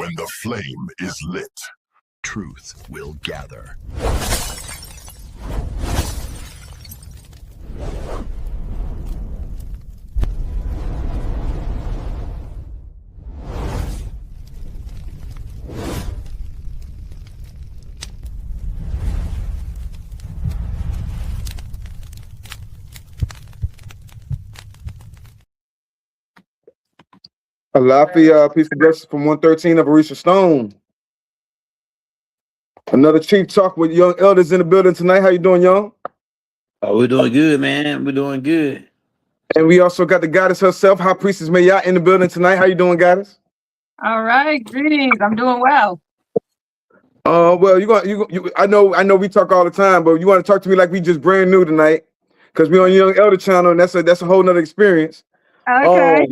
When the flame is lit, truth will gather. Alafia, peace and blessings from 113 of Orisha Stone. Another chief talk with young elders in the building tonight. How you doing, young? Oh, we're doing good, man. We're doing good. And we also got the goddess herself, High Priestess Mayat, in the building tonight. How you doing, goddess? All right, greetings. I'm doing well. Well, I know we talk all the time, but you want to talk to me like we just brand new tonight, because we're on Young Elder Channel, and that's a whole nother experience. Okay.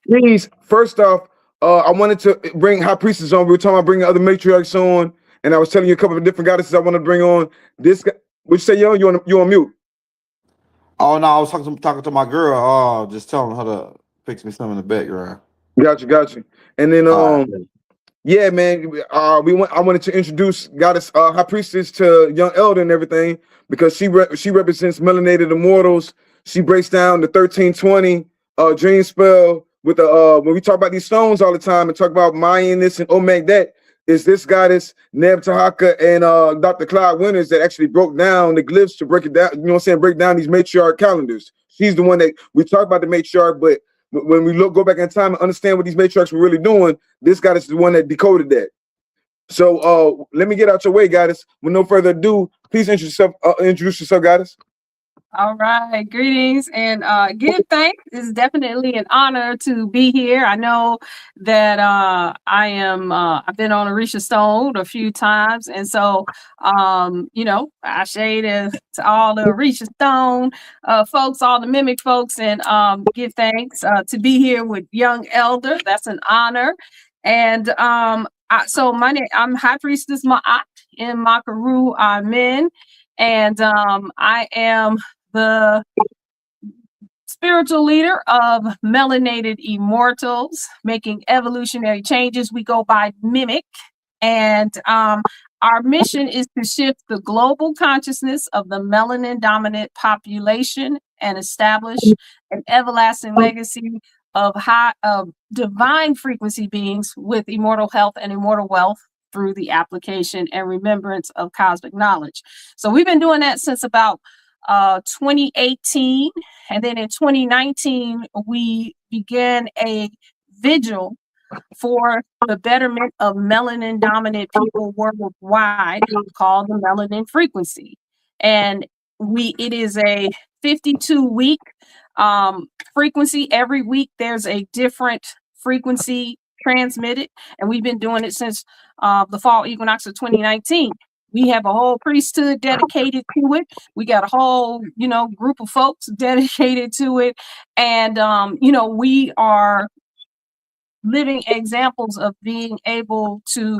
Please, first off, I wanted to bring High Priestess on. We were talking about bringing other matriarchs on, and I was telling you a couple of different goddesses I want to bring on. This guy, what you say, young? You on mute? Oh no, I was talking to my girl. Just telling her to fix me some in the background. Gotcha. And then yeah, man. I wanted to introduce Goddess High Priestess to Young Elder and everything, because she represents melanated immortals. She breaks down the 1320 dream spell with the when we talk about these stones all the time and talk about Mayan this and Omeg that, is this goddess Neb Tahaka and Dr. Clyde Winters that actually broke down the glyphs to break it down, you know what I'm saying, break down these matriarch calendars. She's the one that we talk about the matriarch, but when we go back in time and understand what these matriarchs were really doing, this goddess is the one that decoded that. So let me get out your way, goddess. With no further ado, please introduce yourself, goddess. All right, greetings and give thanks. It's definitely an honor to be here. I know that I've been on Orisha Stone a few times, and so I shade to all the Orisha Stone folks, all the mimic folks, and give thanks to be here with Young Elder. That's an honor. And so my name, I'm High Priestess Ma'at in Makaru Amen, and I am the spiritual leader of Melanated Immortals, making evolutionary changes. We go by Mimic, and our mission is to shift the global consciousness of the melanin dominant population and establish an everlasting legacy of divine frequency beings with immortal health and immortal wealth through the application and remembrance of cosmic knowledge. So we've been doing that since about 2018, and then in 2019 we began a vigil for the betterment of melanin dominant people worldwide called the Melanin Frequency, and it is a 52-week frequency. Every week there's a different frequency transmitted, and we've been doing it since the fall equinox of 2019. We have a whole priesthood dedicated to it. We got a whole, group of folks dedicated to it. And, we are living examples of being able to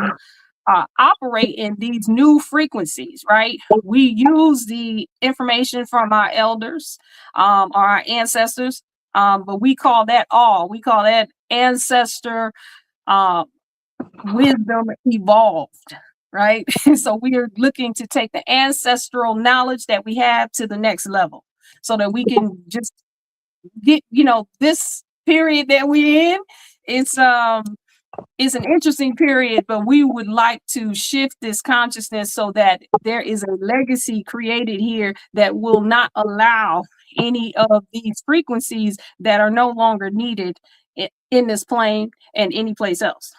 operate in these new frequencies, right? We use the information from our elders, our ancestors, but we call that ancestor wisdom evolved. Right. So we are looking to take the ancestral knowledge that we have to the next level so that we can just get, this period that we're in. It's an interesting period, but we would like to shift this consciousness so that there is a legacy created here that will not allow any of these frequencies that are no longer needed in this plane and any place else.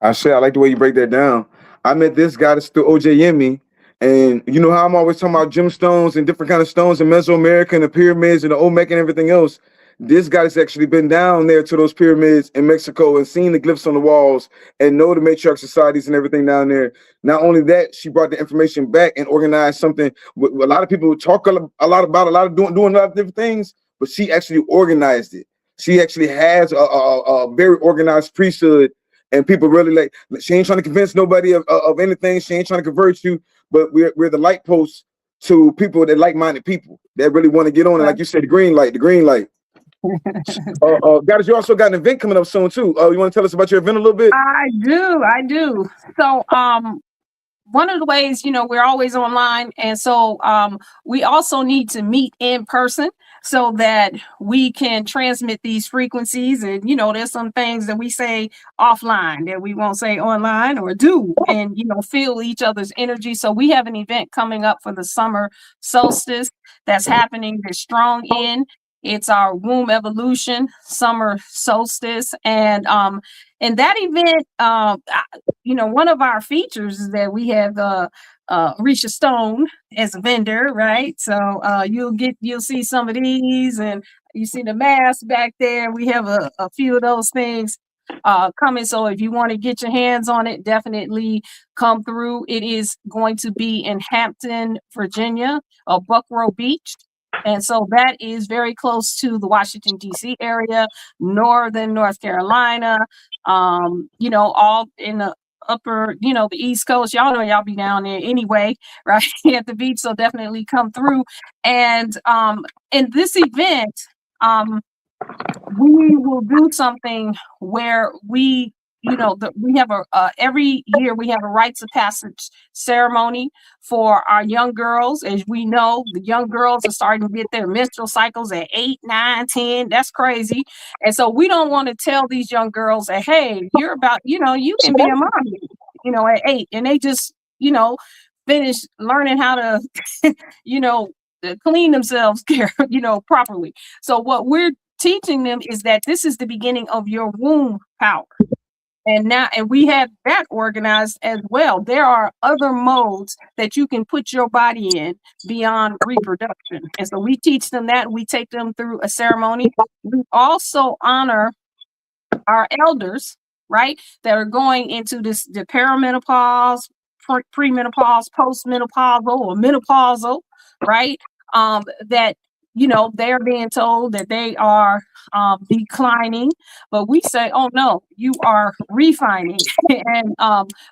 I like the way you break that down. I met this goddess through OJ Yemi, and you know how I'm always talking about gemstones and different kind of stones in Mesoamerica and the pyramids and the Olmec and everything else. This goddess actually been down there to those pyramids in Mexico and seen the glyphs on the walls and know the matriarch societies and everything down there. Not only that, she brought the information back and organized something. A lot of people talk a lot about doing a lot of different things, but she actually organized it. She actually has a very organized priesthood. And people really she ain't trying to convince nobody of anything. She ain't trying to convert you, but we're the light posts to people that like-minded people that really want to get on. And like you said, the green light. Goddess, you also got an event coming up soon too. You want to tell us about your event a little bit? I do. So, one of the ways, we're always online. And so we also need to meet in person so that we can transmit these frequencies. And, there's some things that we say offline that we won't say online or do, and, feel each other's energy. So we have an event coming up for the summer solstice that's happening this strong in. It's our womb evolution summer solstice. And that event, one of our features is that we have Orisha Stone as a vendor, right? So you'll see some of these, and you see the mask back there. We have a few of those things coming. So if you want to get your hands on it, definitely come through. It is going to be in Hampton, Virginia, or Buckrow Beach. And so that is very close to the Washington, D.C. area, northern North Carolina, all in the upper, the East Coast. Y'all know y'all be down there anyway, right? At the beach. So definitely come through. And in this event, we will do something where we have every year we have a rites of passage ceremony for our young girls. As we know, the young girls are starting to get their menstrual cycles at 8, 9, 10. That's crazy. And so we don't want to tell these young girls that, hey, you're about, you can be a mommy, at 8. And they just, finish learning how to, clean themselves, properly. So what we're teaching them is that this is the beginning of your womb power. And we have that organized as well. There are other modes that you can put your body in beyond reproduction. And so we teach them that. We take them through a ceremony. We also honor our elders, right, that are going into the perimenopause, premenopause, postmenopausal, or menopausal, right? That they're being told that they are declining, but we say, oh no, you are refining. And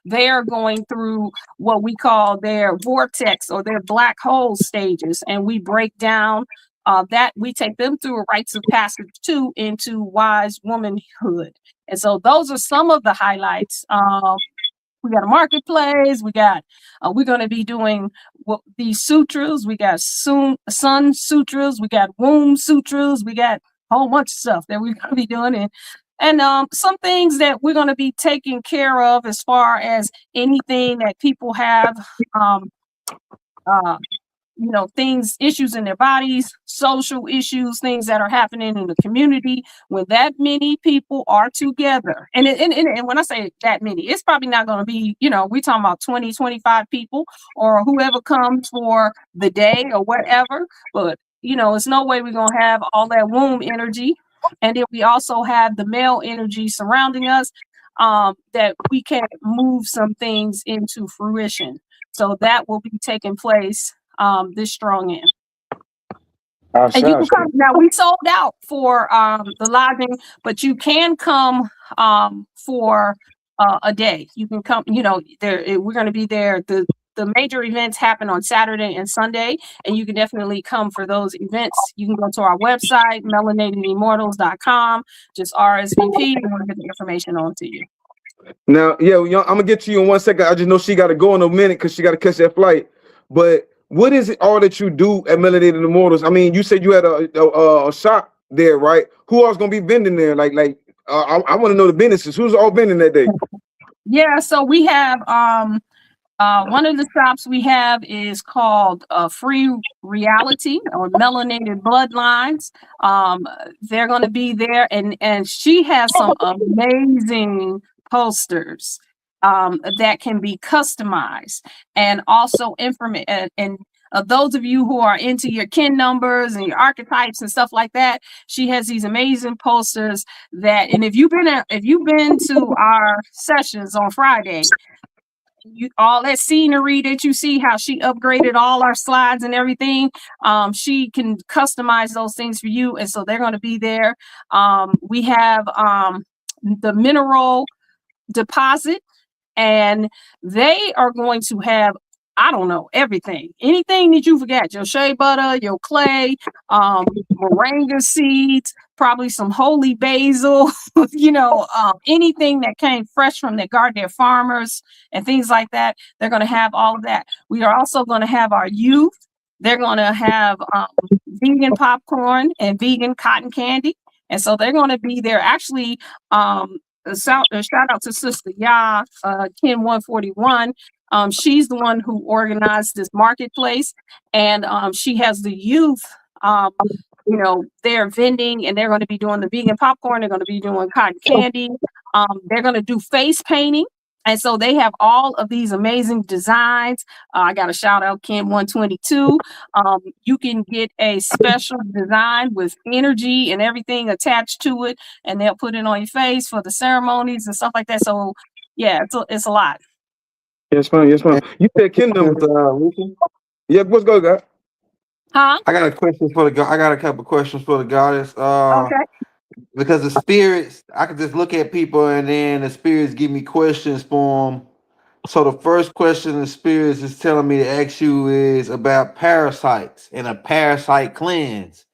they are going through what we call their vortex or their black hole stages, and we break down that. We take them through a rites of passage too into wise womanhood. And so those are some of the highlights. We got a marketplace. We're going to be doing these sutras. We got sun sutras. We got womb sutras. We got a whole bunch of stuff that we're going to be doing. And some things that we're going to be taking care of as far as anything that people have, issues in their bodies, social issues, things that are happening in the community. When that many people are together, and when I say that many, it's probably not going to be, we're talking about 20, 25 people or whoever comes for the day or whatever. But, it's no way we're going to have all that womb energy. And then we also have the male energy surrounding us, that we can move some things into fruition. So that will be taking place this strong end. And you can come. Now we sold out for the lodging, but you can come for a day. You can come. We're going to be there. The major events happen on Saturday and Sunday, and you can definitely come for those events. You can go to our website, melanatedimmortals.com, just RSVP, and we'll get the information on to you. Now, yeah, I'm gonna get to you in 1 second. I just know she got to go in a minute because she got to catch that flight. But what is it all that you do at Melanated Immortals? I mean, you said you had a shop there, right? Who else gonna be vending there? I want to know the businesses. Who's all vending that day? Yeah, so we have one of the shops we have is called Free Reality or Melanated Bloodlines. They're going to be there, and she has some amazing posters that can be customized, and also and those of you who are into your kin numbers and your archetypes and stuff like that, she has these amazing posters and if you've been to our sessions on Friday, all that scenery that you see, how she upgraded all our slides and everything, she can customize those things for you. And so they're going to be there. We have the mineral deposit, and they are going to have I don't know, everything. Anything that you forgot, your shea butter, your clay, moringa seeds, probably some holy basil, anything that came fresh from their garden, their farmers and things like that. They're going to have all of that. We are also going to have our youth. They're going to have vegan popcorn and vegan cotton candy. And so they're going to be there. Actually, shout out to Sister Ya, Ken 141. She's the one who organized this marketplace, and she has the youth, they're vending, and they're going to be doing the vegan popcorn. They're going to be doing cotton candy. They're going to do face painting. And so they have all of these amazing designs. I got a shout out Ken 122. You can get a special design with energy and everything attached to it, and they'll put it on your face for the ceremonies and stuff like that. So yeah, it's a lot. Yes, ma'am. Yes, ma'am. You said kingdom. Yeah, what's good, guy? Huh? I got a question for the I got a couple questions for the goddess. Okay. Because the spirits, I can just look at people and then the spirits give me questions for them. So the first question the spirits is telling me to ask you is about parasites and a parasite cleanse.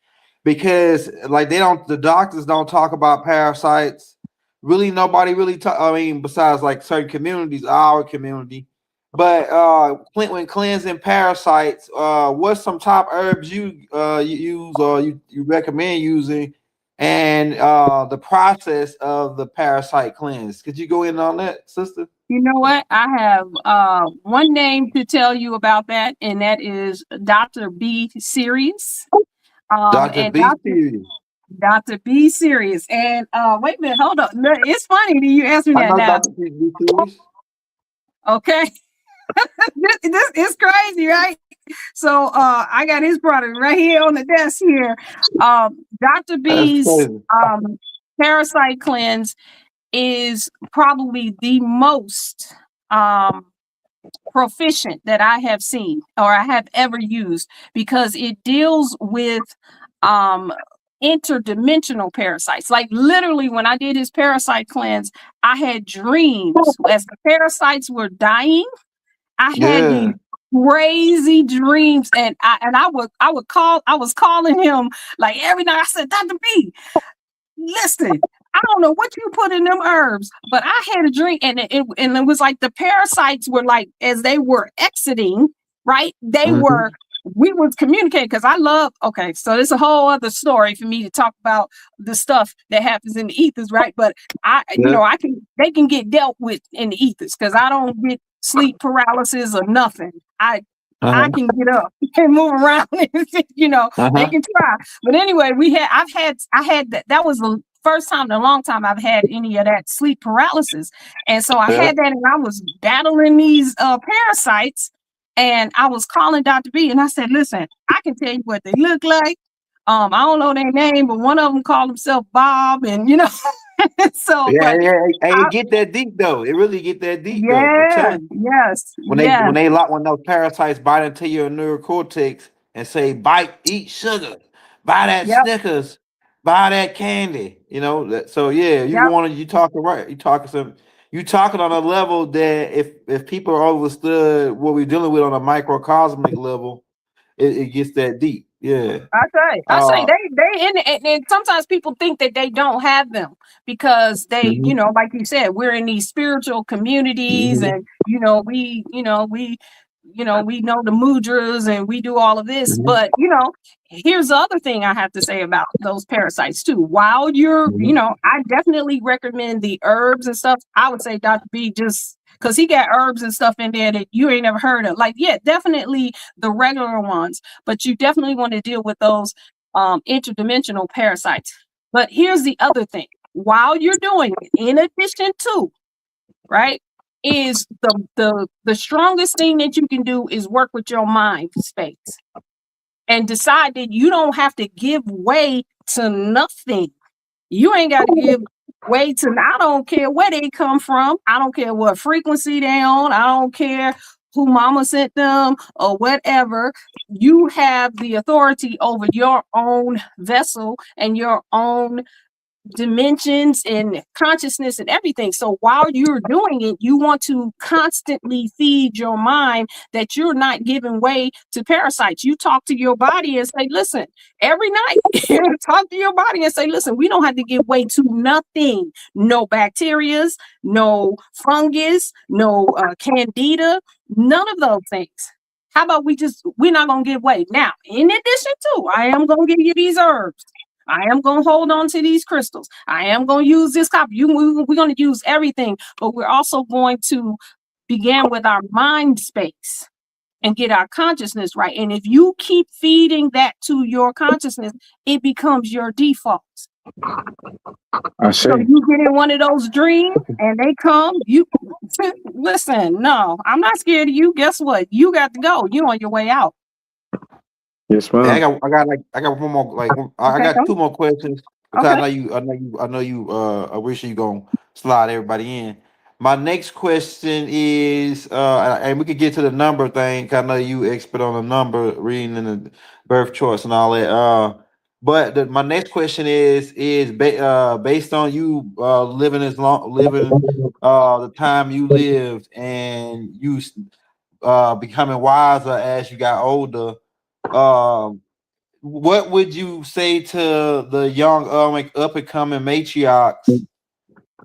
Because like the doctors don't talk about parasites. Really, nobody really besides like certain communities, our community. But when cleansing parasites, what's some top herbs you use or you recommend using, and the process of the parasite cleanse? Could you go in on that, sister? You know what? I have one name to tell you about that, and that is Dr. B. Serious. Dr. B. Serious. Dr. B. Serious. And wait a minute, hold up. It's funny that you asked me that now. Dr. B. Serious. Okay. this is crazy, right? So I got his product right here on the desk here. Dr. B's parasite cleanse is probably the most proficient that I have seen or I have ever used, because it deals with interdimensional parasites. Like literally when I did his parasite cleanse, I had dreams as the parasites were dying. I had these crazy dreams, and I was calling him like every night. I said, Dr. B, listen, I don't know what you put in them herbs, but I had a dream, and it was like the parasites were like, as they were exiting, right? We was communicating, because okay, so there's a whole other story for me to talk about the stuff that happens in the ethers, right? But they can get dealt with in the ethers, because I don't get sleep paralysis or nothing. I can get up and move around. They can try. But anyway, I had that was the first time in a long time I've had any of that sleep paralysis. And so I had that, and I was battling these parasites, and I was calling Dr. B, and I said, listen, I can tell you what they look like. I don't know their name, but one of them called himself Bob, and so it get that deep though. It really get that deep though. Yes. When those parasites bite into your neocortex and say, eat sugar, buy that Snickers, buy that candy. So you talking right. You talking on a level that if people understood what we're dealing with on a microcosmic level, it gets that deep. Yeah, I say they and sometimes people think that they don't have them because they, like you said, we're in these spiritual communities, and we know the mudras, and we do all of this. But here's the other thing I have to say about those parasites too. While you're, I definitely recommend the herbs and stuff. I would say Dr. B, just because he got herbs and stuff in there that you ain't never heard of. Like, definitely the regular ones, but you definitely want to deal with those interdimensional parasites. But here's the other thing. While you're doing it, in addition to, right, is the strongest thing that you can do is work with your mind space and decide that you don't have to give way to nothing. You ain't got to give way to, I don't care where they come from. I don't care what frequency they on. I don't care who mama sent them or whatever. You have the authority over your own vessel and your own dimensions and consciousness and everything. So while you're doing it, you want to constantly feed your mind that you're not giving way to parasites. You talk to your body and say, listen, every night, talk to your body and say, listen, we don't have to give way to nothing. No bacterias, no fungus, no candida, none of those things. How about we're not going to give way. Now, in addition to, I am going to give you these herbs. I am going to hold on to these crystals. I am going to use this copper. We're going to use everything, but we're also going to begin with our mind space and get our consciousness right. And if you keep feeding that to your consciousness, it becomes your default. I see. So you get in one of those dreams and they come, you listen, no, I'm not scared of you. Guess what? You got to go. You're on your way out. Yes, ma'am. Hey, I got one more, like, I got two more questions. Because Okay. I know you, Orisha, you gonna slide everybody in. My next question is, and we could get to the number thing. 'Cause I know you expert on the number reading and the birth charts and all that. But my next question is based on you living the time you lived and you becoming wiser as you got older. What would you say to the young up and coming matriarchs?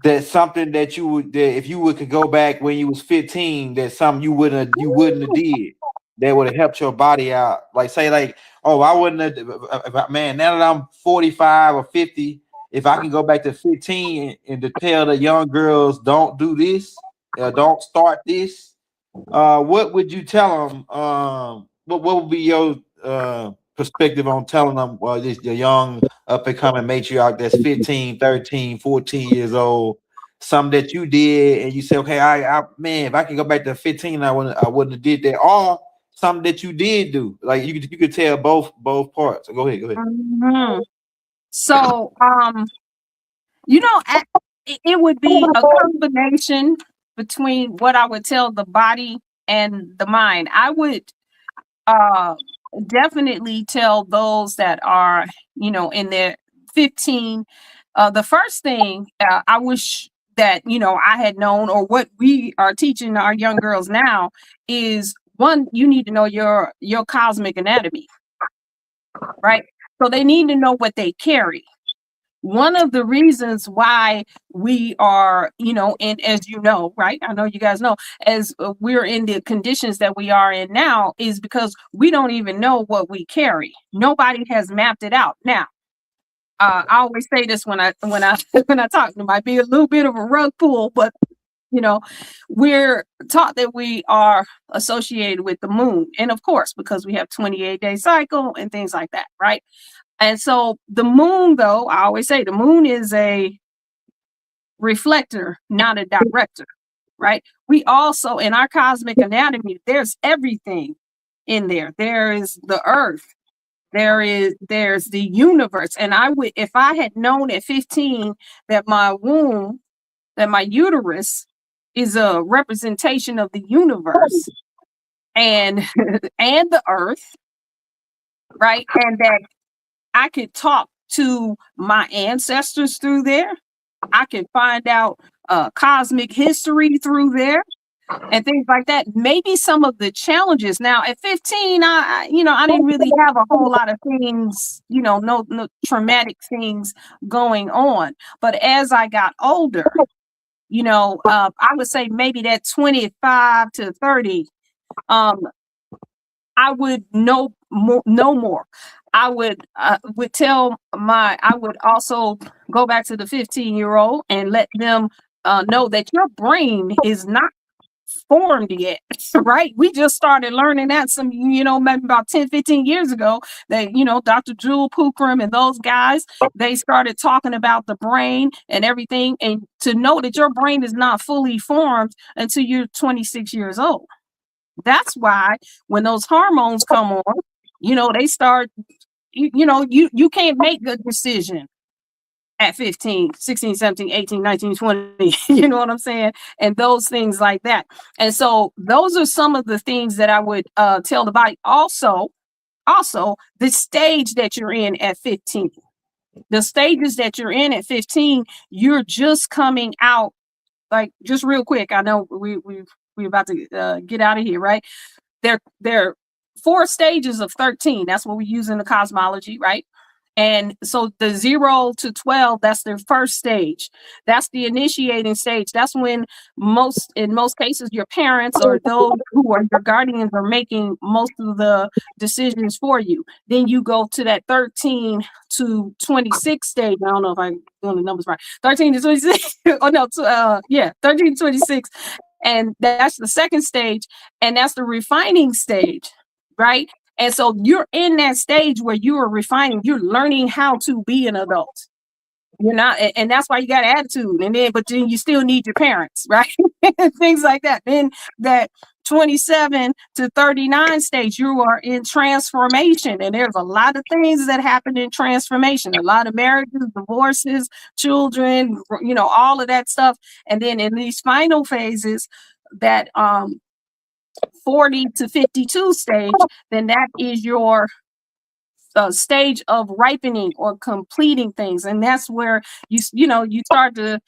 That's something that if you could go back when you was 15, that's something you wouldn't have did that would have helped your body out. Like say like, oh, I wouldn't have, man, now that I'm 45 or 50, if I can go back to 15 and to tell the young girls don't do this, don't start this, what would you tell them? What would be your perspective on telling them, well, this the young up and coming matriarch that's 15, 13, 14 years old, something that you did and you say, okay, I man, if I can go back to 15, I wouldn't have did that, or something that you did do. Like you could tell both parts. Go ahead. Mm-hmm. So it would be a combination between what I would tell the body and the mind. I would definitely tell those that are, in their 15. The first thing I wish that, I had known, or what we are teaching our young girls now, is one, you need to know your cosmic anatomy, right? So they need to know what they carry. One of the reasons why we are, and as you know, right? I know you guys know, as we're in the conditions that we are in now, is because we don't even know what we carry. Nobody has mapped it out. Now, I always say this when I when I talk. It might be a little bit of a rug pull, but we're taught that we are associated with the moon, and of course, because we have 28-day cycle and things like that, right? And so the moon, though, I always say the moon is a reflector, not a director, right? We also, in our cosmic anatomy, there's everything in there. There is the earth. There's the universe. And if I had known at 15 that my womb, that my uterus is a representation of the universe and and the earth, right? And that I could talk to my ancestors through there. I can find out cosmic history through there and things like that. Maybe some of the challenges. Now at 15, I didn't really have a whole lot of things, no traumatic things going on. But as I got older, I would say maybe that 25 to 30, I would know more. I would also go back to the 15-year-old and let them know that your brain is not formed yet, right? We just started learning that maybe about 10, 15 years ago that, Dr. Jewel Pookrum and those guys, they started talking about the brain and everything, and to know that your brain is not fully formed until you're 26 years old. That's why when those hormones come on, they start, you can't make a decision at 15, 16, 17, 18, 19, 20, you know what I'm saying? And those things like that. And so those are some of the things that I would tell the body. Also, the stage that you're in at 15. The stages that you're in at 15, you're just coming out, like, just real quick. I know we about to get out of here, right? There 4 stages of 13. That's what we use in the cosmology, right? And so the 0 to 12, that's their first stage. That's the initiating stage. That's when in most cases, your parents or those who are your guardians are making most of the decisions for you. Then you go to that 13 to 26 stage. I don't know if I'm doing the numbers right. 13 to 26. Oh no, 13 to 26. And that's the second stage. And that's the refining stage, right? And so you're in that stage where you are refining, you're learning how to be an adult. You're not, and that's why you got attitude. But then you still need your parents, right? Things like that. Then that 27 to 39 stage, you are in transformation. And there's a lot of things that happen in transformation, a lot of marriages, divorces, children, all of that stuff. And then in these final phases, that 40 to 52 stage, then that is your stage of ripening or completing things. And that's where you start to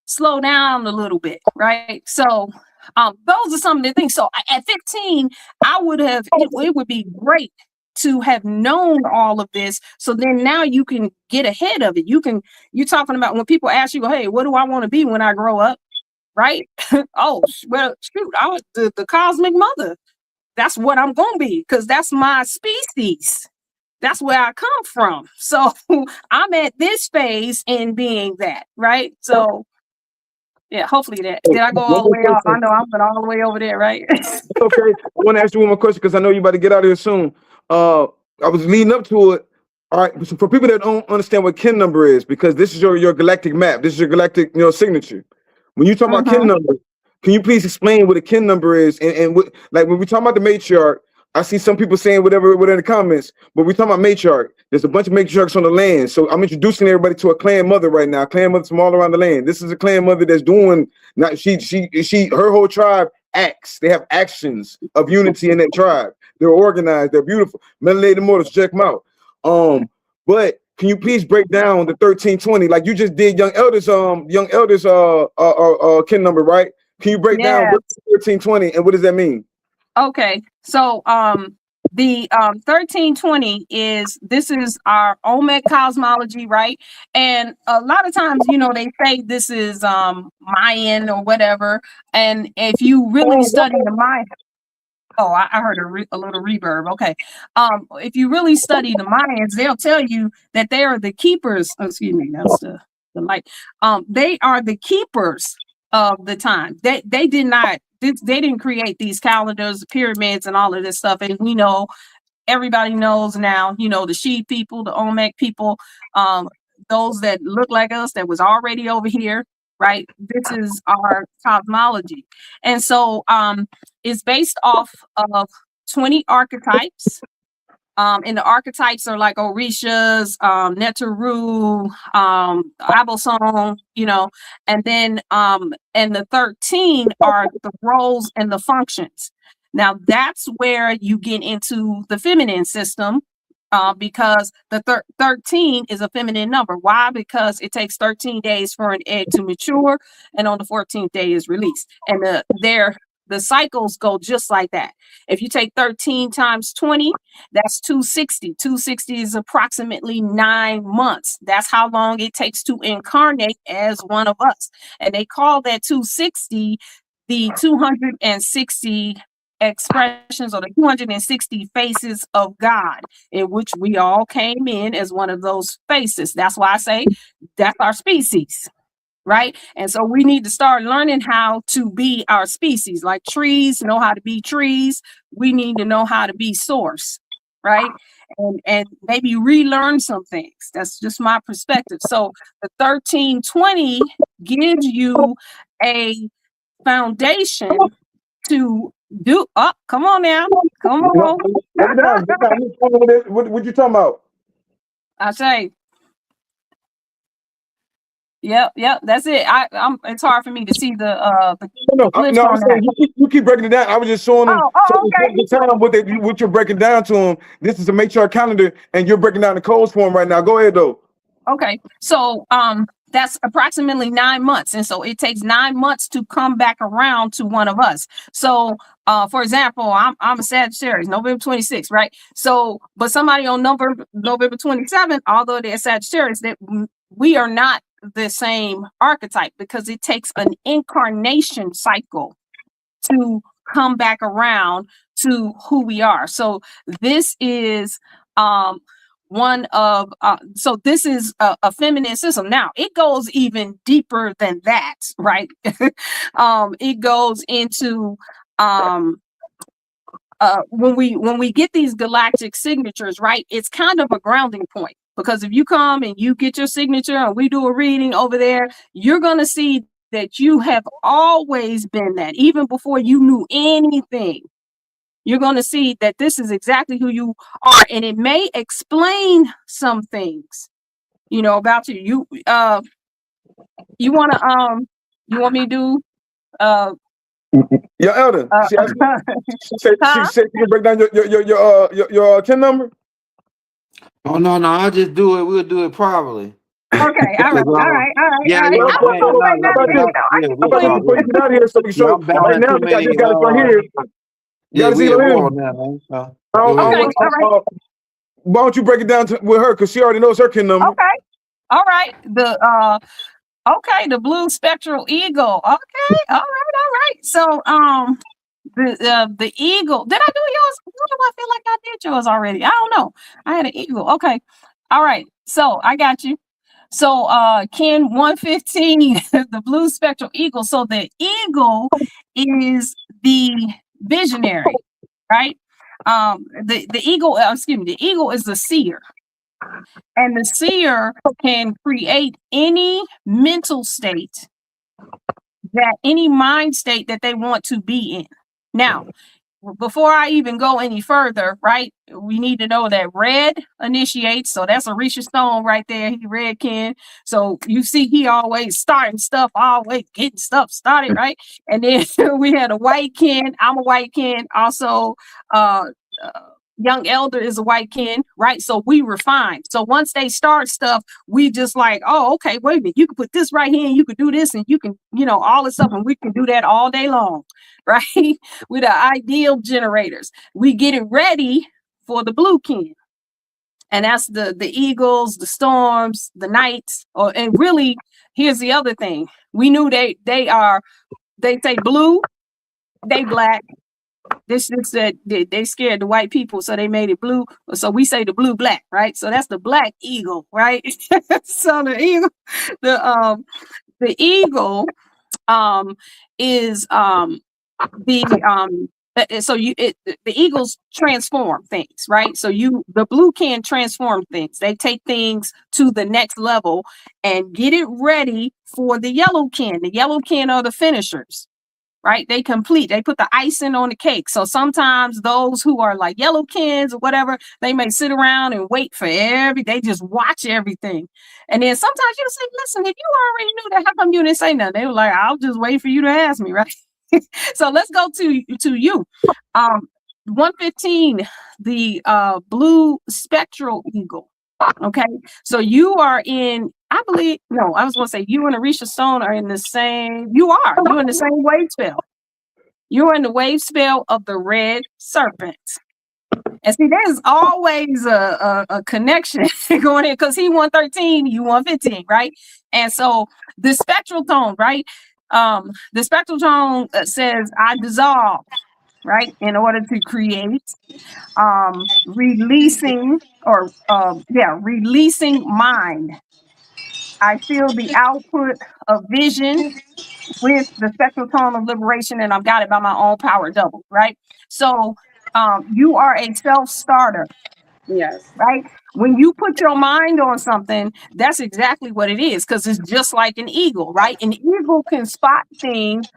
slow down a little bit, right? So those are some of the things. So at 15, it would be great to have known all of this. So then now you can get ahead of it. You're talking about when people ask you, hey, what do I want to be when I grow up? Right? Oh, well, shoot, I was the cosmic mother. That's what I'm going to be, because that's my species. That's where I come from. So I'm at this phase in being that, right? So yeah, hopefully that. Did I go all the way off? I know I'm going all the way over there, right? Okay. I want to ask you one more question because I know you're about to get out of here soon. I was leading up to it. All right. So for people that don't understand what kin number is, because this is your galactic map. This is your galactic signature. When you talk about kin number, can you please explain what a kin number is? And what, like when we talk about the matriarch, I see some people saying whatever in the comments, but we talking about matriarch. There's a bunch of matriarchs on the land. So I'm introducing everybody to a clan mother right now. Clan mothers from all around the land. This is a clan mother that's doing her whole tribe acts. They have actions of unity in that tribe. They're organized. They're beautiful. Melanated immortals, check them out. But can you please break down the 1320? Like you just did young elders kin number, right? Can you break down what's 1320 and what does that mean? Okay, so the 1320 is our Olmec cosmology, right? And a lot of times, they say this is Mayan or whatever. And if you really study the Mayan, I heard a little reverb. Okay, if you really study the Mayans, they'll tell you that they are the keepers. Oh, excuse me, that's the light. They are the keepers of the time. They didn't create these calendars, pyramids, and all of this stuff. And we know, everybody knows now, the She people, the Olmec people, those that look like us, that was already over here, right? This is our cosmology. And so it's based off of 20 archetypes. And the archetypes are like Orishas, Neteru, Abosong, and then and the 13 are the roles and the functions. Now that's where you get into the feminine system, because the 13 is a feminine number. Why? Because it takes 13 days for an egg to mature, and on the 14th day is released. And the cycles go just like that. If you take 13 times 20, that's 260. 260 is approximately 9 months. That's how long it takes to incarnate as one of us. And they call that 260 the 260 expressions, or the 260 faces of God, in which we all came in as one of those faces. That's why I say that's our species. Right? And so we need to start learning how to be our species. Like trees know how to be trees. We need to know how to be source, right? And maybe relearn some things. That's just my perspective. So the 1320 gives you a foundation to do. Oh, come on now. Come on. What you talking about? I say, Yep, that's it. It's hard for me to see the you keep breaking it down. I was just showing them okay. what you're breaking down to them. This is a matriarch calendar, and you're breaking down the codes for them right now. Go ahead though. Okay, so that's approximately 9 months, and so it takes 9 months to come back around to one of us. So for example, I'm a Sagittarius, November 26th, right? So but somebody on November 27th, although they're Sagittarius, that we are not the same archetype, because it takes an incarnation cycle to come back around to who we are. So this is one of so this is a feminine system. Now it goes even deeper than that, right? It goes into when we get these galactic signatures, right, it's kind of a grounding point, because if you come and you get your signature and we do a reading over there, you're going to see that you have always been that, even before you knew anything. You're going to see that this is exactly who you are, and it may explain some things, you know, about you. You want to you want me to do Your elder. She said huh? she can break down your TIN number. Oh no, I'll just do it. We'll do it properly. Okay, all right, all right, all right, Yeah, all right. yeah, I was man, gonna no, say no, that yeah, again, though. I yeah, can we'll How about talk. before you get out of here, so we Yeah, show I'm right balancing now too because I many. just got it from here. Yeah, Gotta see we at the war end. now, man. So, I don't go ahead. Okay, all right, why don't you break it down with her, because she already knows her TIN number. okay, all right. The blue spectral eagle. Okay, all right. So the eagle. Did I do yours? Why do I feel like I did yours already? I don't know. I had an eagle. Okay, all right. So I got you. So Ken 115, the blue spectral eagle. So the eagle is the visionary, right? The eagle, excuse me, the eagle is the seer, and the seer can create any mental state, that any mind state that they want to be in. Now, before I even go any further, right, we need to know that red initiates. So that's Orisha Stone right there. He red Ken. So you see, he always starting stuff, always getting stuff started, right? And then we had a white Ken. I'm a white Ken. Also, uh, young elder is a white Ken, right? So we refine. So once they start stuff, we just like, oh, okay, wait a minute, you can put this right here, and you can do this, and you can, you know, all this stuff, and we can do that all day long, right? We're the ideal generators. We get it ready for the blue Ken. And that's the eagles, the storms, the knights. And really, here's the other thing. We knew they say blue, they black. This said they scared the white people, so they made it blue. So we say the blue black, right? So that's the black eagle, right? So the eagle is the eagles transform things, right? So the blue can transform things. They take things to the next level and get it ready for the yellow can. The yellow can are the finishers, right? They complete, they put the icing on the cake. So sometimes those who are like yellow cans or whatever, they may sit around and wait for they just watch everything. And then sometimes you say, listen, if you already knew that, how come you didn't say nothing? They were like, I'll just wait for you to ask me, right? So let's go to you. 115, the blue spectral eagle. Okay, so you are in, I believe, no, I was going to say you and Orisha Stone are in the same, you're in the same wave spell. You're in the wave spell of the red serpent. And see, there's always a connection going in, because he 113, you 115, right? And so the spectral tone, right? The spectral tone says, I dissolve, right? In order to create, releasing mind. I feel the output of vision with the spectral tone of liberation, and I've got it by my own power double, right? So you are a self-starter. Yes. Right? When you put your mind on something, that's exactly what it is, because it's just like an eagle, right? An eagle can spot things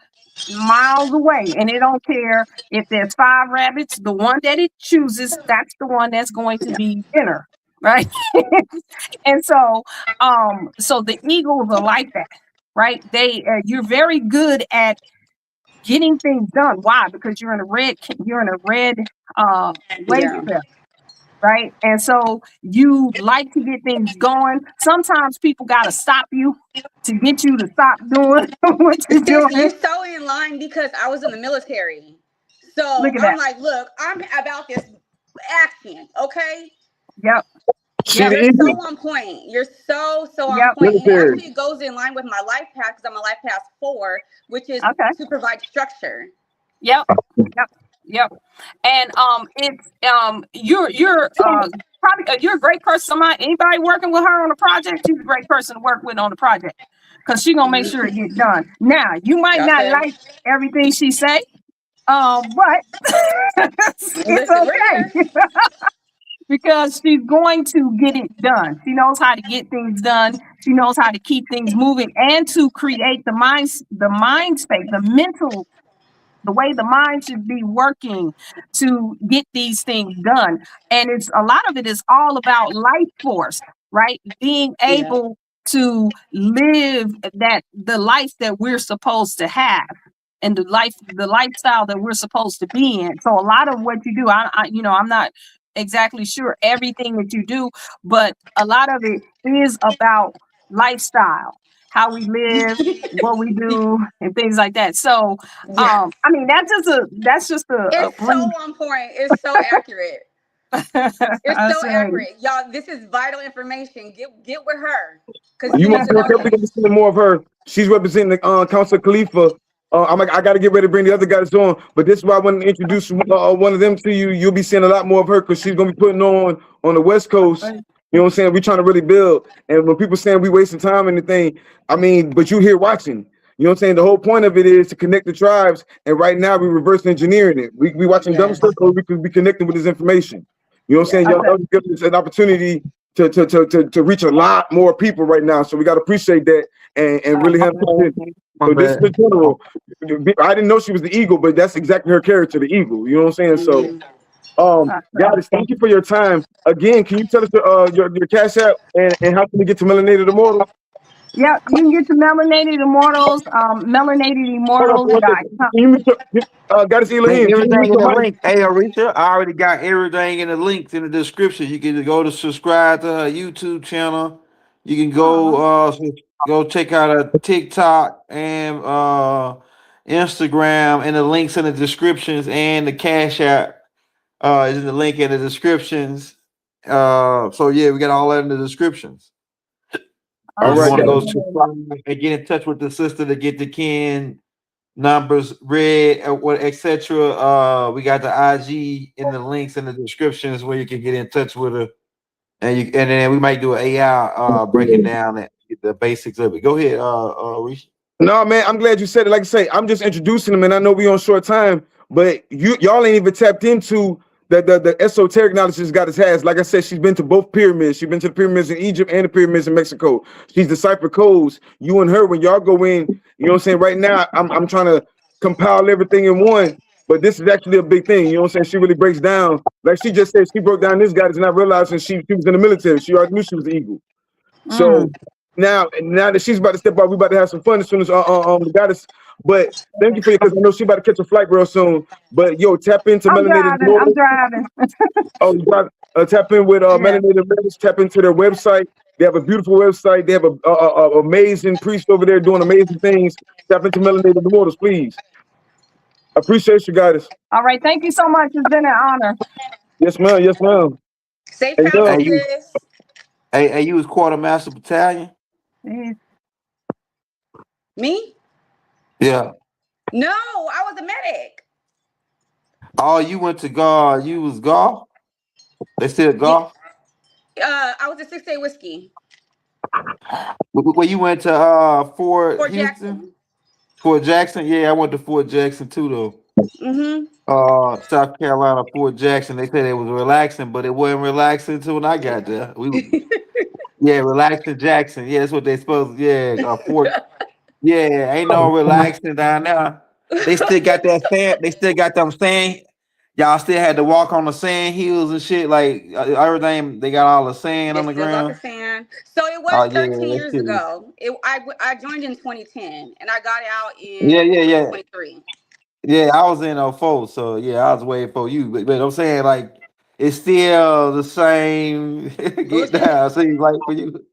miles away, and it don't care if there's 5 rabbits. The one that it chooses, that's the one that's going to be dinner, right? And so the eagles are like that, right? You're very good at getting things done. Why? Because you're in a red wave spell, right? And so you like to get things going. Sometimes people got to stop you to get you to stop doing what you're Sis, doing. you so in line because I was in the military. So Look at I'm that. like, look, I'm about this action, okay? Yep. She Yep. the You're so eagle. on point. You're so on Yep. point. And it Military. actually goes in line with my life path because I'm a life path 4, which is Okay. to provide structure. Yep. Yep. Yep. And it's you're probably you're a great person. Anybody working with her on a project, she's a great person to work with on the project because she's gonna make sure it gets done. Now you might not Okay. like everything she say, but it's Listen, we're okay here. because she's going to get it done. She knows how to get things done. She knows how to keep things moving and to create the mind space, the way the mind should be working to get these things done. And it's a lot of it is all about life force, right? Being Yeah. able to live the life that we're supposed to have and the lifestyle that we're supposed to be in. So a lot of what you do, I'm not exactly sure everything that you do, but a lot of it is about lifestyle, how we live, what we do, and things like that. So, Yeah. I mean, that's just a It's so brief. on point. It's so accurate. It's I so say, accurate. Y'all, this is vital information. Get with her. Because You you most need to know definitely this. gonna see more of her. She's representing the Council Khalifa. I got to get ready to bring the other guys on, but this is why I want to introduce one of them to you. You'll be seeing a lot more of her because she's gonna be putting on the West Coast. You know what I'm saying? We're trying to really build. And when people saying we wasting time and anything, I mean, but you here watching. You know what I'm saying? The whole point of it is to connect the tribes. And right now we're reverse engineering it. We watching dumb Yes. stuff, so we could be connecting with this information. You know what I'm saying? Yeah. Y'all give us an opportunity to reach a lot more people right now. So we got to appreciate that and really have patience. My So this is bad. the general. I didn't know she was the eagle, but that's exactly her character, the eagle. You know what I'm saying? So guys, thank you for your time. Again, can you tell us your cash app and how can we get to Melanated Immortal? yep, you can get to Melanated Immortals, Hold on for one second. melanatedimmortals.com. Can you mute Goddess Elohim, can you Everything mute in your the mic? link. Hey, Orisha, I already got everything in the links in the description. You can go to subscribe to her YouTube channel. You can go check out her TikTok and Instagram, and the links in the descriptions, and the Cash App is in the link in the descriptions. So yeah, we got all that in the descriptions. All If you right, want to go guys. subscribe and get in touch with the sister to get the kin numbers read, what etc. We got the IG in the links in the descriptions where you can get in touch with her, and then we might do an AI breaking down the basics of it. Go ahead, Risha. No, man, I'm glad you said it. Like I say, I'm just introducing them, and I know we on short time, but y'all ain't even tapped into the esoteric knowledge this goddess has. Like I said, she's been to both pyramids. She's been to the pyramids in Egypt and the pyramids in Mexico. She's deciphered codes. You and her, when y'all go in, you know what I'm saying? Right now, I'm trying to compile everything in one, but this is actually a big thing. You know what I'm saying? She really breaks down. Like she just said, she broke down this goddess, not realizing she was in the military. She already knew she was the eagle. So now that she's about to step out, we about to have some fun as soon as the goddess. But thank you for you because I know she about to catch a flight real soon. But yo, tap into Melanated I'm Immortal. driving. Oh, you got tap in with Melanated Immortals. Tap into their website. They have a beautiful website. They have a amazing priest over there doing amazing things. Tap into Melanated Immortals, please. Appreciate you, guys. All right, thank you so much. It's been an honor. Yes, ma'am. Yes, ma'am. Safe Hey, yo. travels, sis. Hey, you was quartermaster battalion? Me? Yeah. No, I was a medic. Oh, you went to golf. You was golf. They still golf. I was a 6-day whiskey. Well, you went to Fort Fort Houston, Jackson. Fort Jackson. Yeah, I went to Fort Jackson too, though. South Carolina, Fort Jackson. They said it was relaxing, but it wasn't relaxing until when I got there. Yeah, relaxing Jackson. Yeah, that's what they supposed. Yeah, Fort. Yeah, ain't no relaxing down there. They still got that sand. They still got them sand. Y'all still had to walk on the sand hills and shit. Like everything, they got all the sand They on the still got the ground. sand. So it was Oh yeah, 13 that years shit was- ago. I joined in 2010 and I got out yeah, in yeah, yeah. 2023. Yeah, I was in 04, so yeah, I was way before you. But I'm saying like it's still the same. Get Bullshit. down. Seems like for you,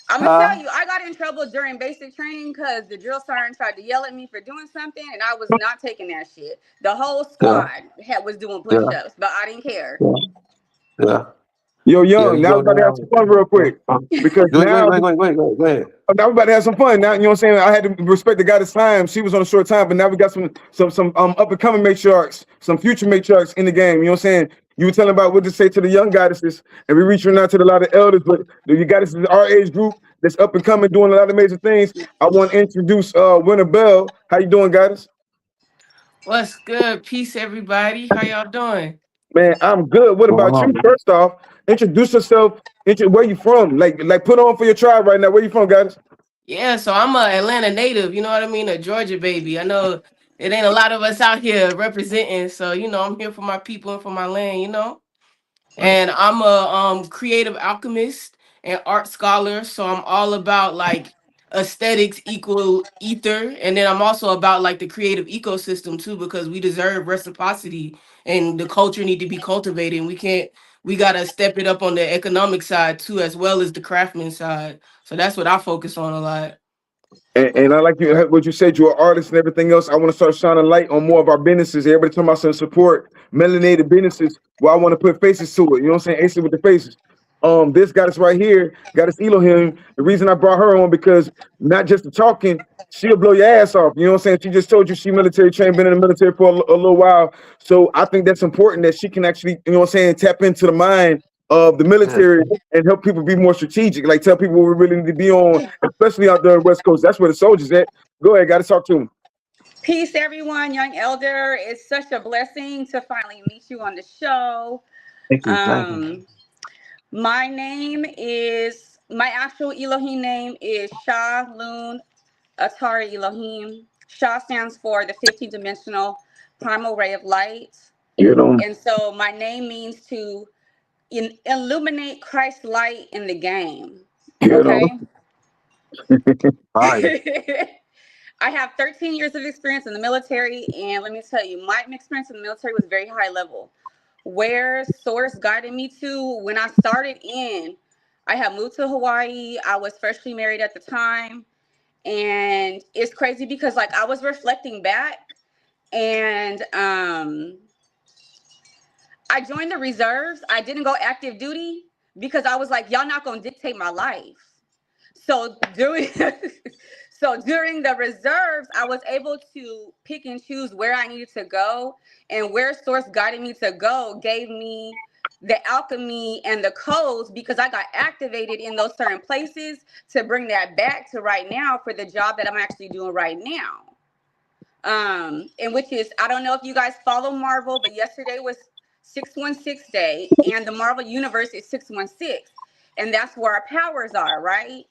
I'm gonna tell huh? you, I got in trouble during basic training because the drill sergeant tried to yell at me for doing something, and I was not taking that shit. The whole Yeah, squad was doing yeah, push-ups, but I didn't care. yeah, yeah, Yo, yeah. Young, You now go we about to have some fun real quick down. because Go now go ahead. now we about to have some fun. Now, you know what I'm saying? I had to respect the goddess time. She was on a short time, but now we got some up and coming matriarchs, some future matriarchs in the game. You know what I'm saying? You were telling about what to say to the young goddesses, and we reaching out to a lot of elders, but the goddesses in our age group that's up and coming, doing a lot of amazing things. I want to introduce Winter Bell. How you doing, goddess? What's good? Peace, everybody. How y'all doing? Man, I'm good. What about you? First off, introduce yourself. Where you from? Like put on for your tribe right now. Where you from, guys? Yeah, so I'm a Atlanta native, you know what I mean? A Georgia baby. I know it ain't a lot of us out here representing, so I'm here for my people and for my land. And I'm a creative alchemist and art scholar, so I'm all about like aesthetics equal ether, and then I'm also about like the creative ecosystem too, because we deserve reciprocity and the culture need to be cultivated. And we gotta step it up on the economic side too, as well as the craftsman side. So that's what I focus on a lot. And I like what you said. You're an artist and everything else. I want to start shining light on more of our businesses. Everybody talking about some support melanated businesses. Well, I want to put faces to it. You know what I'm saying? Ace it with the faces. This goddess right here, goddess Elohim. The reason I brought her on because not just the talking, she'll blow your ass off. You know what I'm saying? She just told you she military trained, been in the military for a little while. So I think that's important that she can actually, you know what I'm saying, tap into the mind of the military and help people be more strategic. Like tell people what we really need to be on, especially out there on the West Coast. That's where the soldiers at. Go ahead, gotta talk to them. Peace, everyone. Young Elder, it's such a blessing to finally meet you on the show. Thank you. Thank you. Um, my actual Elohim name is Shah Loon Atari Elohim. Shah stands for the 15th dimensional primal ray of light. You know, And so my name means to illuminate Christ's light in the game. you know. Okay. Fire. I have 13 years of experience in the military, and let me tell you, my experience in the military was very high level. Where Source guided me to when I started in, I had moved to Hawaii. I was freshly married at the time, and it's crazy because like I was reflecting back, and I joined the reserves. I didn't go active duty because I was like, y'all not gonna dictate my life. So during so during the reserves, I was able to pick and choose where I needed to go, and where Source guided me to go gave me the alchemy and the codes because I got activated in those certain places to bring that back to right now for the job that I'm actually doing right now. And which is, I don't know if you guys follow Marvel, but yesterday was 616 day, and the Marvel universe is 616, and that's where our powers are, right?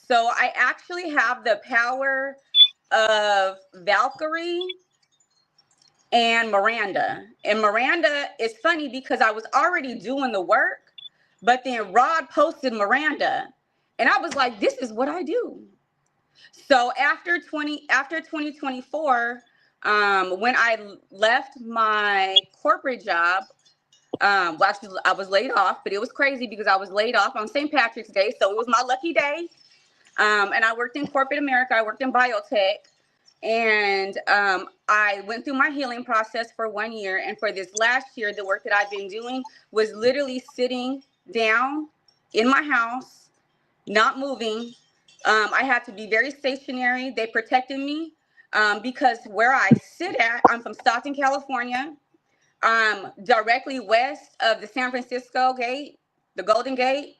So I actually have the power of Valkyrie and Miranda. And Miranda is funny because I was already doing the work, but then Rod posted Miranda, and I was like, this is what I do. So after 2024, when I left my corporate job, well, actually, I was laid off, but it was crazy because I was laid off on St. Patrick's Day, so it was my lucky day. And I worked in corporate America. I worked in biotech, and I went through my healing process for 1 year. And for this last year, the work that I've been doing was literally sitting down in my house, not moving. I had to be very stationary. They protected me because where I sit at, I'm from Stockton, California, directly west of the San Francisco Gate, the Golden Gate,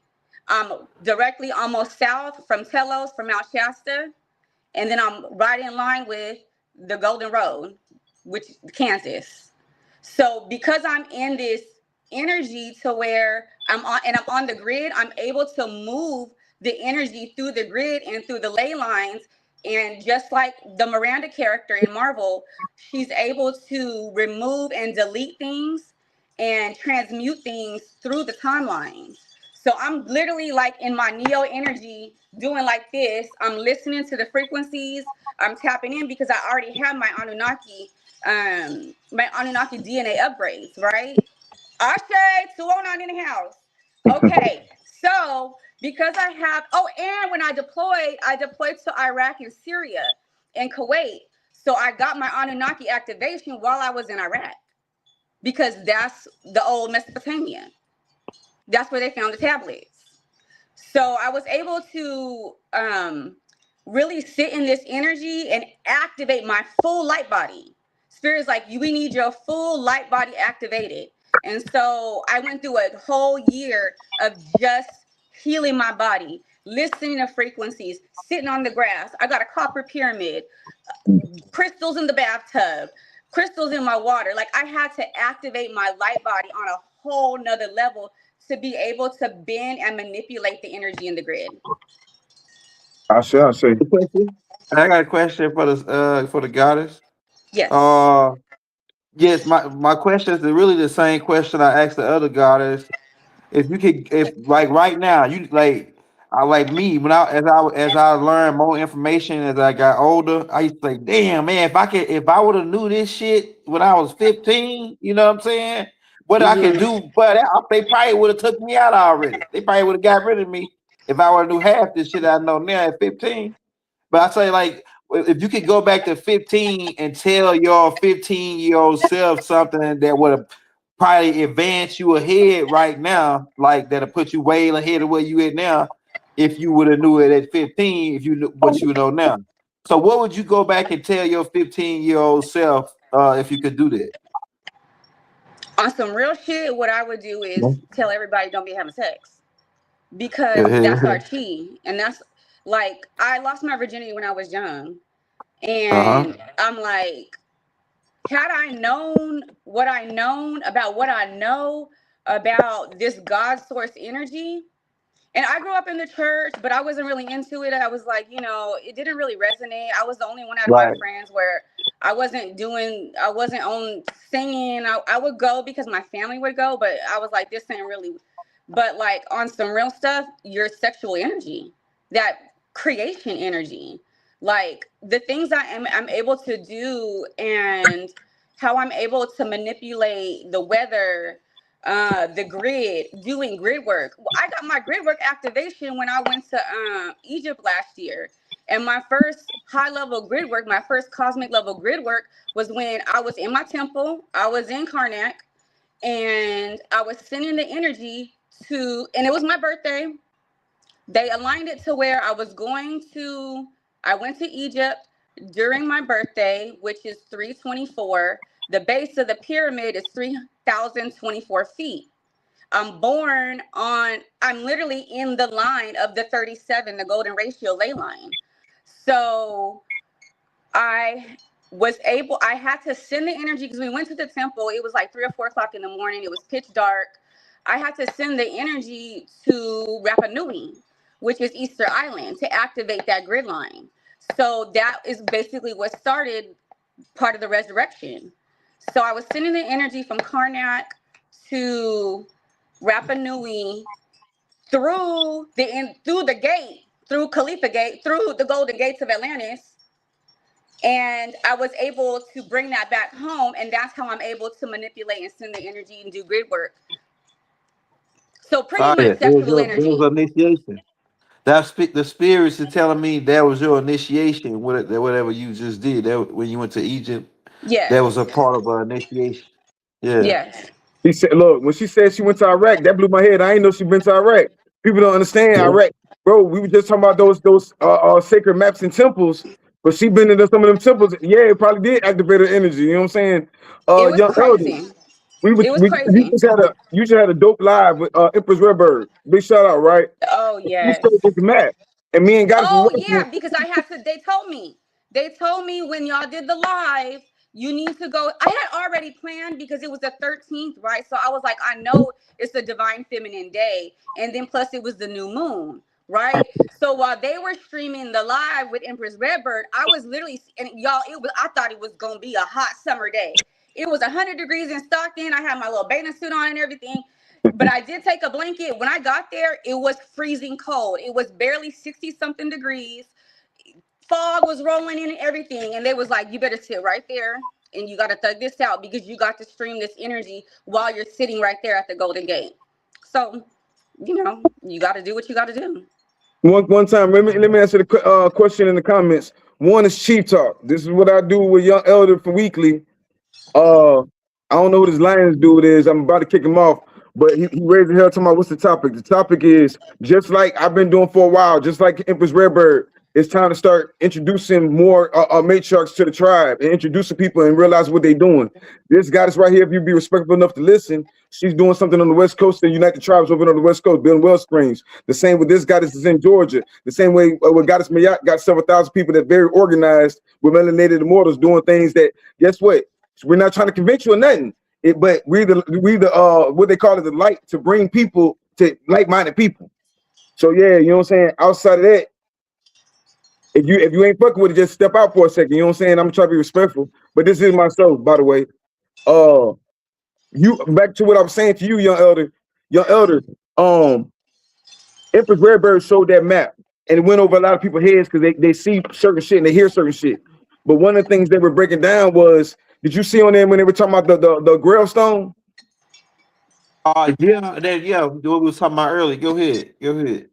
directly almost south from Telos, from Mount Shasta, and then I'm right in line with the Golden Road, which Kansas. So because I'm in this energy to where I'm on the grid, I'm able to move the energy through the grid and through the ley lines. And just like the Miranda character in Marvel, she's able to remove and delete things and transmute things through the timelines. So I'm literally like in my Neo energy doing like this. I'm listening to the frequencies. I'm tapping in because I already have my Anunnaki DNA upgrades, right? Ashe 209 in the house. Okay, so because I have, oh, and when I deployed to Iraq and Syria and Kuwait. So I got my Anunnaki activation while I was in Iraq because that's the old Mesopotamia. That's where they found the tablets. So I was able to really sit in this energy and activate my full light body. Spirit's like, we need your full light body activated. And so I went through a whole year of just healing my body, listening to frequencies, sitting on the grass. I got a copper pyramid, crystals in the bathtub, crystals in my water. Like I had to activate my light body on a whole nother level to be able to bend and manipulate the energy in the grid. I say. I got a question for the goddess. Yes. Yes, my question is really the same question I asked the other goddess. If you could, if like right now, you like, I like me when as I learned more information as I got older, I used to say, damn man, if I would have knew this shit when I was 15, you know what I'm saying? What I could do, but they probably would have took me out already. They probably would have got rid of me if I would have knew half this shit I know now at 15. But I say, like, if you could go back to 15 and tell your 15-year-old self something that would have probably advanced you ahead right now, like that'll put you way ahead of where you at now, if you would have knew it at 15, if you knew what you know now. So what would you go back and tell your 15-year-old self if you could do that? On some real shit, what I would do is tell everybody don't be having sex because that's our chi. And that's like, I lost my virginity when I was young. And I'm like, had I known what I known about what I know about this God source energy, and I grew up in the church, but I wasn't really into it. I was like, it didn't really resonate. I was the only one out of my friends where I wasn't on singing. I would go because my family would go, but I was like, this ain't really, but like on some real stuff, your sexual energy, that creation energy, like the things I'm able to do and how I'm able to manipulate the weather, the grid, doing grid work. I got my grid work activation when I went to Egypt last year. And my first high level grid work, my first cosmic level grid work was when I was in my temple. I was in Karnak and I was sending the energy and it was my birthday. They aligned it to where I went to Egypt during my birthday, which is 324. The base of the pyramid is 3,024 feet. I'm literally in the line of the 37, the golden ratio ley line. So I had to send the energy because we went to the temple. It was like 3 or 4 o'clock in the morning. It was pitch dark. I had to send the energy to Rapa Nui, which is Easter Island, to activate that grid line. So that is basically what started part of the resurrection. So I was sending the energy from Karnak to Rapa Nui through the gate, through Khalifa Gate, through the Golden Gates of Atlantis. And I was able to bring that back home. And that's how I'm able to manipulate and send the energy and do grid work. So pretty much sexual energy. It was initiation. The spirits are telling me that was your initiation, whatever you just did. That when you went to Egypt, Yes. that was a part of an initiation. Yeah. Yes. He said, look, when she said she went to Iraq, that blew my head. I ain't know she been to Iraq. People don't understand Iraq. Bro, we were just talking about those sacred maps and temples, but she been into some of them temples. Yeah, it probably did activate her energy. You know what I'm saying? It was Young crazy. Elder, It was crazy. you just had a dope live with Empress Redbird. Big shout out, right? Oh yes. You showed this map, and me and Goddess Oh was yeah, because they told me when y'all did the live, you need to go. I had already planned because it was the 13th, right? So I was like, I know it's a divine feminine day. And then plus it was the new moon, right? So while they were streaming the live with Empress Redbird, I was literally, and y'all, I thought it was going to be a hot summer day. It was 100 degrees in Stockton. I had my little bathing suit on and everything. But I did take a blanket. When I got there, it was freezing cold. It was barely 60 something degrees. Fog was rolling in and everything. And they was like, you better sit right there and you got to thug this out because you got to stream this energy while you're sitting right there at the Golden Gate. So, you know, you got to do what you got to do. One time, let me answer the question in the comments. One is Chief Talk. This is what I do with Young Elder for weekly. I don't know who this Lions dude is. I'm about to kick him off, but he raised the hell talking about what's the topic. The topic is just like I've been doing for a while, just like Empress Redbird. It's time to start introducing more matriarchs to the tribe and introducing people and realize what they're doing. This goddess right here, if you be respectful enough to listen, she's doing something on the West Coast to unite the tribes over on the West Coast, building well springs. The same with this goddess is in Georgia. The same way with Goddess Mayat got several thousand people that very organized with melanated immortals doing things that, guess what? We're not trying to convince you of nothing. But we the what they call it, the light to bring people to like-minded people. So yeah, you know what I'm saying? Outside of that, if you ain't fucking with it, just step out for a second. You know what I'm saying? I'm trying to be respectful. But this is myself, by the way. You back to what I was saying to you, young elder. Empress Redbird showed that map and it went over a lot of people's heads because they see certain shit and they hear certain shit. But one of the things they were breaking down was, did you see on there when they were talking about the Grail Stone? Yeah, what we was talking about earlier. Go ahead.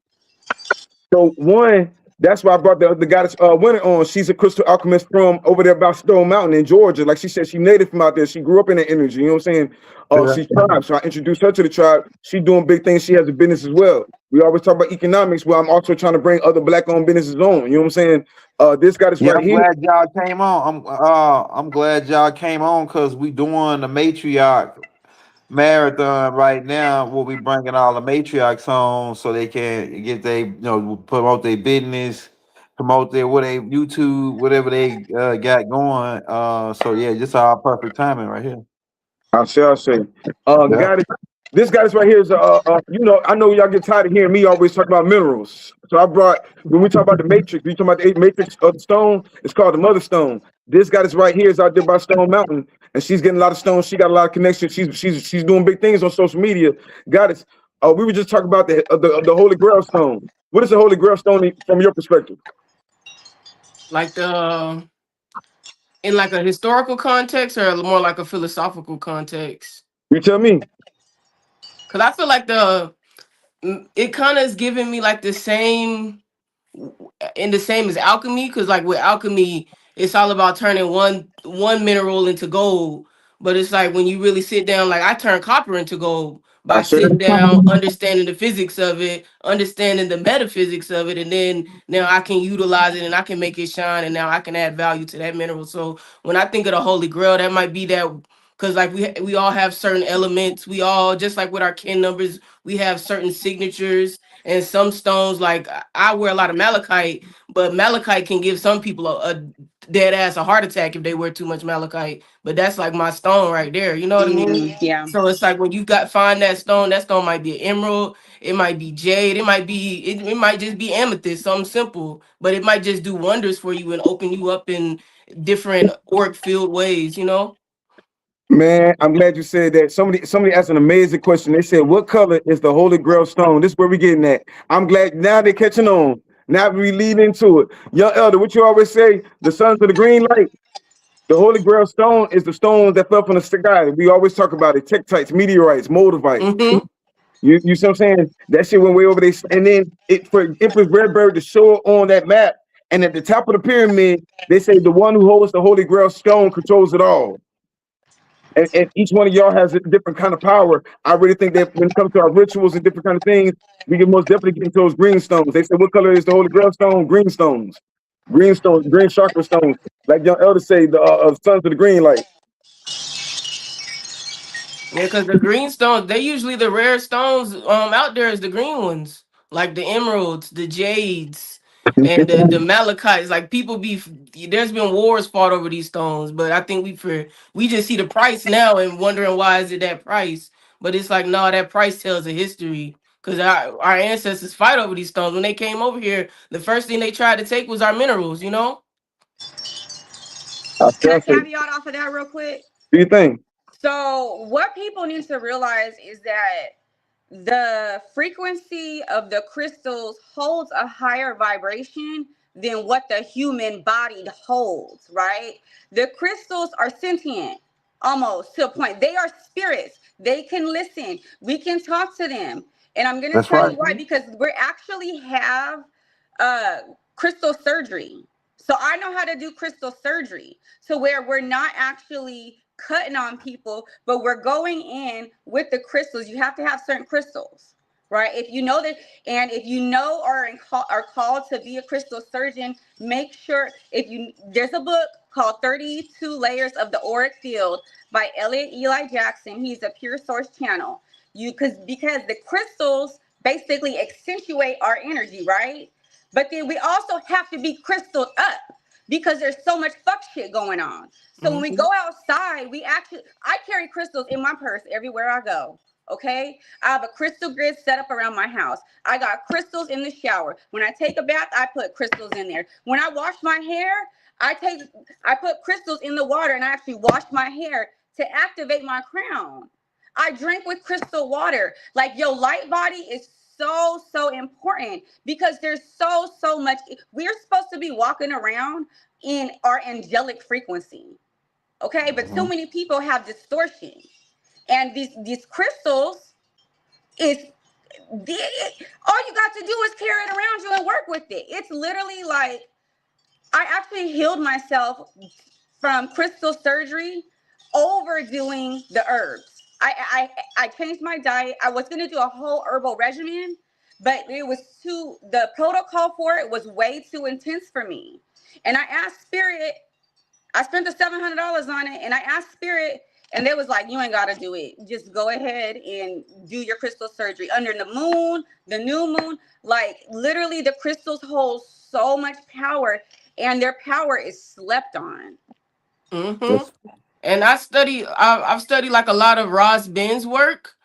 So one, that's why I brought the goddess Winter on. She's a crystal alchemist from over there about Stone Mountain in Georgia. Like she said, she native from out there. She grew up in that energy. You know what I'm saying? She's tribe. So I introduced her to the tribe. She's doing big things. She has a business as well. We always talk about economics, where I'm also trying to bring other black-owned businesses on. You know what I'm saying? This goddess right here. I'm glad y'all came on. I'm glad y'all came on because we doing the matriarch marathon right now. We'll be bringing all the matriarchs on so they can get promote their business, promote their YouTube, whatever they got going. So yeah, just our perfect timing right here. I say. Yeah. This guy's right here is I know y'all get tired of hearing me always talk about minerals. So I brought, when we talk about the matrix, we talk about the 8 matrix of the stone, it's called the mother stone. This guy that's right here is out there by Stone Mountain, and she's getting a lot of stones. She got a lot of connections. She's doing big things on social media. Goddess, we were just talking about the Holy Grail stone. What is the Holy Grail stone from your perspective? Like in like a historical context or more like a philosophical context? You tell me. Because I feel like it kind of is giving me like the same as alchemy, because like with alchemy it's all about turning one mineral into gold, but it's like when you really sit down, like I turn copper into gold by sitting down, understanding the physics of it, understanding the metaphysics of it, and then now I can utilize it and I can make it shine, and now I can add value to that mineral. So when I think of the Holy Grail, that might be that, because like we all have certain elements. We all, just like with our kin numbers, we have certain signatures. And some stones, like I wear a lot of malachite, but malachite can give some people a dead ass a heart attack if they wear too much malachite. But that's like my stone right there. You know what I mean? Yeah. So it's like when you find that stone might be an emerald, it might be jade, it might just be amethyst, something simple, but it might just do wonders for you and open you up in different auric field ways, you know? Man, I'm glad you said that. Somebody asked an amazing question. They said, what color is the Holy Grail stone? This is where we're getting at. I'm glad now they're catching on. Now we lead into it. Young elder, what you always say, the sons of the green light. The Holy Grail stone is the stone that fell from the sky. We always talk about it. Tektites, meteorites, moldivites. Mm-hmm. You see what I'm saying? That shit went way over there. And then for Empress Redbird to show on that map. And at the top of the pyramid, they say the one who holds the Holy Grail stone controls it all. And each one of y'all has a different kind of power. I really think that when it comes to our rituals and different kind of things, we can most definitely get into those green stones. They said, what color is the Holy Grail stone? Green stones. Green stones, green chakra stones. Like young elders say, the sons of the green light. Yeah, because the green stones, they usually the rare stones out there is the green ones. Like the emeralds, the jades, and the malachites. Like there's been wars fought over these stones, but I think we just see the price now and wondering why is it that price. But it's like, no, that price tells a history. Because our ancestors fight over these stones. When they came over here, the first thing they tried to take was our minerals, you know? Can I caveat off of that real quick? Do you think? So what people need to realize is that the frequency of the crystals holds a higher vibration than what the human body holds, right? The crystals are sentient almost to a point. They are spirits. They can listen. We can talk to them. And I'm going to That's tell right. you why, because we actually have uh, crystal surgery. So I know how to do crystal surgery. So where we're not actually cutting on people, but we're going in with the crystals. You have to have certain crystals, right? If you know that, and if you know are called to be a crystal surgeon, make sure there's a book called 32 Layers of the Auric Field by Elliot Eli Jackson. He's a Pure Source channel. Because the crystals basically accentuate our energy, right? But then we also have to be crystaled up because there's so much fuck shit going on. So when we go outside, I carry crystals in my purse everywhere I go. Okay, I have a crystal grid set up around my house. I got crystals in the shower. When I take a bath, I put crystals in there. When I wash my hair, I put crystals in the water and I actually wash my hair to activate my crown. I drink with crystal water. Like your light body is so important because there's so much. We're supposed to be walking around in our angelic frequency. Okay, but so many people have distortion. And these crystals is all you got to do is carry it around you and work with it. It's literally like I actually healed myself from crystal surgery overdoing the herbs. I changed my diet. I was gonna do a whole herbal regimen, but the protocol for it was way too intense for me. And I asked Spirit, I spent the $700 on it, and I asked Spirit, and they was like, you ain't got to do it. Just go ahead and do your crystal surgery. Under the moon, the new moon, like literally the crystals hold so much power, and their power is slept on. And I've studied like a lot of Ross Ben's work.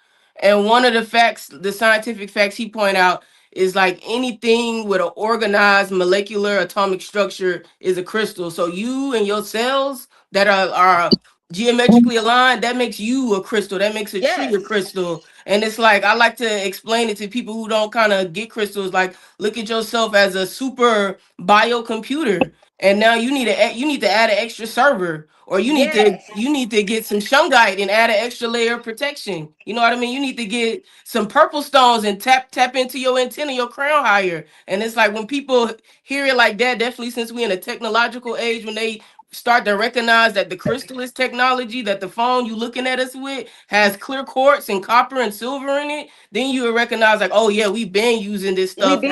And one of the scientific facts he point out is like anything with an organized molecular atomic structure is a crystal. So you and your cells that are geometrically aligned, that makes you a crystal. That makes a tree a crystal. And it's like, I like to explain it to people who don't kind of get crystals. Like, look at yourself as a super biocomputer. And now you need to add an extra server, or you need to get some shungite and add an extra layer of protection. You know what I mean? You need to get some purple stones and tap into your antenna, your crown higher. And it's like when people hear it like that, definitely since we're in a technological age, when they start to recognize that the crystal is technology, that the phone you looking at us with has clear quartz and copper and silver in it, then you will recognize like, oh yeah, we've been using this stuff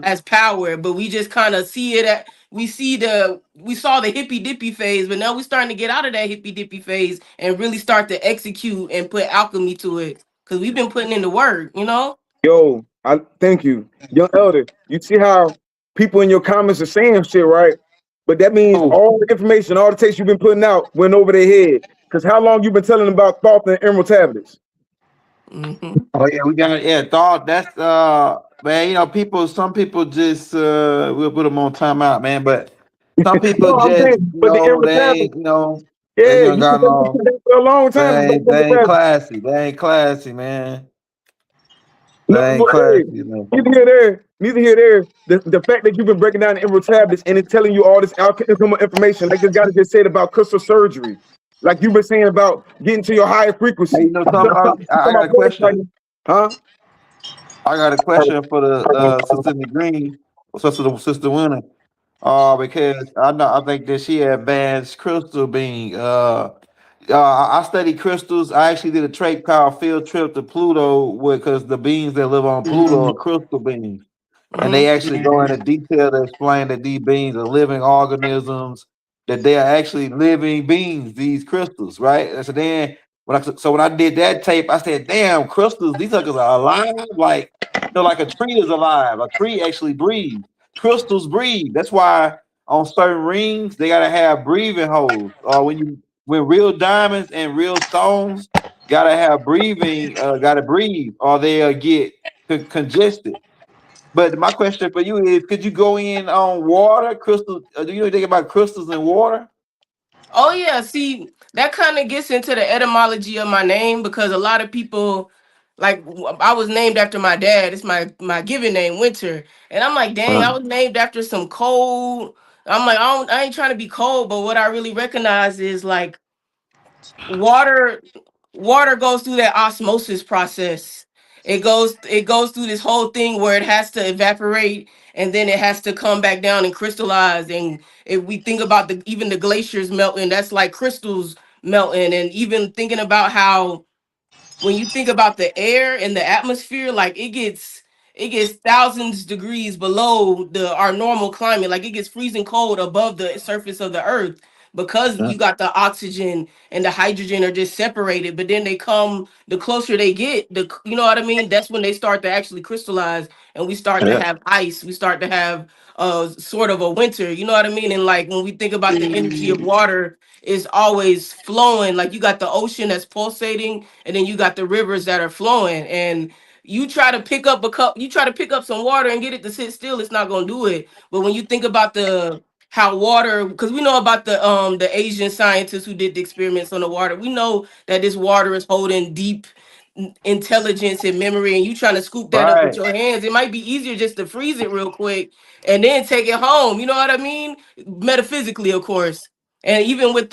as power, but we just kind of see it at we saw the hippy dippy phase, but now we're starting to get out of that hippy dippy phase and really start to execute and put alchemy to it because we've been putting in the work, you know. Yo, I thank you, young elder. You see how people in your comments are saying shit, right? But that means all the information, all the takes you've been putting out went over their head. Because how long you been telling them about thought and emerald tablets? Oh yeah, we got thought. That's man, some people just we'll put them on timeout, man. But some people No, I'm just saying, but the emerald they tablets, ain't they yeah, done you got been that for a long time. they ain't classy. They ain't classy, man. No, They ain't but classy, hey, man. neither here there, neither here there. The fact that you've been breaking down the emerald tablets and it's telling you all this alchemical information, like this guy just said about crystal surgery, like you've been saying about getting to your higher Hey, frequency. you know something? I got a question. Huh? I got a question for the sister in the green, sister winner. Because I think that she advanced crystal being. I study crystals. I actually did a trade called field trip to Pluto because the beings that live on Pluto are crystal beings. And they actually go into detail to explain that these beings are living organisms, that they are actually living beings, these crystals, right? And so then when I did that tape, I said, damn, crystals, these suckers are alive. Like, like a tree is alive. A tree actually breathes. Crystals breathe. That's why on certain rings they gotta have breathing holes. Or when real diamonds and real stones gotta have gotta breathe, or they'll get congested. But my question for you is, could you go in on water, crystals? Do you know anything about crystals and water? Oh yeah, see, that kind of gets into the etymology of my name because a lot of people Like I was named after my dad. It's my given name, Winter. And I'm like, dang, I was named after some cold. I'm like, I ain't trying to be cold, but what I really recognize is like water water goes through that osmosis process. It goes through this whole thing where it has to evaporate and then it has to come back down and crystallize. And if we think about even the glaciers melting, that's like crystals melting. And even thinking about how when you think about the air and the atmosphere, like it gets thousands degrees below our normal climate. Like it gets freezing cold above the surface of the earth because you got the oxygen and the hydrogen are just separated. But then the closer they get, you know what I mean? That's when they start to actually crystallize and we start to have ice. We start to have sort of a winter, you know what I mean? And like when we think about the energy of water, is always flowing. Like you got the ocean that's pulsating, and then you got the rivers that are flowing. And you try to pick up you try to pick up some water and get it to sit still, it's not gonna do it. But when you think about how water, because we know about the Asian scientists who did the experiments on the water, we know that this water is holding deep intelligence and memory, and you trying to scoop that up with Right. your hands. It might be easier just to freeze it real quick and then take it home, you know what I mean? Metaphysically, of course. And even with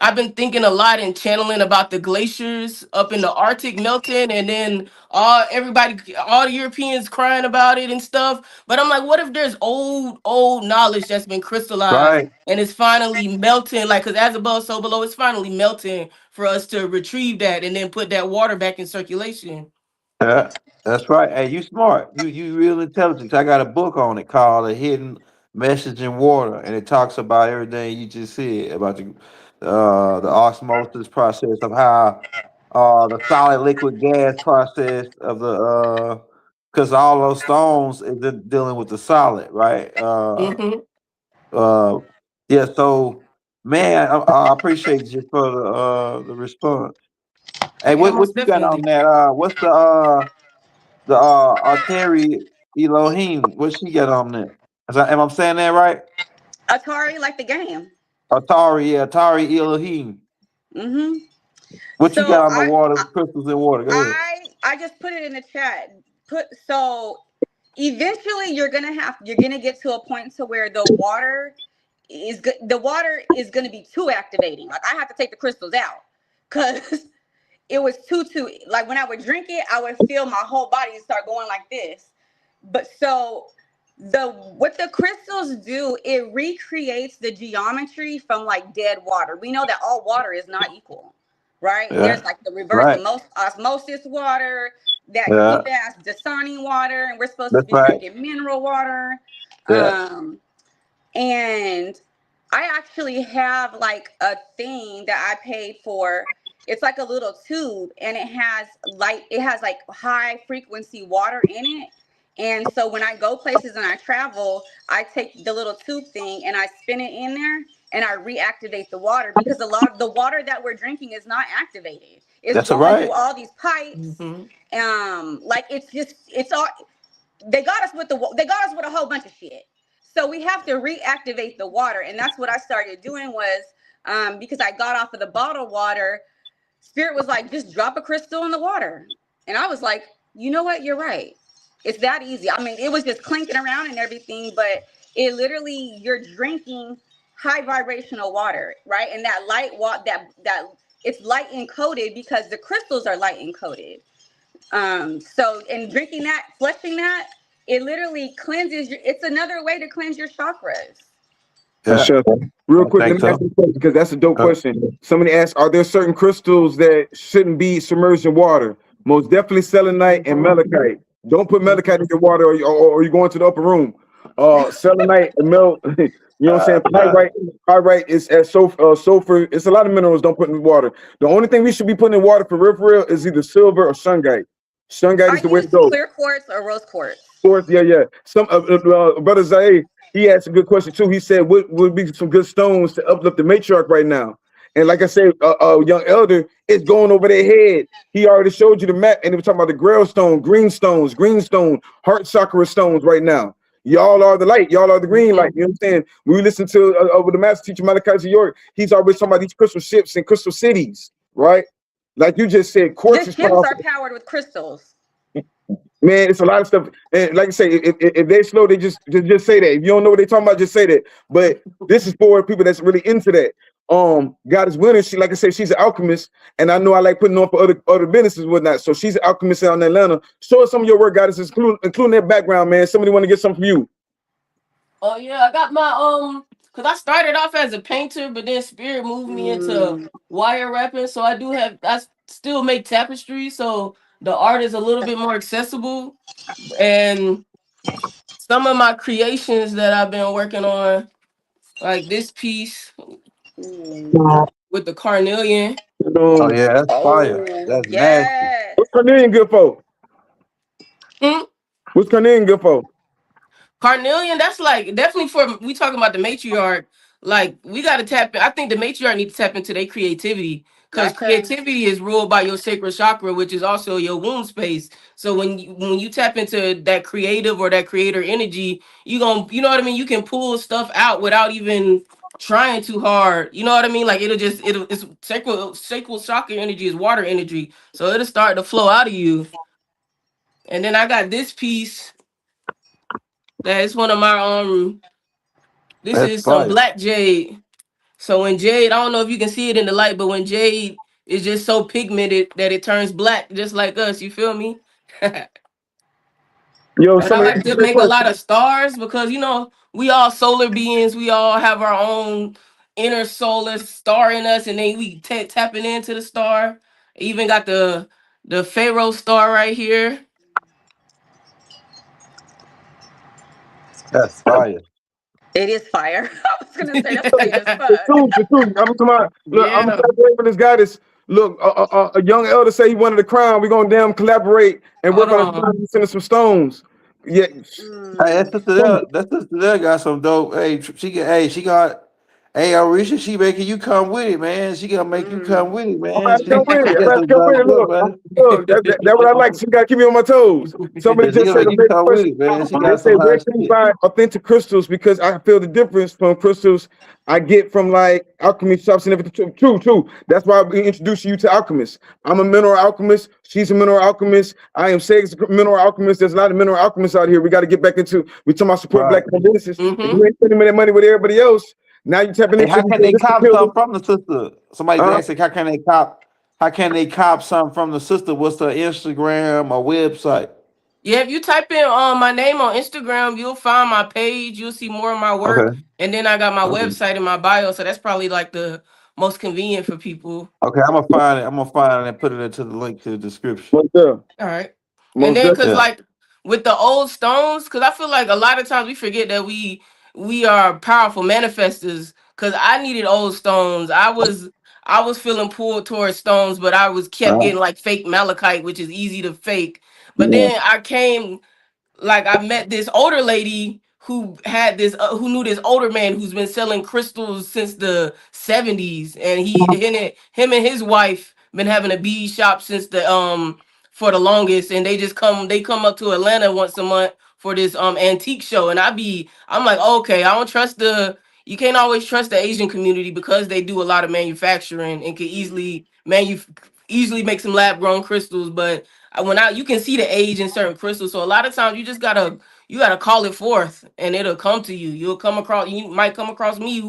I've been thinking a lot and channeling about the glaciers up in the Arctic melting, and then all the Europeans crying about it and stuff. But I'm like, what if there's old knowledge that's been crystallized Right. and it's finally melting? Like, because as above, so below, it's finally melting for us to retrieve that and then put that water back in circulation. Yeah, that's right. Hey, you smart. You real intelligent. I got a book on it called "A Hidden Message in Water," and it talks about everything you just said about the osmosis process of how the solid liquid gas process of the because all those stones is dealing with the solid, right? Mm-hmm. Uh, yeah. So, man, I appreciate you for the response. Hey, Yeah, what most you got on definitely. that? What's the Atari Elohim? What she got on there? Am I saying that right? Atari, like the game. Atari, yeah, Atari Elohim. Mm-hmm. What you got So on the water, crystals in water? Go ahead. I just put it in the chat. So eventually you're gonna get to a point to where the water is gonna be too activating. Like I have to take the crystals out because it was too like when I would drink it, I would feel my whole body start going like this. But so what the crystals do, it recreates the geometry from like dead water. We know that all water is not equal, right? Yeah, There's like the reverse right. osmosis water, that Yeah, good ass Dasani water, and we're supposed to that's be right. drinking mineral water. Yeah, Um, and I actually have like a thing that I paid for. It's like a little tube and it has like high frequency water in it. And so when I go places and I travel, I take the little tube thing and I spin it in there and I reactivate the water, because a lot of the water that we're drinking is not activated. It's that's all going through right. all these pipes. Mm-hmm. Like it's all they got us with a whole bunch of shit. So we have to reactivate the water, and that's what I started doing was because I got off of the bottled water. Spirit was like, just drop a crystal in the water, and I was like, you know what? You're right. It's that easy. I mean, it was just clinking around and everything, but it literally you're drinking high vibrational water, right? And that light that it's light encoded because the crystals are light encoded. So in drinking that, flushing that, it literally cleanses it's another way to cleanse your chakras. Yeah, Chef, real I quick, let think me ask so. you a question because that's a dope Uh, question. Somebody asked, are there certain crystals that shouldn't be submerged in water? Most definitely selenite and malachite. Don't put malachite in your water, or you're going to the upper room. Selenite and you know what I'm saying? Pyrite is at sulfur. It's a lot of minerals. Don't put in water. The only thing we should be putting in water for real is either silver or shungite. Shungite I is the way to use go. clear quartz or rose quartz. Course, yeah. Some brother Zaire, he asked a good question too. He said, "What would be some good stones to uplift the matriarch right now?" And like I said, young elder is going over their head. He already showed you the map, and he was talking about the Grail stone, green stone, heart chakra stones right now. Y'all are the light. Y'all are the green light. You know what I'm saying? When we listen to with the master teacher Malachi York, he's always talking about these crystal ships and crystal cities, right? like you just said, quartz The is ships are powerful. powered with crystals. Man, it's a lot of stuff. And like I say, if they're slow, they just say that. If you don't know what they're talking about, just say that. But this is for people that's really into that. God is winning. She, like I said, she's an alchemist, and I know I like putting on for other businesses and whatnot. So she's an alchemist out in Atlanta. Show us some of your work, God, including that background, man. Somebody want to get something from you. Oh yeah, I got my cause I started off as a painter, but then spirit moved me into wire wrapping. So still make tapestry, so the art is a little bit more accessible. And some of my creations that I've been working on, like this piece with the carnelian. Oh yeah, that's fire. Oh, That's nasty. yes. What's Carnelian good for? Hmm? What's Carnelian good for? Carnelian, that's like definitely for we talking about the matriarch. Like we got to tap in. I think the matriarch need to tap into their creativity because Gotcha. creativity is ruled by your sacral chakra, which is also your womb space. So when you tap into that creative or that creator energy, you know what I mean. You can pull stuff out without even trying too hard. You know what I mean? Like it's sacral chakra energy is water energy, so it'll start to flow out of you. And then I got this piece that is one of my this That's is some fire. black jade. So when jade, I don't know if you can see it in the light, but when jade is just so pigmented that it turns black, just like us, you feel me? But Yo, I somebody like ask to you a make a question. lot of stars because we all solar beings. We all have our own inner solar star in us, and then we tapping into the star. Even got the Pharaoh star right here. That's fire. It is fire. I was gonna say that's clean as The fuck. truth, the truth. I'm talking about. Look, I'm Yeah. collaborating with this guy. Look, a young elder say he wanted the crown. We're gonna damn collaborate and Hold work on a on. crown and send us some stones. Yeah. Hey, Mm, that sister there got some dope. Hey, she got. Hey, Orisha, she making you come with it, man. She gonna make you come mm. with it, I'm man. about to come with She it. I'm got about to some come with dope it. stuff, Look, man. that's what I like. She got to keep me on my toes. Somebody She just gonna said make a you major come with question. it, man. She They got say, some where hot can you shit. buy authentic crystals? Because I feel the difference from crystals I get from like alchemy shops and everything. True. That's why we introduce you to alchemists. I'm a mineral alchemist. She's a mineral alchemist. I am Seg's a mineral alchemist. There's a lot of mineral alchemists out here. We got to get back into. We talking about support Right. black businesses. If Mm-hmm. you ain't spending that money with everybody else, now you tapping Hey, into how can they this cop building. something from the sister? Somebody's asking, how can they cop? How can they cop something from the sister? What's her Instagram or website? Yeah, if you type in my name on Instagram, you'll find my page. You'll see more of my work, Okay. and then I got my Okay. website in my bio. So that's probably like the most convenient for people. Okay. I'm gonna find it. I'm gonna find it and put it into the link to the description. Most there. All right. And Most then definitely. cause Yeah. like with the old stones, cause I feel like a lot of times we forget that we are powerful manifestors. Cause I needed old stones. I was feeling pulled towards stones, but I was kept getting like fake malachite, which is easy to fake. But Yeah. then I came like I met this older lady who knew this older man who's been selling crystals since the 70s, and him and his wife been having a bead shop since the for the longest, and they come up to Atlanta once a month for this antique show. And I'm like, okay, I don't trust the you can't always trust the Asian community because they do a lot of manufacturing and can easily make some lab grown crystals. But when I you can see the age in certain crystals, so a lot of times you gotta call it forth and it'll come to you. You might come across me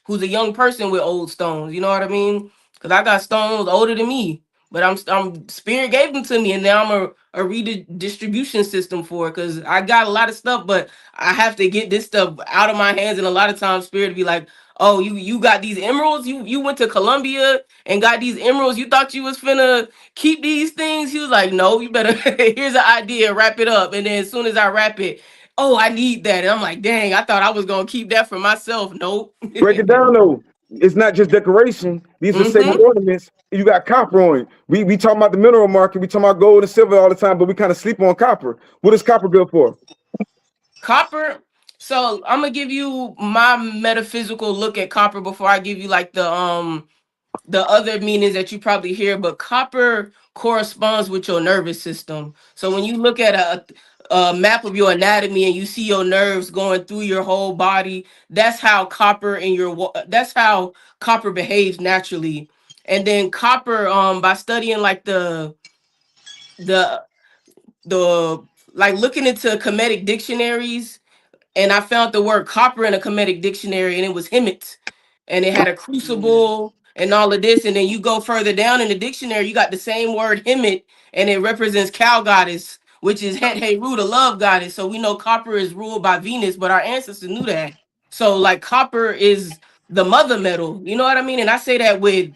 who's a young person with old stones. You know what I mean? Because I got stones older than me, but I'm spirit gave them to me, and now I'm a redistribution system for it because I got a lot of stuff, but I have to get this stuff out of my hands. And a lot of times spirit be like, oh, you got these emeralds, you went to Colombia and got these emeralds, you thought you was finna keep these things. He was like, no, you better here's an idea, wrap it up. And then as soon as I wrap it, oh, I need that. And I'm like, dang, I thought I was gonna keep that for myself. Nope. Break it down though. It's not just decoration. These are sacred Hmm. ornaments. You got copper on it. We talking about the mineral market. We talking about gold and silver all the time, but we kind of sleep on copper. What is copper good for? Copper. So I'm gonna give you my metaphysical look at copper before I give you like the other meanings that you probably hear, but copper corresponds with your nervous system. So when you look at a map of your anatomy and you see your nerves going through your whole body, that's how copper behaves naturally. And then copper, by studying like the like looking into Kemetic dictionaries, and I found the word copper in a Kemetic dictionary, and it was Hemet, and it had a crucible and all of this. And then you go further down in the dictionary, you got the same word Hemet, and it represents cow goddess, which is Het Heru, the love goddess. So we know copper is ruled by Venus, but our ancestors knew that. So like copper is the mother metal, you know what I mean? And I say that with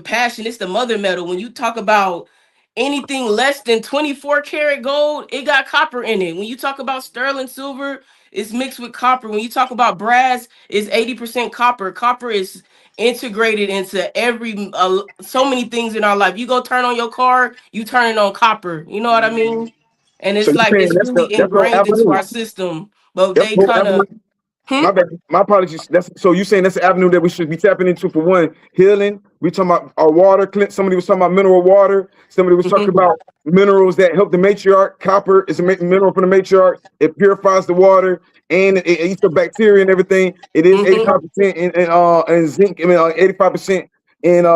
passion. It's the mother metal. When you talk about anything less than 24 karat gold, it got copper in it. When you talk about sterling silver, it's mixed with copper. When you talk about brass, it's 80% copper. Copper is integrated into every so many things in our life. You go turn on your car, you turn it on copper. You know what I mean? And So it's you're like saying it's really that's no ingrained into avenue. our system. But That's they no kind avenue. of My bad. My apologies. That's so you saying that's the avenue that we should be tapping into for one, healing. We talking about our water. Somebody was talking about mineral water. Somebody was talking about minerals that help the matriarch. Copper is a mineral from the matriarch. It purifies the water and it eats the bacteria and everything. It is 85% in zinc. I mean 85% in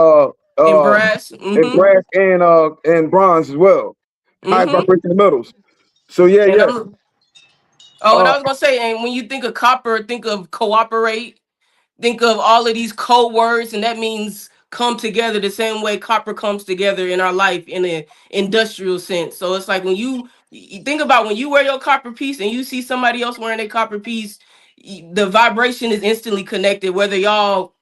in brass. brass and bronze as well. High vibrational metals. So yeah, And yeah. I'm oh, and Uh, I was gonna say, and when you think of copper, think of cooperate. Think of all of these code words, and that means come together the same way copper comes together in our life in an industrial sense. So it's like when you think about when you wear your copper piece and you see somebody else wearing a copper piece, the vibration is instantly connected, whether y'all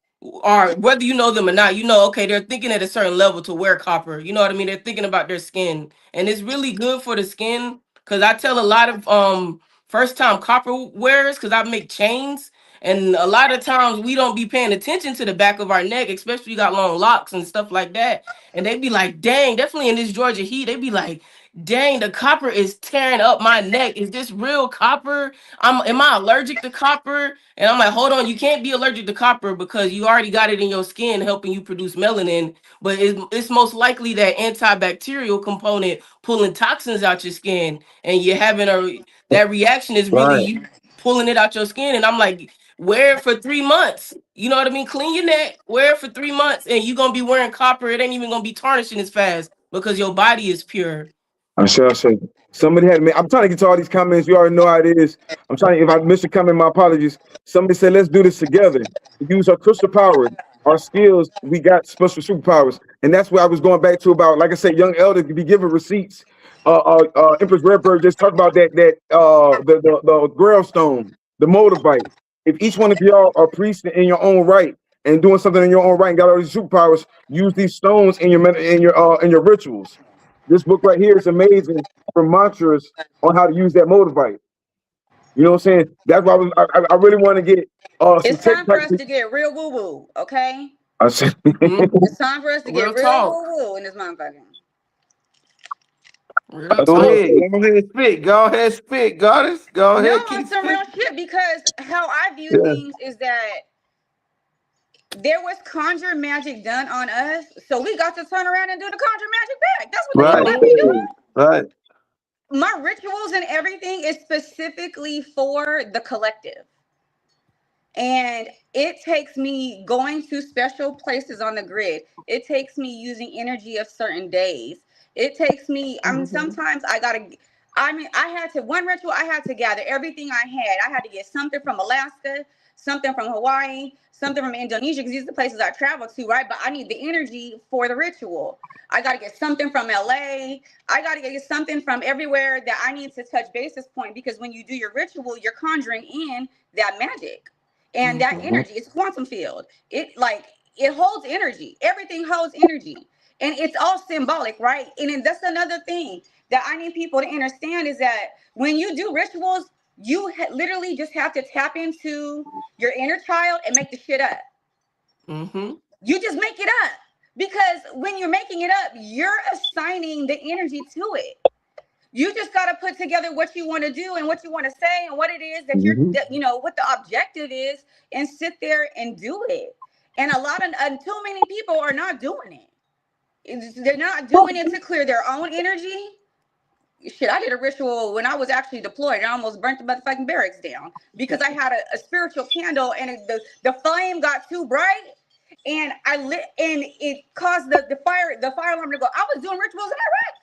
are whether you know them or not. You know, okay, they're thinking at a certain level to wear copper. You know what I mean? They're thinking about their skin, and it's really good for the skin. Because I tell a lot of first time copper wearers, because I make chains, and a lot of times we don't be paying attention to the back of our neck, especially you got long locks and stuff like that. And they be like, dang, definitely in this Georgia heat, they be like, dang, the copper is tearing up my neck. Is this real copper? Am I allergic to copper? And I'm like, hold on, you can't be allergic to copper because you already got it in your skin helping you produce melanin. But it's most likely that antibacterial component pulling toxins out your skin, and you're having that reaction is really right. you pulling it out your skin. And I'm like, wear it for 3 months. You know what I mean? Clean your neck, wear it for 3 months, and you're gonna be wearing copper. It ain't even gonna be tarnishing as fast because your body is pure. I say. Somebody had me. I'm trying to get to all these comments. You already know how it is. I'm trying. If I missed a comment, my apologies. Somebody said, "Let's do this together. Use our crystal power, our skills. We got special superpowers." And that's what I was going back to about. Like I said, young elder could be given receipts. Empress Redbird just talked about the Grail Stone, the Motivite. If each one of y'all are priests in your own right and doing something in your own right and got all these superpowers, use these stones in your rituals. This book right here is amazing for mantras on how to use that Motivite. You know what I'm saying? That's why I really want to get some It's tech time for us practice. to get real woo woo, okay? I said, It's time for us to Real get real talk. woo woo in this motherfucker. Real I Go talk. said, ahead. Go ahead, spit. Go ahead, spit, goddess. Go No, ahead, keep it's some real spitting. shit because how I view Yeah. things is that there was conjure magic done on us, so we got to turn around and do the conjure magic back. That's what the Right. fuck we doing. Right. My rituals and everything is specifically for the collective. And it takes me going to special places on the grid. It takes me using energy of certain days. It takes me, I mean, sometimes I had to, one ritual, I had to gather everything I had. I had to get something from Alaska, something from Hawaii, something from Indonesia, because these are the places I travel to, right? But I need the energy for the ritual. I got to get something from LA. I got to get something from everywhere that I need to touch basis point, because when you do your ritual, you're conjuring in that magic. And that energy, it's quantum field. It holds energy. Everything holds energy. And it's all symbolic, right? And then that's another thing that I need people to understand is that when you do rituals, you literally just have to tap into your inner child and make the shit up. You just make it up. Because when you're making it up, you're assigning the energy to it. You just got to put together what you want to do and what you want to say and what it is that what the objective is, and sit there and do it. And too many people are not doing it. They're not doing it to clear their own energy. Shit, I did a ritual when I was actually deployed. I almost burnt the motherfucking barracks down because I had a spiritual candle and the flame got too bright. and I lit, and it caused the fire alarm to go. I was doing rituals in Iraq.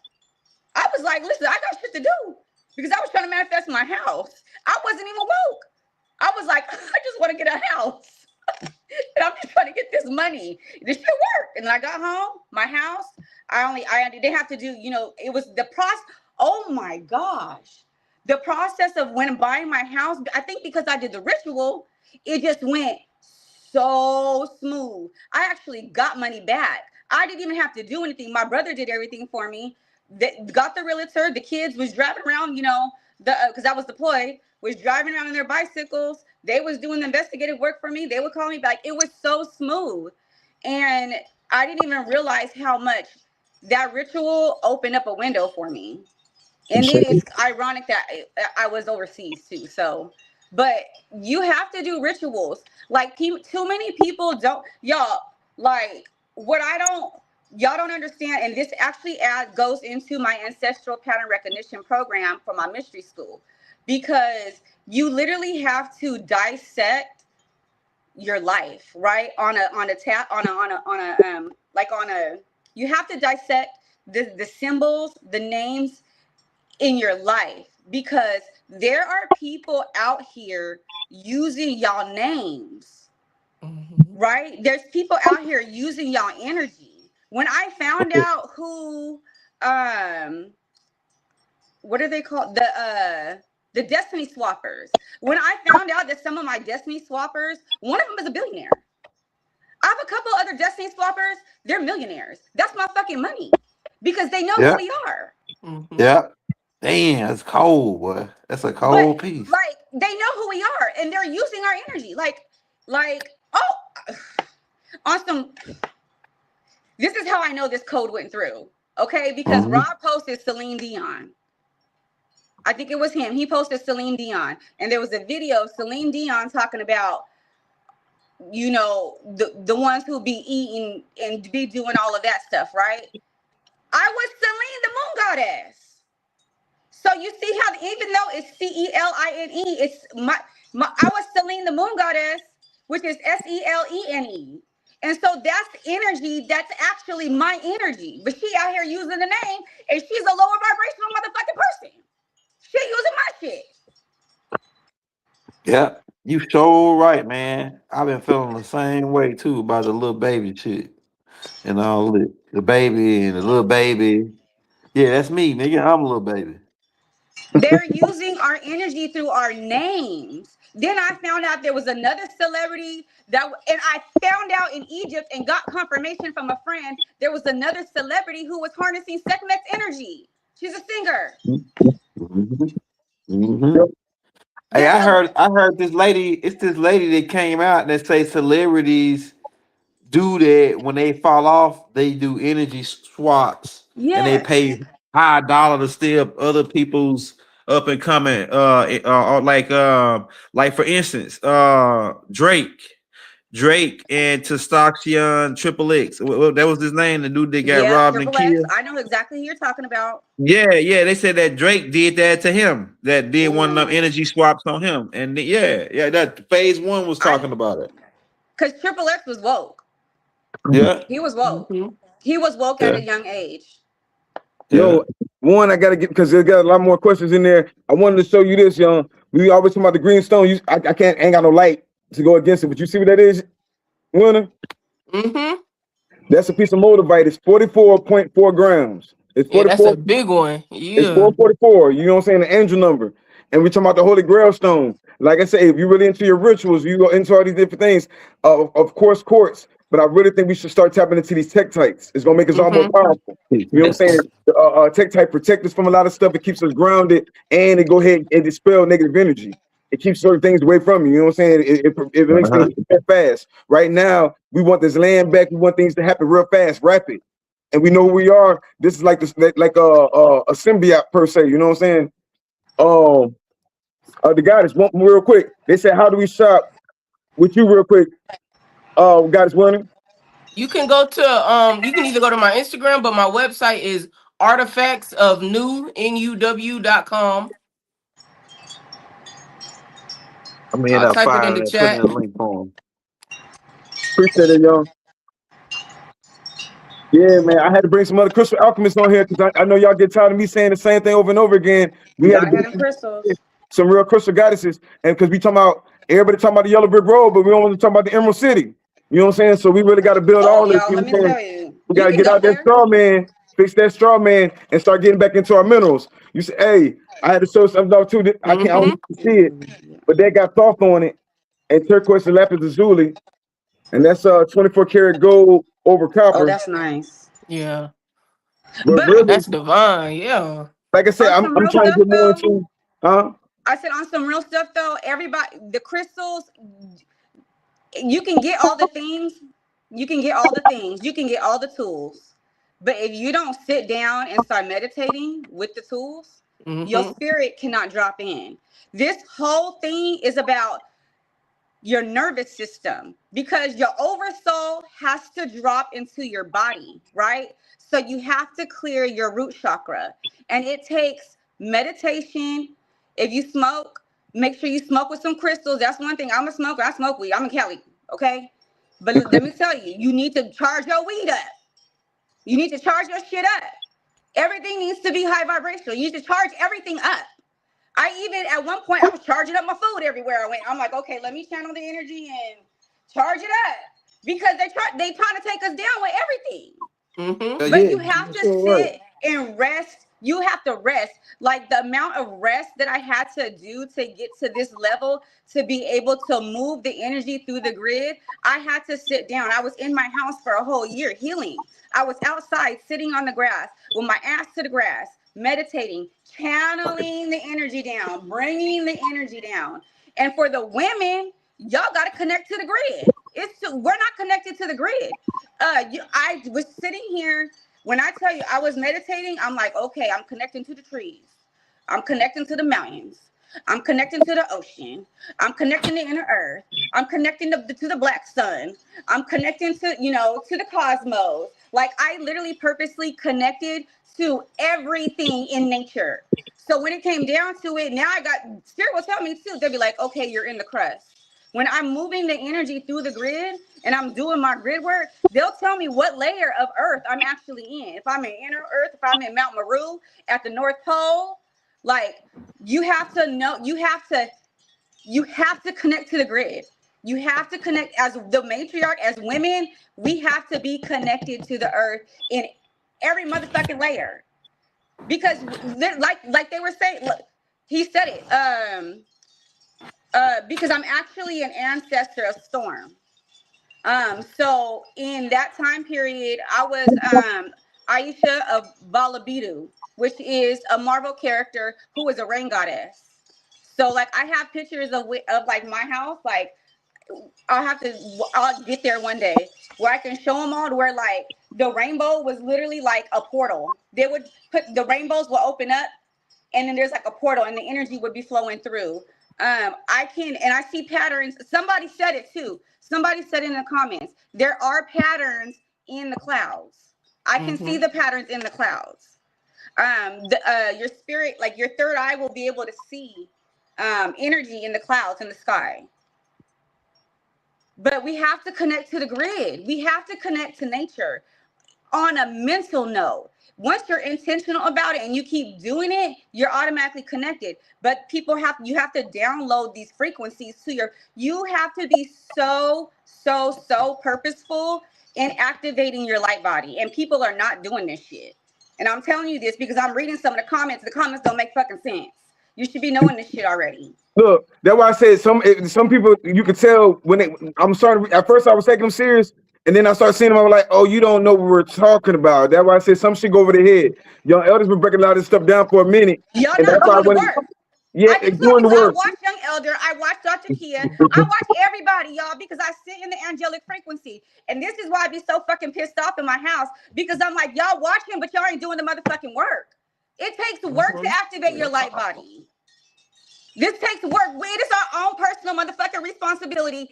I was like, listen, I got shit to do because I was trying to manifest my house. I wasn't even woke. I was like, I just want to get a house. And I'm just trying to get this money. This shit worked. And then I got home, my house. I didn't have to do, it was the process. Oh my gosh. The process of when buying my house, I think because I did the ritual, it just went so smooth. I actually got money back. I didn't even have to do anything. My brother did everything for me. Got the realtor. The kids was driving around, because I was deployed, was driving around on their bicycles. They was doing the investigative work for me. They would call me back. It was so smooth. And I didn't even realize how much that ritual opened up a window for me. And then it's ironic that I was overseas too. So, but you have to do rituals. Like too many people don't, y'all, like y'all don't understand. And this actually goes into my ancestral pattern recognition program for my mystery school, because you literally have to dissect your life, right? You have to dissect the symbols, the names in your life, because there are people out here using y'all names, right? There's people out here using y'all energy. When I found out who, what are they called? The Destiny Swappers. When I found out that some of my Destiny Swappers, one of them is a billionaire. I have a couple other Destiny Swappers. They're millionaires. That's my fucking money, because they know who we are. Yeah. Damn, that's cold, boy. That's a cold piece. Like, they know who we are, and they're using our energy. On some. This is how I know this code went through. Okay, because Rob posted Celine Dion. I think it was him. He posted Celine Dion, and there was a video of Celine Dion talking about, the ones who be eating and be doing all of that stuff, right? I was Celine, the moon goddess. So you see how, even though it's Celine, it's I was Celine, the moon goddess, which is Selene. And so that's energy. That's actually my energy. But she out here using the name, and she's a lower vibrational motherfucking person. She using my shit. Yeah, you so right, man. I've been feeling the same way too about the little baby shit and all the baby and the little baby. Yeah, that's me, nigga. I'm a little baby. They're using our energy through our names. Then I found out there was another celebrity and I found out in Egypt and got confirmation from a friend, there was another celebrity who was harnessing Sekhmet's energy. She's a singer. Hey, I heard this lady. It's this lady that came out that say celebrities do that when they fall off. They do energy swaps, and they pay high dollar to steal other people's up and coming. Like for instance, Drake and Testoxion Triple X. That was his name. The dude that got robbed and killed. I know exactly who you're talking about. Yeah. They said that Drake did that to him. That did one of them energy swaps on him. And that phase one was talking about it. Because Triple X was woke. Yeah. He was woke. He was woke at a young age. Yo, one, I gotta get, because there's got a lot more questions in there. I wanted to show you this, young. We always talking about the green stone. I ain't got no light to go against it, but you see what that is, Winner? That's a piece of moldavite. It's 44.4 grams. It's 44. Yeah, that's a big one. Yeah. It's 444. You know what I'm saying? The angel number. And we're talking about the Holy Grail stone. Like I say, if you're really into your rituals, you go into all these different things. Of course, quartz. But I really think we should start tapping into these tektites. It's gonna make us all more powerful. You know what I'm saying? Tektite protect us from a lot of stuff. It keeps us grounded, and it go ahead and dispel negative energy. It keeps certain things away from you. You know what I'm saying? It makes things fast. Right now, we want this land back. We want things to happen real fast, rapid. And we know who we are. This is like a symbiote per se. You know what I'm saying? The goddess, one real quick. They said, "How do we shop with you?" Real quick. Goddess Winner. You can go to you can either go to my Instagram, but my website is artifactsofnew.com. I mean, I'll type it in the chat. Link for him. Appreciate it, y'all. Yeah, man. I had to bring some other crystal alchemists on here because I know y'all get tired of me saying the same thing over and over again. We had to Gotta have them bring crystals. some real crystal goddesses, and because we talking about everybody talking about the yellow brick road, but we don't want to talk about the Emerald City. You know what I'm saying? So we really got to build Oh, all this. y'all, You know let what me I'm saying? tell you. We You got to can get go out that there. straw man, fix that straw man, and start getting back into our minerals. You say, hey, I had to show something off too. That I can't always see it, but that got cloth on it, and turquoise and lapis lazuli, and that's 24 karat gold over Oh, copper. that's nice. Yeah, But But really, that's divine. Yeah. like I said, on some I'm real trying to stuff get more though, into, huh? I said on some real stuff though, everybody, the crystals, you can get all the things, you can get all the things, you can get all the tools. But if you don't sit down and start meditating with the tools, your Mm-hmm. spirit cannot drop in. This whole thing is about your nervous system because your oversoul has to drop into your body, right? So you have to clear your root chakra, and it takes meditation. If you smoke, make sure you smoke with some crystals. That's one thing. I'm a smoker. I smoke weed. I'm in Cali, okay? But let me tell you, you need to charge your weed up. You need to charge your shit up. Everything needs to be high vibrational. You need to charge everything up. I even at one point I was charging up my food everywhere I went. I'm like, okay, let me channel the energy and charge it up because they trying to take us down with everything. Mm-hmm. But Yeah, you have you're to so right. sit and rest. You have to rest. Like the amount of rest that I had to do to get to this level to be able to move the energy through the grid, I had to sit down. I was in my house for a whole year healing. I was outside sitting on the grass with my ass to the grass, meditating, channeling the energy down, bringing the energy down. And for the women, y'all got to connect to the grid. We're not connected to the grid. I was sitting here when I tell you I was meditating. I'm like, okay, I'm connecting to the trees. I'm connecting to the mountains. I'm connecting to the ocean. I'm connecting to inner earth. I'm connecting to the black sun. I'm connecting to, to the cosmos. Like I literally purposely connected to everything in nature. So when it came down to it, now I got spirit will tell me too. They'll be like, okay, you're in the crust. When I'm moving the energy through the grid and I'm doing my grid work, they'll tell me what layer of earth I'm actually in. If I'm in inner earth, if I'm in Mount Meru at the North Pole, like you have to know, you have to connect to the grid. You have to connect as the matriarch, as women, we have to be connected to the earth in every motherfucking layer. Because like they were saying, look, he said it. Because I'm actually an ancestor of storm. So in that time period, I was Aisha of Balabidu, which is a Marvel character who is a rain goddess. So like I have pictures of like my house. Like I'll get there one day where I can show them all to where like the rainbow was literally like a portal. They would put the rainbows will open up and then there's like a portal and the energy would be flowing through. I see patterns. Somebody said it too. Somebody said in the comments, there are patterns in the clouds. I can see Mm-hmm. the patterns in the clouds. Your spirit, like your third eye will be able to see energy in the clouds in the sky. But we have to connect to the grid. We have to connect to nature on a mental note. Once you're intentional about it and you keep doing it, you're automatically connected. But you have to download these frequencies to you have to be so purposeful in activating your light body. And people are not doing this shit. And I'm telling you this because I'm reading some of the comments. The comments don't make fucking sense. You should be knowing this shit already. Look, that's why I said some people you could tell when I'm starting. At first, I was taking them serious, and then I started seeing them. I was like, "Oh, you don't know what we're talking about." That's why I said some shit go over their head. Young elders been breaking a lot of this stuff down for a minute, Y'all and that's not why I doing the went. work. Yeah, I can tell doing the because I work. watch Young Elder, I watch Dr. Kia, I watch everybody, y'all, because I sit in the angelic frequency. And this is why I be so fucking pissed off in my house because I'm like, y'all watch him, but y'all ain't doing the motherfucking work. It takes work to Mm-hmm. activate your light body. This takes work. It is our own personal motherfucking responsibility.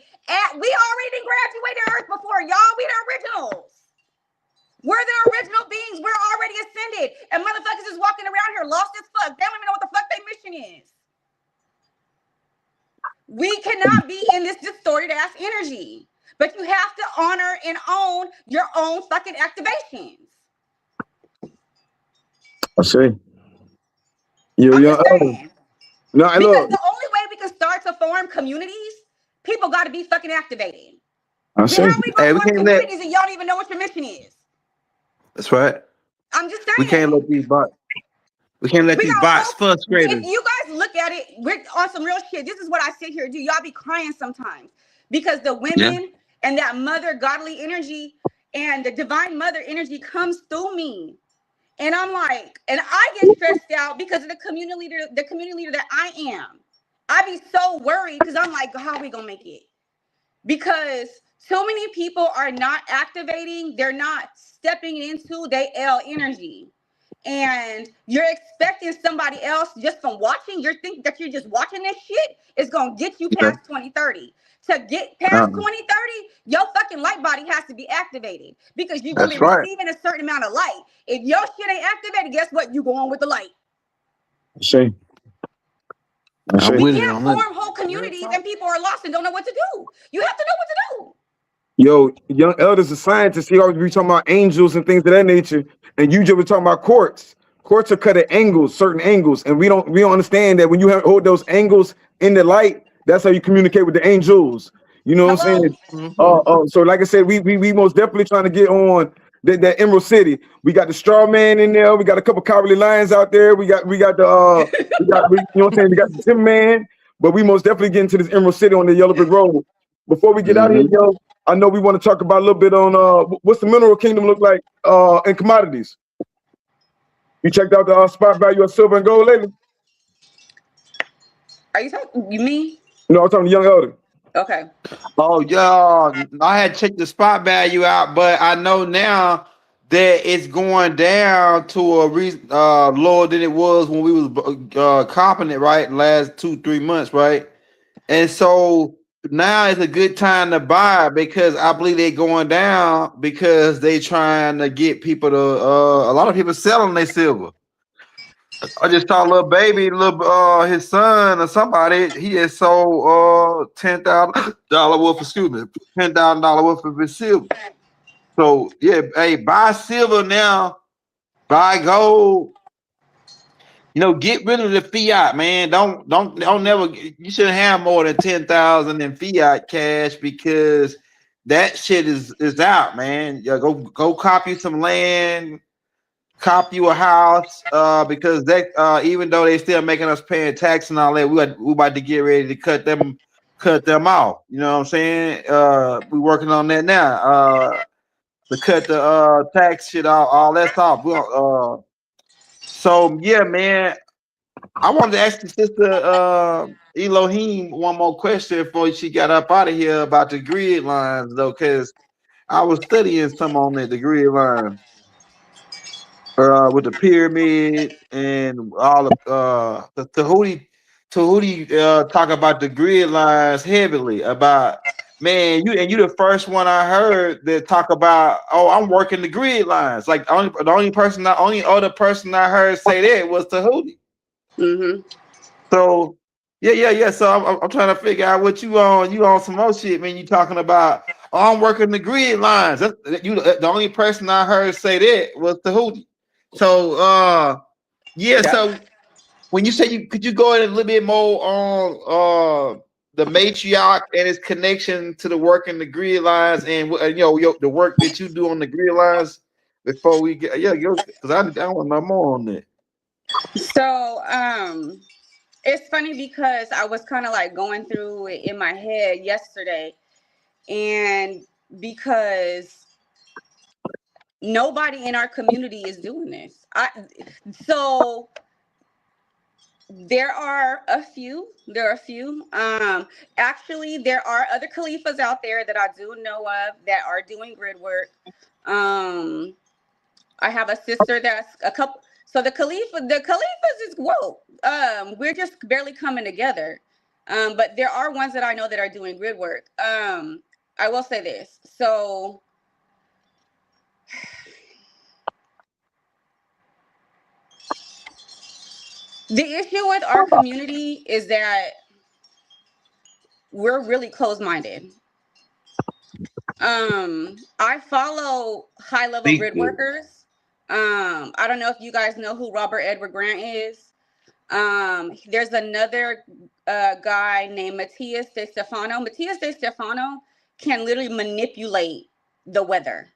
We already graduated Earth before, y'all. We the originals. We're the original beings. We're already ascended. And motherfuckers is walking around here lost as fuck. They don't even know what the fuck their mission is. We cannot be in this distorted ass energy. But you have to honor and own your own fucking activations. I see. Yo, I'm young just elder. saying. No, I Because look. the only way we can start to form communities, people got to be fucking activated. I How see. we gonna Hey, we form can't let. communities and y'all don't even know what your mission is? That's right. I'm just We can't let saying. these bots. We can't let We these got bots folks. If frustrate us. you guys look at it, we're on some real shit. This is what I sit here and do. Y'all be crying sometimes because the Yeah. women and that mother godly energy and the divine mother energy comes through me. And I'm like, and I get stressed out because of the community leader that I am. I be so worried because I'm like, how are we gonna make it? Because so many people are not activating, they're not stepping into their L energy. And you're expecting somebody else just from watching, you're thinking that you're just watching this shit is gonna get you Yeah. past 2030. To get past 2030, your fucking light body has to be activated because you're gonna be That's right. receiving a certain amount of light. If your shit ain't activated, guess what? You go on with the light. I see. I I'm see. We with it can't on that. form whole communities and people are lost and don't know what to do. You have to know what to do. Yo, young elder's a scientist. He always be talking about angels and things of that nature. And you just were talking about quartz. Quartz are cut at angles, certain angles, and we don't understand that when you hold those angles in the light, that's how you communicate with the angels. You know what I'm Hello? saying? Mhm. So like I said, we most definitely trying to get on that Emerald City. We got the straw man in there. We got a couple cowardly lions out there. We got the you know what I'm saying? We got the Tim Man. But we most definitely get into this Emerald City on the Yellow Brick Road. Before we get out of here, yo, I know we want to talk about a little bit on what's the mineral kingdom look like in commodities. You checked out the spot value of silver and gold lately? Are you talking you me? No, I'm talking to young elder. Okay. Oh, yeah. I had checked the spot value out, but I know now that it's going down to a reason lower than it was when we was copping it, right? Last 2-3 months, right? And so now is a good time to buy because I believe they're going down because they trying to get people to a lot of people selling their silver. I just saw a little baby, his son or somebody. He had sold $10,000 worth. Excuse me, $10,000 worth of his silver. So yeah, hey, buy silver now, buy gold. You know, get rid of the fiat, man. Don't never. You shouldn't have more than 10,000 in fiat cash because that shit is out, man. Yeah, go copy some land, cop you a house, because that even though they still making us paying tax and all that, we about to get ready to cut them off. You know what I'm saying? We working on that now. To cut the tax shit all that's off. So yeah, man. I wanted to ask the sister Elohim one more question before she got up out of here about the grid lines, though, because I was studying some on the grid line with the pyramid and all of the Tahuti talk about the grid lines heavily about, man, you the first one I heard that talk about, oh, I'm working the grid lines. Like the only other person I heard say that was Tahuti. Mm-hmm. So yeah. So I'm trying to figure out what you on. You on some more shit, man. You talking about? Oh, I'm working the grid lines. The only person I heard say that was Tahuti. So yeah. So when you say could you go in a little bit more on the matriarch and its connection to the work in the grid lines and the work that you do on the grid lines before we get because I want to know more on that. So, it's funny because I was kind of like going through it in my head yesterday, and because nobody in our community is doing this. So there are a few. Actually, there are other Khalifas out there that I do know of that are doing grid work. I have a sister that's a couple. So the Khalifas is whoa. We're just barely coming together. But there are ones that I know that are doing grid work. I will say this. So the issue with our community is that we're really closed-minded. I follow high level Speak grid to it. workers. I don't know if you guys know who Robert Edward Grant is. There's another guy named Matthias De Stefano. Matthias De Stefano can literally manipulate the weather,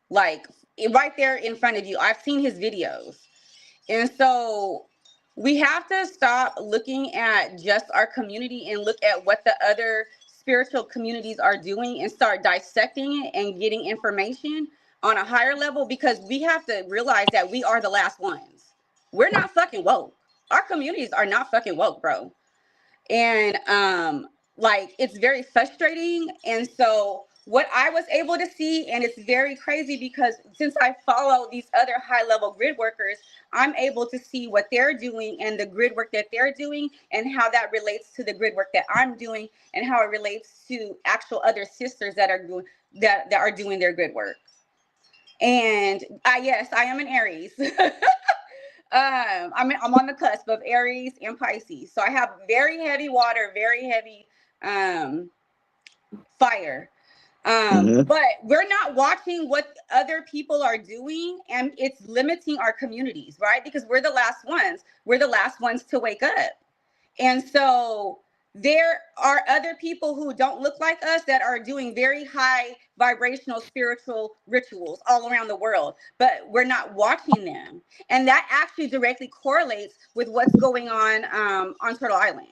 like right there in front of you. I've seen his videos. And so we have to stop looking at just our community and look at what the other spiritual communities are doing and start dissecting it and getting information on a higher level, because we have to realize that we are the last ones. We're not fucking woke. Our communities are not fucking woke, bro. And like, it's very frustrating. And so what I was able to see, and it's very crazy because since I follow these other high level grid workers, I'm able to see what they're doing and the grid work that they're doing and how that relates to the grid work that I'm doing and how it relates to actual other sisters that are doing that are doing their grid work. And yes, I am an Aries. I'm on the cusp of Aries and Pisces. So I have very heavy water, very heavy fire. But we're not watching what other people are doing, and it's limiting our communities, right? Because we're the last ones. We're the last ones to wake up. And so there are other people who don't look like us that are doing very high vibrational spiritual rituals all around the world, but we're not watching them. And that actually directly correlates with what's going on Turtle Island.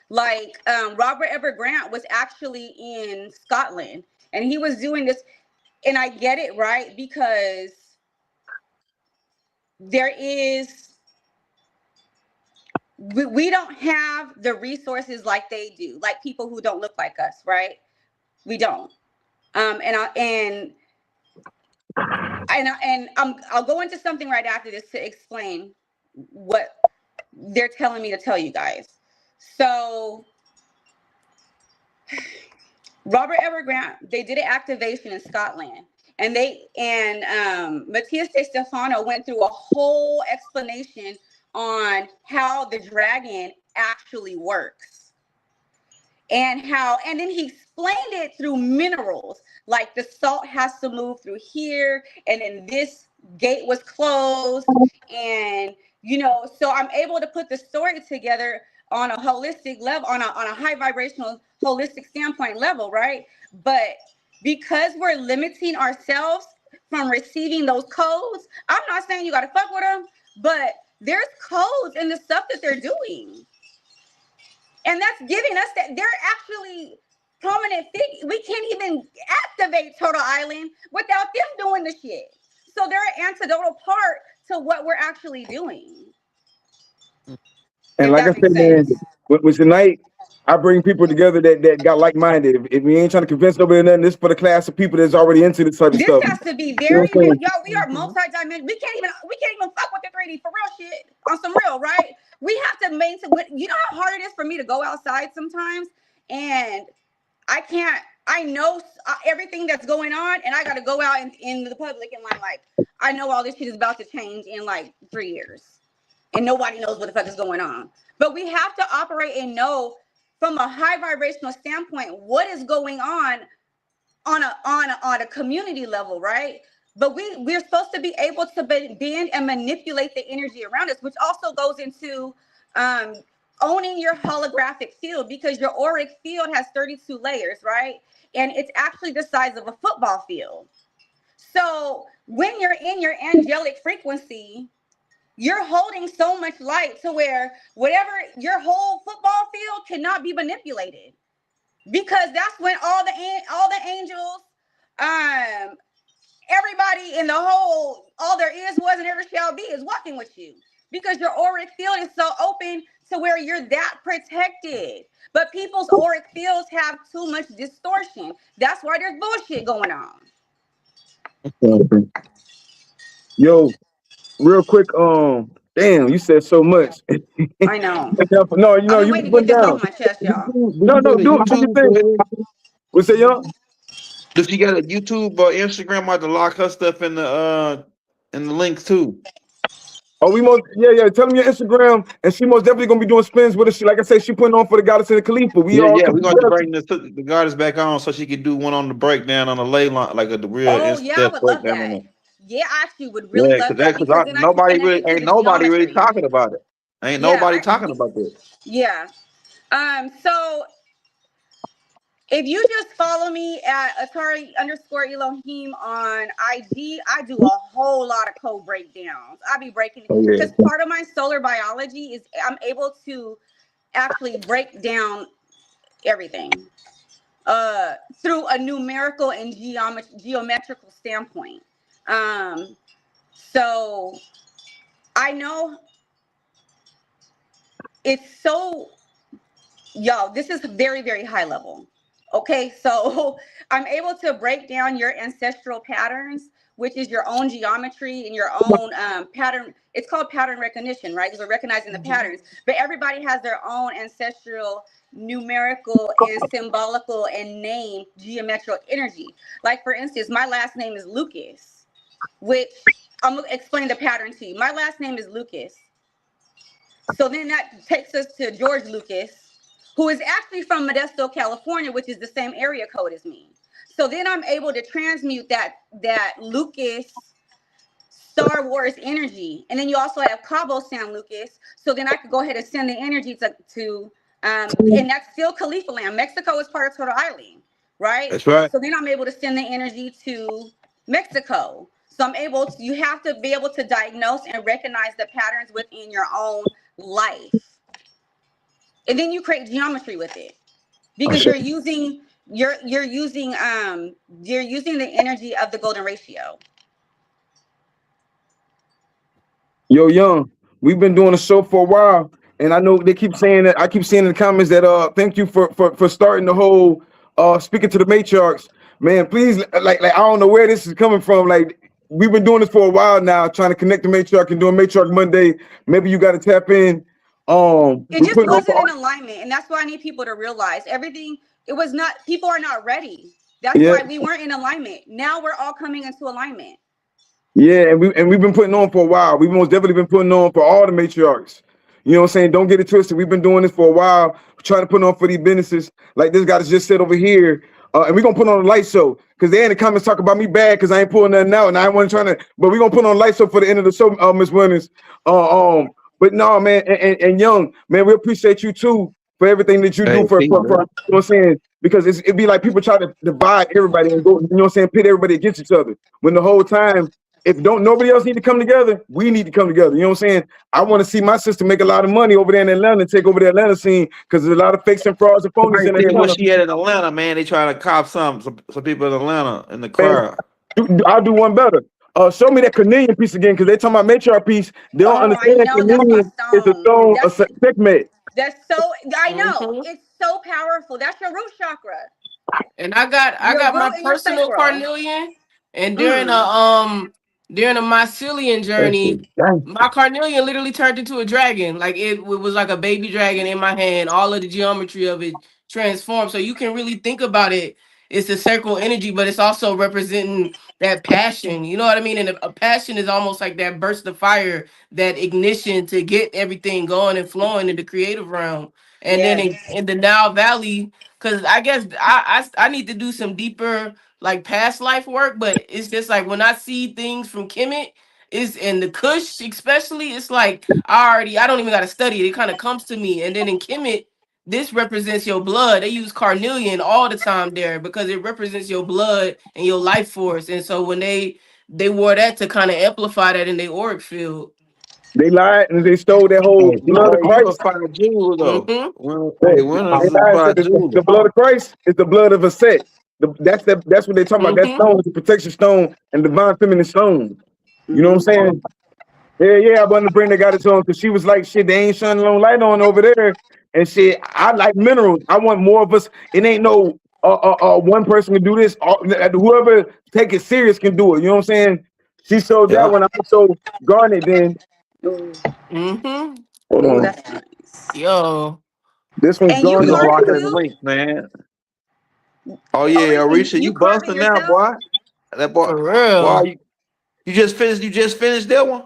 Like Robert Edward Grant was actually in Scotland, and he was doing this, and I get it, right? Because there is, we don't have the resources like they do, like people who don't look like us, right? We don't. And I'll go into something right after this to explain what they're telling me to tell you guys. So Robert Edward Grant, they did an activation in Scotland, and Matthias De Stefano went through a whole explanation on how the dragon actually works. And then he explained it through minerals, like the salt has to move through here, and then this gate was closed. And, so I'm able to put the story together on a holistic level, on a high vibrational, holistic standpoint level, right? But because we're limiting ourselves from receiving those codes, I'm not saying you got to fuck with them, but there's codes in the stuff that they're doing. And that's giving us that they're actually prominent figures. We can't even activate Turtle Island without them doing the shit. So they're an antidotal part to what we're actually doing. And like I said, man, with tonight, I bring people together that got like-minded. If we ain't trying to convince nobody nothing, this for the class of people that's already into this type of stuff. This has to be very, y'all. We are multi-dimensional. We can't even fuck with the 3D for real shit on some real, right? We have to maintain. You know how hard it is for me to go outside sometimes, and I know everything that's going on, and I got to go out in the public, and I'm like, I know all this shit is about to change in like 3 years, and nobody knows what the fuck is going on. But we have to operate and know from a high vibrational standpoint what is going on a community level, right? But we're supposed to be able to bend and manipulate the energy around us, which also goes into owning your holographic field, because your auric field has 32 layers, right? And it's actually the size of a football field. So when you're in your angelic frequency, you're holding so much light to where whatever your whole football field cannot be manipulated, because that's when all the angels, everybody in the whole, all there is, was, and ever shall be is walking with you, because your auric field is so open to where you're that protected. But people's auric fields have too much distortion. That's why there's bullshit going on. Yo, real quick, damn, you said so much. I know. No, you know, I've been you waiting to get this off my chest, y'all. No, do it. What's that, y'all? Does she got a YouTube or Instagram? I have to lock her stuff in the links too. Oh, yeah. Tell them your Instagram, and she most definitely gonna be doing spins with us. She, like I said, she putting on for the goddess and the Khalifa. We all Yeah. come We're going to together. bring the goddess back on so she could do one on the breakdown on the ley line, like the real Oh in yeah, I depth would love breakdown that. on it. Yeah, I actually would really Yeah, love that because then I can nobody connect really it to ain't the nobody really geometry. talking about it. Ain't Yeah, nobody talking about this. yeah. So if you just follow me at Atari_Elohim on IG, I do a whole lot of code breakdowns. I be breaking it Oh yeah. because part of my solar biology is I'm able to actually break down everything through a numerical and geometrical standpoint. So I know it's so this is very, very high level. Okay, so I'm able to break down your ancestral patterns, which is your own geometry and your own pattern. It's called pattern recognition, right? Because we're recognizing the patterns, but everybody has their own ancestral numerical and symbolical and name geometrical energy. Like for instance, my last name is Lucas, which I'm gonna explain the pattern to you. My last name is Lucas. So then that takes us to George Lucas, who is actually from Modesto, California, which is the same area code as me. So then I'm able to transmute that Lucas Star Wars energy. And then you also have Cabo San Lucas. So then I could go ahead and send the energy to and that's still Khalifa land. Mexico is part of Turtle Island, right? That's right. So then I'm able to send the energy to Mexico. So you have to be able to diagnose and recognize the patterns within your own life. And then you create geometry with it because you're using the energy of the golden ratio. Yo, Young, we've been doing a show for a while, and I know they keep saying that. I keep seeing in the comments that thank you for starting the whole speaking to the matriarchs. Man, please, like I don't know where this is coming from. Like we've been doing this for a while now, trying to connect the matriarch and doing matriarch Monday. Maybe you got to tap in. It We just putting on wasn't for in alignment, and that's why I need people to realize everything. It was not. People are not ready. That's yeah. why we weren't in alignment. Now we're all coming into alignment. Yeah, and we've been putting on for a while. We've most definitely been putting on for all the matriarchs. You know what I'm saying? Don't get it twisted. We've been doing this for a while, trying to put on for these businesses. Like this guy just said over here. And we're gonna put on a light show. Cause they in the comments talk about me bad because I ain't pulling nothing out and I wasn't trying to, but we're gonna put on a light show for the end of the show, Miss Winners. But no, man, and Young, man, we appreciate you too for everything that you Hey, do for peace, you know man. what I'm saying? Because it'd be like people try to divide everybody and go, you know what I'm saying, pit everybody against each other. When the whole time if nobody else need to come together, we need to come together. You know what I'm saying? I want to see my sister make a lot of money over there in Atlanta and take over the Atlanta scene because there's a lot of fakes and frauds and phonies Somebody in said what Atlanta. she had in Atlanta, man. They trying to cop some people in Atlanta in the Man, crowd. I'll do one better. Show me that Canadian piece again because they talking about matriarch piece. They don't Oh, I understand that know that's my Canadian is a stone. stone, a checkmate. That's so. I know Mhm. it's so powerful. That's your root chakra, And I your got my root and your personal sacral. carnelian, and Mm. during a mycelium That shit. journey, Dang. my carnelian literally turned into a dragon. Like it was like a baby dragon in my hand. All of the geometry of it transformed. So you can really think about it. It's the circle energy, but it's also representing that passion. You know what I mean? And a passion is almost like that burst of fire, that ignition to get everything going and flowing in the creative realm. And then Yes. in the Nile Valley, because I guess I need to do some deeper like past life work, but it's just like when I see things from Kemet, is and the Kush especially, it's like I don't even gotta study it. It kind of comes to me. And then in Kemet, this represents your blood. They use carnelian all the time there because it represents your blood and your life force. And so when they wore that to kind of amplify that in their auric field. They lied and they stole that whole Hey, blood of you can Christ. find jewels though. Mm-hmm. They Hey, when is lied and said find that jewels? the blood of Christ is the blood of a set. That's what they talking about. That Mm-hmm. stone is the protection stone and divine feminine stone. You know what I'm Mm-hmm. saying? Yeah, I wanted to bring that goddess on because she was like, shit, they ain't shining no light on over there. And shit, I like minerals. I want more of us. It ain't no one person can do this. Whoever take it serious can do it. You know what I'm saying? She showed that Yeah. one. I also garnet then. Ooh, Mm-hmm. Hold ooh, on. that's nice. Yo. This one's And you We garnet. gonna rock garnet this too, link, man. Oh yeah, Orisha. Orisha, You you carving busting now, yourself? boy. That boy, For boy, real. you just finished that one?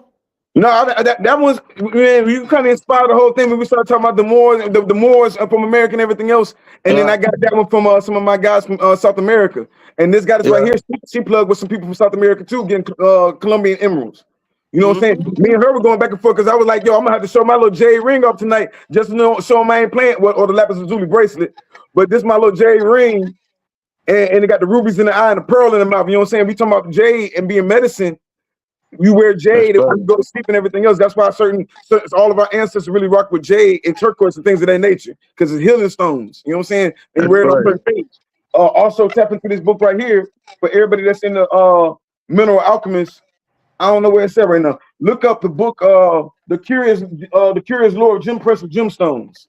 No, that was, man, you kind of inspired the whole thing when we started talking about the Moors from America and everything else. And then I got that one from some of my guys from South America. And this guy that's right here, she plugged with some people from South America too, getting Colombian emeralds. You know what I'm saying? Me and her were going back and forth because I was like, yo, I'm gonna have to show my little jade ring up tonight just to show him I ain't playing, or the lapis lazuli bracelet. But this my little jade ring, and it got the rubies in the eye and the pearl in the mouth. You know what I'm saying? We talking about jade and being medicine. You wear jade and when you go to sleep and everything else. That's why all of our ancestors really rock with jade and turquoise and things of that nature, because it's healing stones. You know what I'm saying? And wear it on certain page. Also tap into this book right here for everybody that's in the Mineral Alchemist. I don't know where it's at right now. Look up the book, the Curious Lore of Precious Gemstones.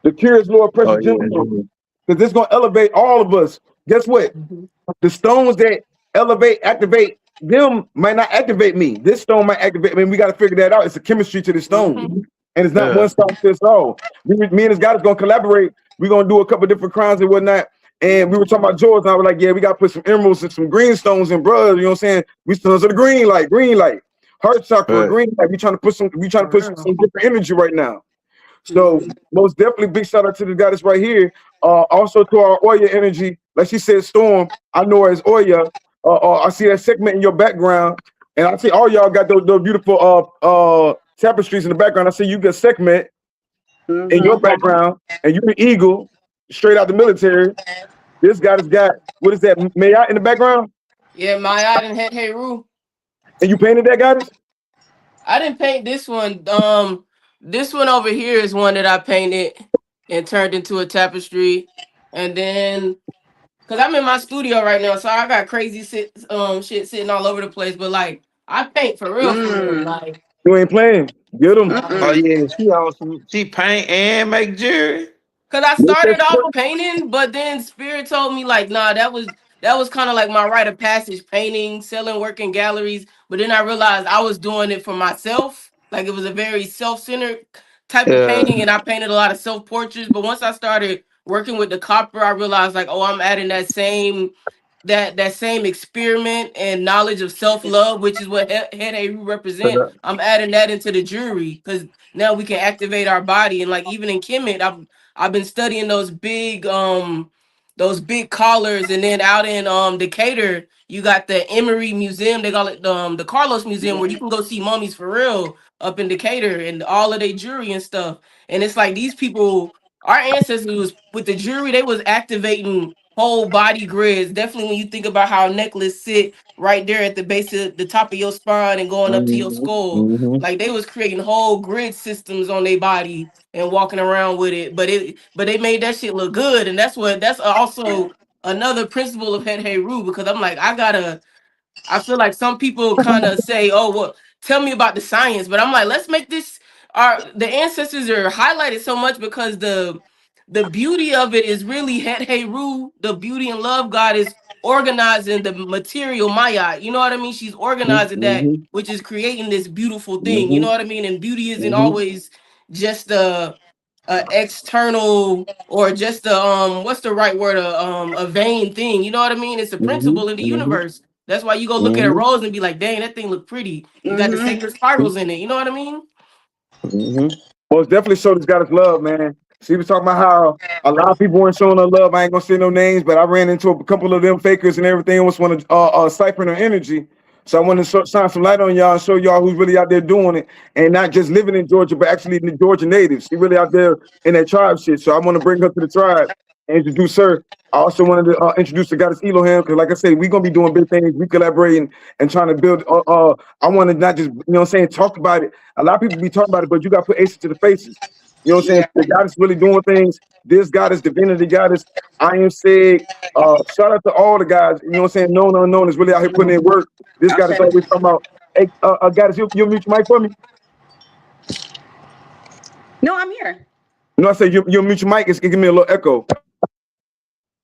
The Curious Lore of Precious Gemstones. Because this is gonna elevate all of us. Guess what? The stones that activate them might not activate me. This stone might activate me. We got to figure that out. It's a chemistry to the stone, and it's not one stone fits all. Me and this guy is gonna collaborate. We're gonna do a couple different crimes and whatnot. And we were talking about George, and I was like, yeah, we got to put some emeralds and some green stones in, bro. You know what I'm saying? We stones of the green light, heart chakra, green light. We trying to put some different energy right now. So most definitely big shout out to the guy that's right here. Also to our Oya energy, like she said, Storm. I know her as Oya. I see that segment in your background, and I see all y'all got those beautiful tapestries in the background. I see you got segment in your background, and you're an eagle straight out the military. This guy has got, what is that, Mayat in the background? Yeah, Mayat and Heru. And you painted that goddess? I didn't paint this one. This one over here is one that I painted and turned into a tapestry. And then, cause I'm in my studio right now, so I got crazy shit sitting all over the place. But like, I paint for real, for real. Like, you ain't playing. Get them. Oh yeah, she paint and make jewelry. Cause I started off painting, but then Spirit told me like, nah, that was kind of like my rite of passage, painting, selling, working galleries. But then I realized I was doing it for myself. Like it was a very self-centered type of painting, and I painted a lot of self-portraits. But once I started working with the copper, I realized like, oh, I'm adding that same experiment and knowledge of self-love, which is what Head Heru represent. I'm adding that into the jewelry because now we can activate our body. And like even in Kemet, I've been studying those big collars, and then out in Decatur, you got the Emory Museum. They call it the Carlos Museum, where you can go see mummies for real up in Decatur and all of their jewelry and stuff. And it's like these people, our ancestors was with the jewelry, they was activating whole body grids. Definitely when you think about how a necklace sit right there at the base of the top of your spine and going up to your skull, like they was creating whole grid systems on their body and walking around with it. But they made that shit look good, and that's also another principle of Head Heru, because I'm like, I feel like some people kind of say, oh, well, tell me about the science, but I'm like, let's make this the ancestors are highlighted so much because the beauty of it is really Head Heru, the beauty and love god, is organizing the material Maya. You know what I mean? She's organizing that, which is creating this beautiful thing. You know what I mean? And beauty isn't always just a external or just a what's the right word, a vain thing. You know what I mean? It's a principle in the universe. That's why you go look at a rose and be like, dang, that thing look pretty. You got the sacred spirals in it. You know what I mean? Well, it's definitely showed this goddess love, man. She was talking about how a lot of people weren't showing her love. I ain't gonna say no names, but I ran into a couple of them fakers and everything. Almost want to siphon her energy. So I want to shine some light on y'all and show y'all who's really out there doing it, and not just living in Georgia, but actually the Georgia natives. She really out there in that tribe shit. So I want to bring her to the tribe and introduce her. I also wanted to introduce the goddess Elohim, because like I said, we're gonna be doing big things. We collaborating and trying to build. I want to not just, you know what I'm saying, talk about it. A lot of people be talking about it, but you got to put aces to the faces. You know what I'm saying? The goddess really doing things. This goddess, divinity goddess, I am saying, shout out to all the guys, you know what I'm saying? Known, unknown is really out here putting in work. This goddess always talking about, hey, goddess, you mute your mic for me? No, I'm here. No, I said you mute your mic. It's gonna give me a little echo.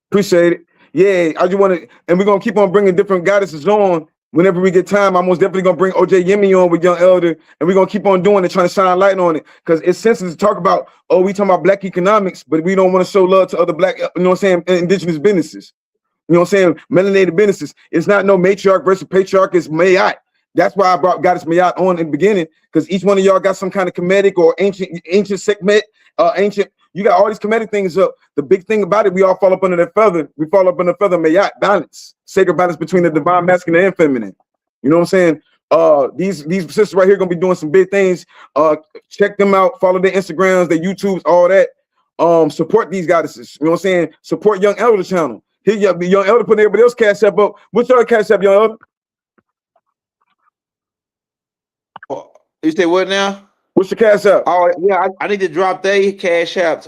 Appreciate it. Yeah, I just want to, and we're gonna keep on bringing different goddesses on whenever we get time. I'm most definitely gonna bring OJ Yemi on with Young Elder, and we're gonna keep on doing it, trying to shine light on it, because it's sensitive to talk about. Oh, we talking about black economics, but we don't want to show love to other black, you know what I'm saying, indigenous businesses. You know what I'm saying, melanated businesses. It's not no matriarch versus patriarch. It's Mayat. That's why I brought Goddess Mayat on in the beginning, because each one of y'all got some kind of comedic or ancient segment, ancient. You got all these comedic things up. The big thing about it, we all fall up under that feather. We fall up under the feather Mayat, balance, sacred balance between the divine masculine and feminine. You know what I'm saying? These sisters right here gonna be doing some big things. Check them out. Follow their Instagrams, their YouTubes, all that. Support these goddesses. You know what I'm saying? Support Young Elder channel. Here, Young Elder putting everybody else cash app up. What's your cash app, Young Elder? You say what now? What's your cash app? Oh yeah, I need to drop their cash apps.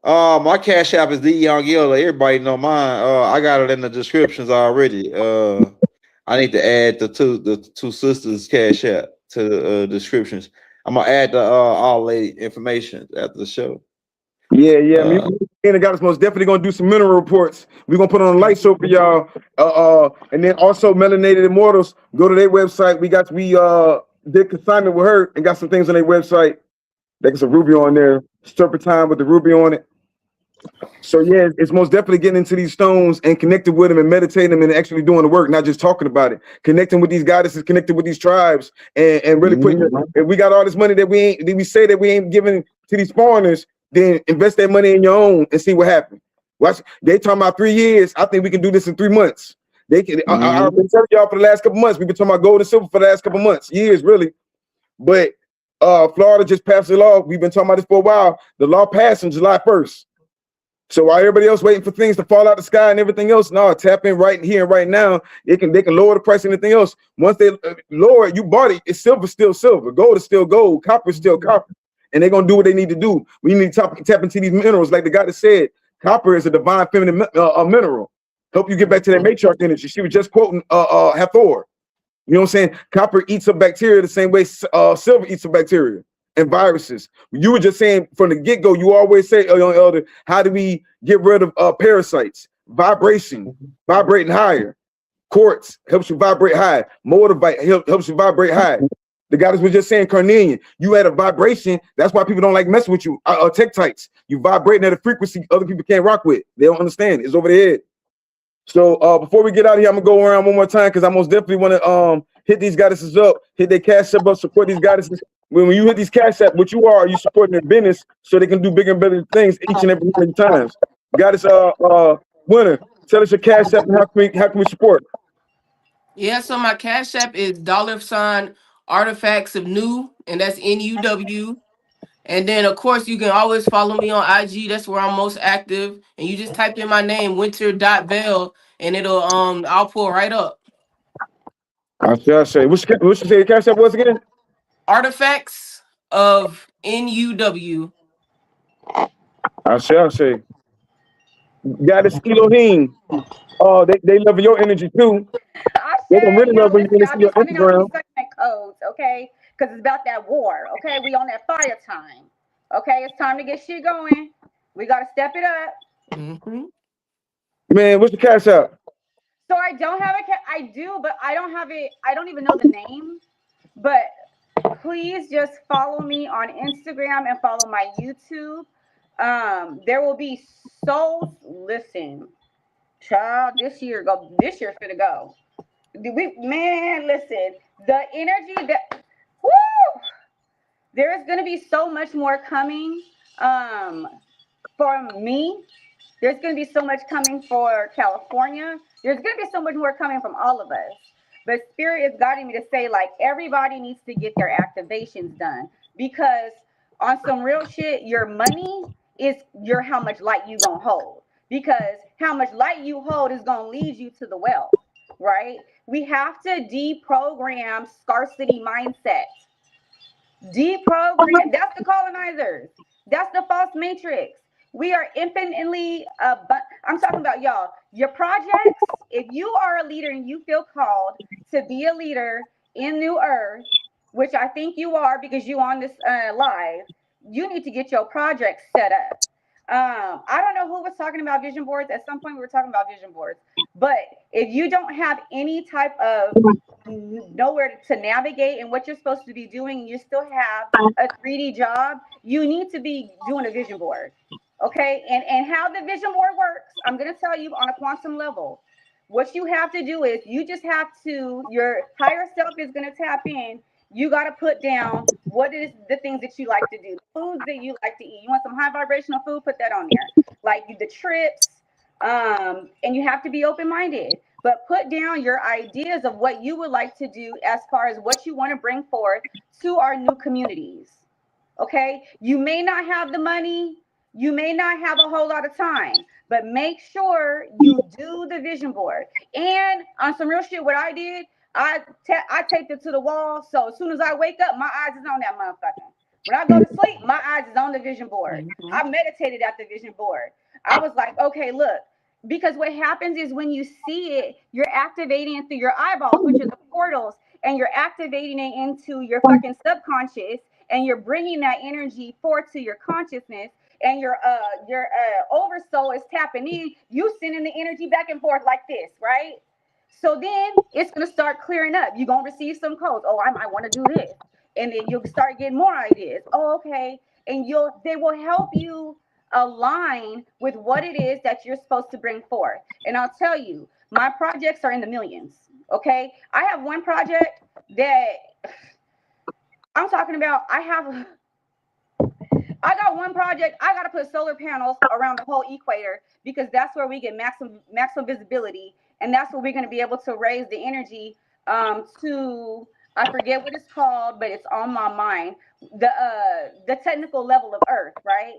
My cash app is the Young Elder. Everybody know mine. I got it in the descriptions already. I need to add the two sisters cash app to the descriptions. I'm gonna add the all lady information after the show. Yeah. Me and the goddess most definitely gonna do some mineral reports. We're gonna put on a light show for y'all. And then also Melanated Immortals. Go to their website. We did consignment with her and got some things on their website. There's a ruby on there, serpentine with the ruby on it. So yeah, it's most definitely getting into these stones and connecting with them and meditating them and actually doing the work, not just talking about it. Connecting with these goddesses, connecting with these tribes, and really putting. If we got all this money that we say that we ain't giving to these foreigners, then invest that money in your own and see what happens. Watch, they talking about 3 years. I think we can do this in 3 months. They can. I've been telling y'all for the last couple months. We've been talking about gold and silver for the last couple months, years really. But Florida just passed the law. We've been talking about this for a while. The law passed on July 1st. So while everybody else waiting for things to fall out the sky and everything else, no, tap in right here and right now. They can lower the price and anything else. Once they lower it, you bought it. It's silver, still silver. Gold is still gold. Copper is still copper. And they're gonna do what they need to do. We need to tap into these minerals, like the guy that said, copper is a divine feminine mineral. Help you get back to that matriarch energy. She was just quoting Hathor. You know what I'm saying? Copper eats up bacteria the same way silver eats up bacteria and viruses. You were just saying from the get-go, you always say, Young Elder, how do we get rid of parasites? Vibration, vibrating higher. Quartz helps you vibrate high. Moldavite helps you vibrate high. The goddess was just saying, carnelian, you had a vibration. That's why people don't like messing with you. Tektites, you vibrating at a frequency other people can't rock with. They don't understand. It's over their head. So before we get out of here, I'm gonna go around one more time because I most definitely want to hit these goddesses up, hit their cash up, support these goddesses. When you hit these cash up, what you are supporting their business so they can do bigger and better things each and every times. Goddess Winner, tell us your cash app and how can we support? Yeah, so my cash app is $Artifacts of New, and that's NUW. And then of course you can always follow me on IG. That's where I'm most active. And you just type in my name, winter.veil, and it'll I'll pull right up. I say. What you say your cash app was again? Artifacts of NUW. I say. Goddess Elohim. They love your energy too. They don't really love when you see your Instagram. Codes, okay? Because it's about that war, okay? We on that fire time, okay? It's time to get shit going. We got to step it up. Man, what's the cash app? So I don't have I do, but I don't have it. I don't even know the name. But please just follow me on Instagram and follow my YouTube. There will be souls. Listen, child, this year's gonna go. Listen, the energy that, woo, there is gonna be so much more coming for me. There's gonna be so much coming for California. There's gonna be so much more coming from all of us. But Spirit is guiding me to say, like, everybody needs to get their activations done, because on some real shit, your money is how much light you gonna hold, because how much light you hold is gonna lead you to the wealth, right? We have to deprogram scarcity mindset. Deprogram. That's the colonizers. That's the false matrix. We are infinitely I'm talking about y'all. Your projects, if you are a leader and you feel called to be a leader in New Earth, which I think you are because you on this live, you need to get your projects set up. I don't know who was talking about vision boards. At some point we were talking about vision boards. But if you don't have any type of nowhere to navigate and what you're supposed to be doing, you still have a 3D job, you need to be doing a vision board. Okay, and how the vision board works, I'm going to tell you on a quantum level. What you have to do is you just have to, your higher self is going to tap in. You got to put down what is the things that you like to do, foods that you like to eat. You want some high vibrational food, put that on there. Like the trips, and you have to be open-minded. But put down your ideas of what you would like to do as far as what you want to bring forth to our new communities. Okay, you may not have the money, you may not have a whole lot of time, but make sure you do the vision board. And on some real shit, what I did, I taped it to the wall, so as soon as I wake up, my eyes is on that motherfucker. When I go to sleep, my eyes is on the vision board. I meditated at the vision board. I was like, okay, look, because what happens is when you see it, you're activating it through your eyeballs, which are the portals, and you're activating it into your fucking subconscious, and you're bringing that energy forth to your consciousness, and your oversoul is tapping in. You sending the energy back and forth like this, right? So then it's gonna start clearing up. You're gonna receive some codes. Oh, I might want to do this, and then you'll start getting more ideas. Oh, okay, and they will help you align with what it is that you're supposed to bring forth. And I'll tell you, my projects are in the millions. Okay, I have one project that I'm talking about. I got one project. I got to put solar panels around the whole equator because that's where we get maximum visibility, and that's where we're going to be able to raise the energy to, I forget what it's called, but it's on my mind. The technical level of Earth, right?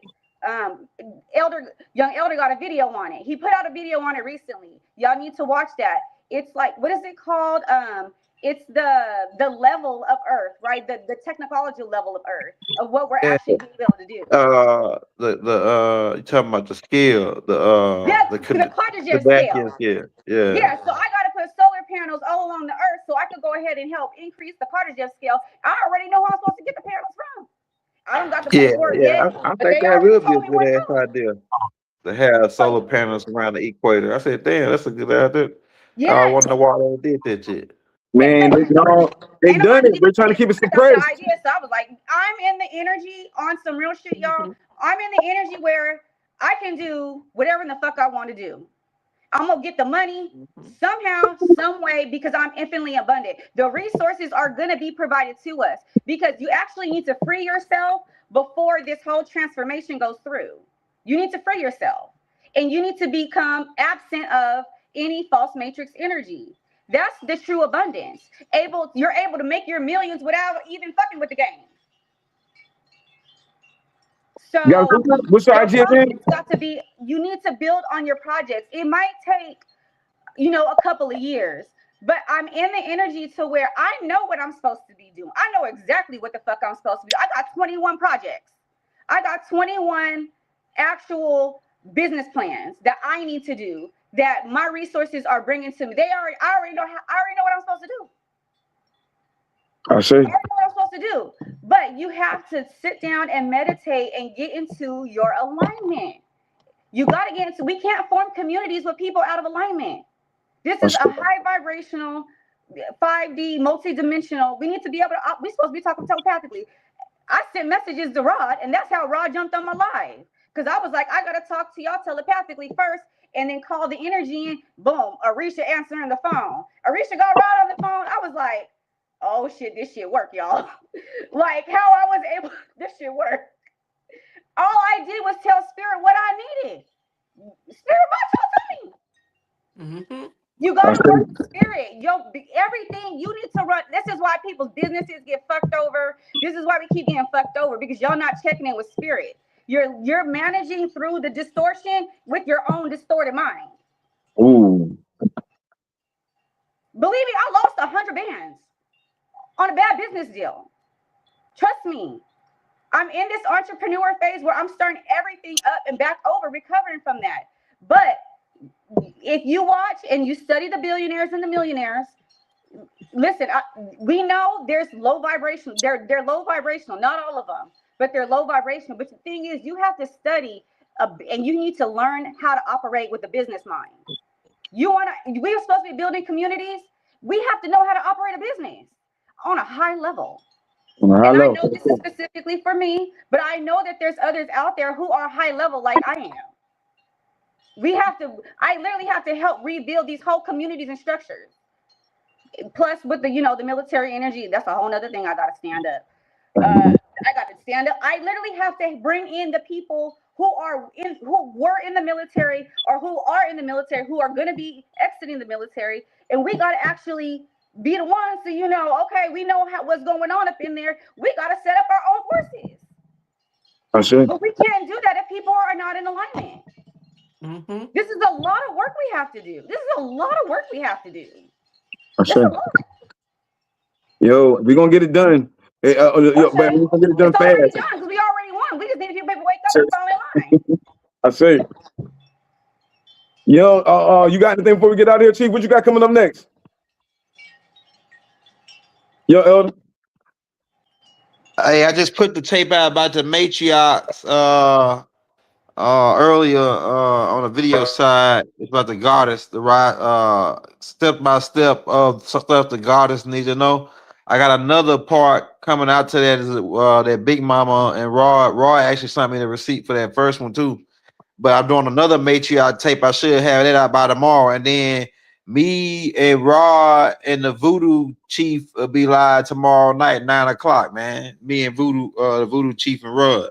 Young Elder got a video on it. He put out a video on it recently. Y'all need to watch that. It's like, what is it called? It's the level of Earth, right? The technological level of Earth of what we're actually being able to do. You talking about the scale, Yeah, the the quadrature vacuum scale. scale. Yeah, Yeah. so I got to put solar panels all along the Earth so I could go ahead and help increase the quadrature scale. I already know who I'm supposed to get the panels from. I don't got the Yeah, paperwork yeah. yet, I but think they that already will be a told me good where to ass go. idea to have solar So panels around the equator. I said, damn, that's a good idea. I yes, wonder why they did that shit. Man, they ain't done nobody it. did We're trying to it. keep it I got the suppressed. idea, so I was like, I'm in the energy on some real shit, y'all. I'm in the energy where I can do whatever in the fuck I want to do. I'm gonna get the money somehow, some way, because I'm infinitely abundant. The resources are gonna be provided to us because you actually need to free yourself before this whole transformation goes through. You need to free yourself, and you need to become absent of any false matrix energy. That's the true abundance. You're able to make your millions without even fucking with the game. Yeah, So what's your your idea, man? projects got to be. You need to build on your projects. It might take a couple of years. But I'm in the energy to where I know what I'm supposed to be doing. I know exactly what the fuck I'm supposed to be doing. I got 21 projects. I got 21 actual business plans that I need to do that my resources are bringing to me. I already know what I'm supposed to do. I see. I already know what I'm supposed to do. But you have to sit down and meditate and get into your alignment. You got to get into, we can't form communities with people out of alignment. This is a high vibrational, 5D, multi-dimensional. We need to be able to, we're supposed to be talking telepathically. I sent messages to Rod, and that's how Rod jumped on my live. Because I was like, I got to talk to y'all telepathically first, and then call the energy in. Boom, Orisha answering the phone. Orisha got Rod on the phone. I was like, oh shit, this shit work, y'all. Like how I was able, this shit work. All I did was tell Spirit what I needed. Spirit told me. Mm-hmm. You gotta work the spirit. Everything you need to run. This is why people's businesses get fucked over. This is why we keep getting fucked over because y'all not checking in with spirit. You're managing through the distortion with your own distorted mind. Ooh. Believe me, I lost 100 bands on a bad business deal. Trust me. I'm in this entrepreneur phase where I'm starting everything up and back over, recovering from that. But if you watch and you study the billionaires and the millionaires, listen, we know there's low vibrational. They're low vibrational, not all of them, but they're low vibrational. But the thing is, you have to study and you need to learn how to operate with the business mind. We're supposed to be building communities. We have to know how to operate a business on a high level. And I know this is specifically for me, but I know that there's others out there who are high level like I am. I literally have to help rebuild these whole communities and structures. Plus with the, the military energy, that's a whole nother thing. I got to stand up. I got to stand up. I literally have to bring in the people who were in the military or who are in the military, who are going to be exiting the military. And we got to actually be the ones to, okay, we know what's going on up in there. We got to set up our own forces. But we can't do that if people are not in alignment. Mm-hmm. This is a lot of work we have to do. Yo, we're going to get it done. But we're going to get it done fast. It's already done because we already won. We just need a few people to wake up and fall in line. I see. Yo, you got anything before we get out of here, Chief? What you got coming up next? Yo, Elder. Hey, I just put the tape out about the matriarchs earlier on the video side. It's about the goddess, the right step by step of stuff the goddess needs to know. I got another part coming out to that is that Big Mama and Roy actually sent me the receipt for that first one too. But I'm doing another matriarch tape. I should have that out by tomorrow, and then me and Rod and the Voodoo Chief will be live tomorrow night, 9 o'clock, man. Me and Voodoo, the Voodoo Chief and Rod.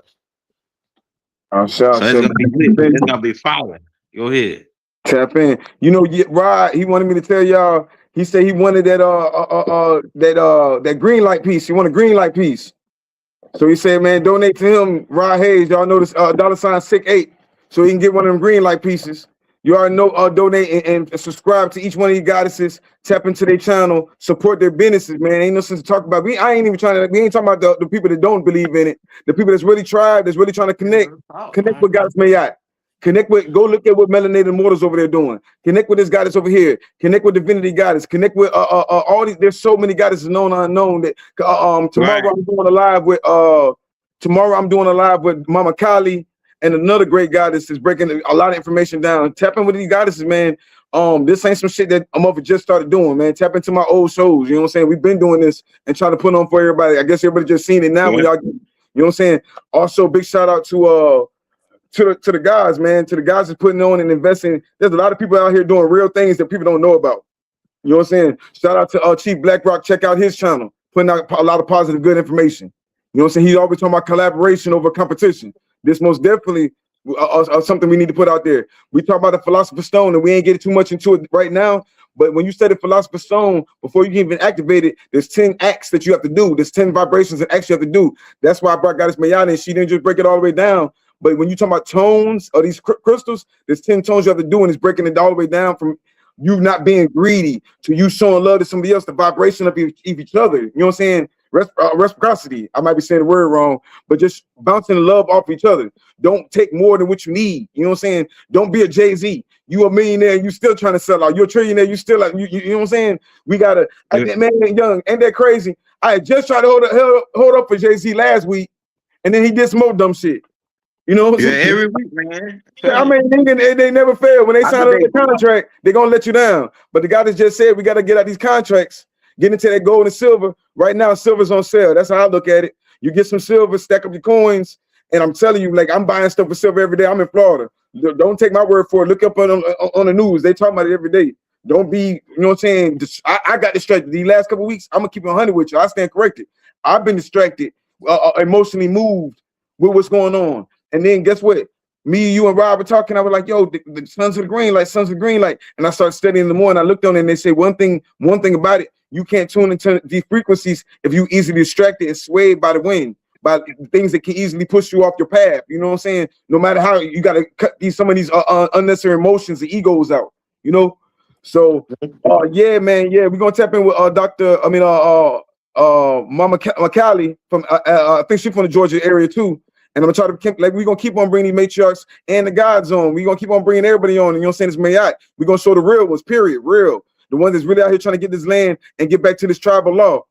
So it's gonna be following. Go ahead. Tap in. Rod, he wanted me to tell y'all. He said he wanted that that green light piece. He wanted a green light piece. So he said, man, donate to him, Rod Hayes. Y'all know this $8, so he can get one of them green light pieces. You already know, donate and subscribe to each one of these goddesses. Tap into their channel, support their businesses, man. Ain't no sense to talk about. We ain't talking about the people that don't believe in it. The people that's really tried, that's really trying to connect with Goddess Mayat. Go look at what Melanated Mortals over there doing. Connect with this goddess over here. Connect with Divinity Goddess. Connect with all these. There's so many goddesses known and unknown that tomorrow I'm doing a live with Mama Kali. And another great goddess is breaking a lot of information down. Tap in with these goddesses, man. This ain't some shit that I'm over just started doing, man. Tap into my old shows. You know what I'm saying? We've been doing this and trying to put on for everybody. I guess everybody just seen it now. When y'all, you know what I'm saying? Also, big shout out to the guys, man. To the guys that's putting on and investing. There's a lot of people out here doing real things that people don't know about. You know what I'm saying? Shout out to Chief Blackrock. Check out his channel. Putting out a lot of positive, good information. You know what I'm saying? He's always talking about collaboration over competition. This most definitely something we need to put out there. We talk about the Philosopher's Stone, and we ain't getting too much into it right now. But when you study Philosopher's Stone, before you can even activate it, there's 10 acts that you have to do. There's 10 vibrations and acts you have to do. That's why I brought Goddess Mayana, and she didn't just break it all the way down. But when you talk about tones or these crystals, there's 10 tones you have to do, and it's breaking it all the way down from you not being greedy to you showing love to somebody else, the vibration of each other. You know what I'm saying? Reciprocity. I might be saying the word wrong, but just bouncing love off each other. Don't take more than what you need. You know what I'm saying? Don't be a Jay-Z. You a millionaire, you still trying to sell out. You're a trillionaire, you still like you know what I'm saying? We gotta man, young, ain't that crazy? I just tried to hold up for Jay-Z last week, and then he did some more dumb shit. You know what I'm saying? Every week, man. I mean, they never fail. When they sign up the contract, they're gonna let you down. But the guy that just said we gotta get out these contracts. Get into that gold and silver. Right now, silver's on sale. That's how I look at it. You get some silver, stack up your coins, and I'm telling you, like, I'm buying stuff for silver every day. I'm in Florida. Don't take my word for it. Look up on the news. They talk about it every day. Don't be, you know what I'm saying? I got distracted. These last couple of weeks, I'm going to keep it 100 with you. I stand corrected. I've been distracted, emotionally moved with what's going on. And then guess what? Me, you, and Rob were talking. I was like, yo, the sons of the green light, And I started studying in the morning. I looked on it, and they say one thing about it. You can't tune into these frequencies if you easily distracted and swayed by the wind, by things that can easily push you off your path. You know what I'm saying? No matter how, you got to cut some of these unnecessary emotions and egos out, you know? So, yeah, man. Yeah, we're going to tap in with Mama Callie from, I think she's from the Georgia area too. And I'm going to try to, like, we're going to keep on bringing the matriarchs and the gods on. We're going to keep on bringing everybody on. And you know what I'm saying? It's Mayat. We're going to show the real ones, period, real. The one that's really out here trying to get this land and get back to this tribal law.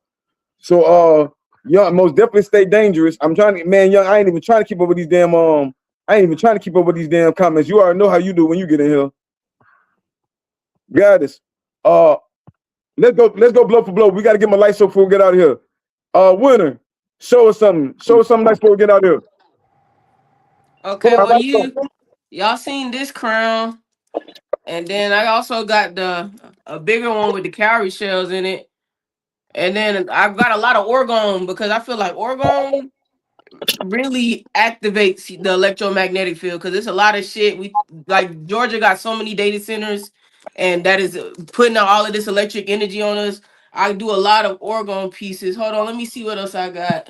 So, young, most definitely stay dangerous. I'm trying to, man, young, I ain't even trying to keep up with these damn, comments. You already know how you do when you get in here. Goddess. Let's go blow for blow. We got to get my lights up before we get out of here. Winner, show us something. Show us something nice before we get out of here. Okay, well, y'all seen this crown. And then I also got a bigger one with the cowrie shells in it. And then I've got a lot of orgone because I feel like orgone really activates the electromagnetic field because it's a lot of shit. We like Georgia got so many data centers, and that is putting out all of this electric energy on us. I do a lot of orgone pieces. Hold on, let me see what else I got.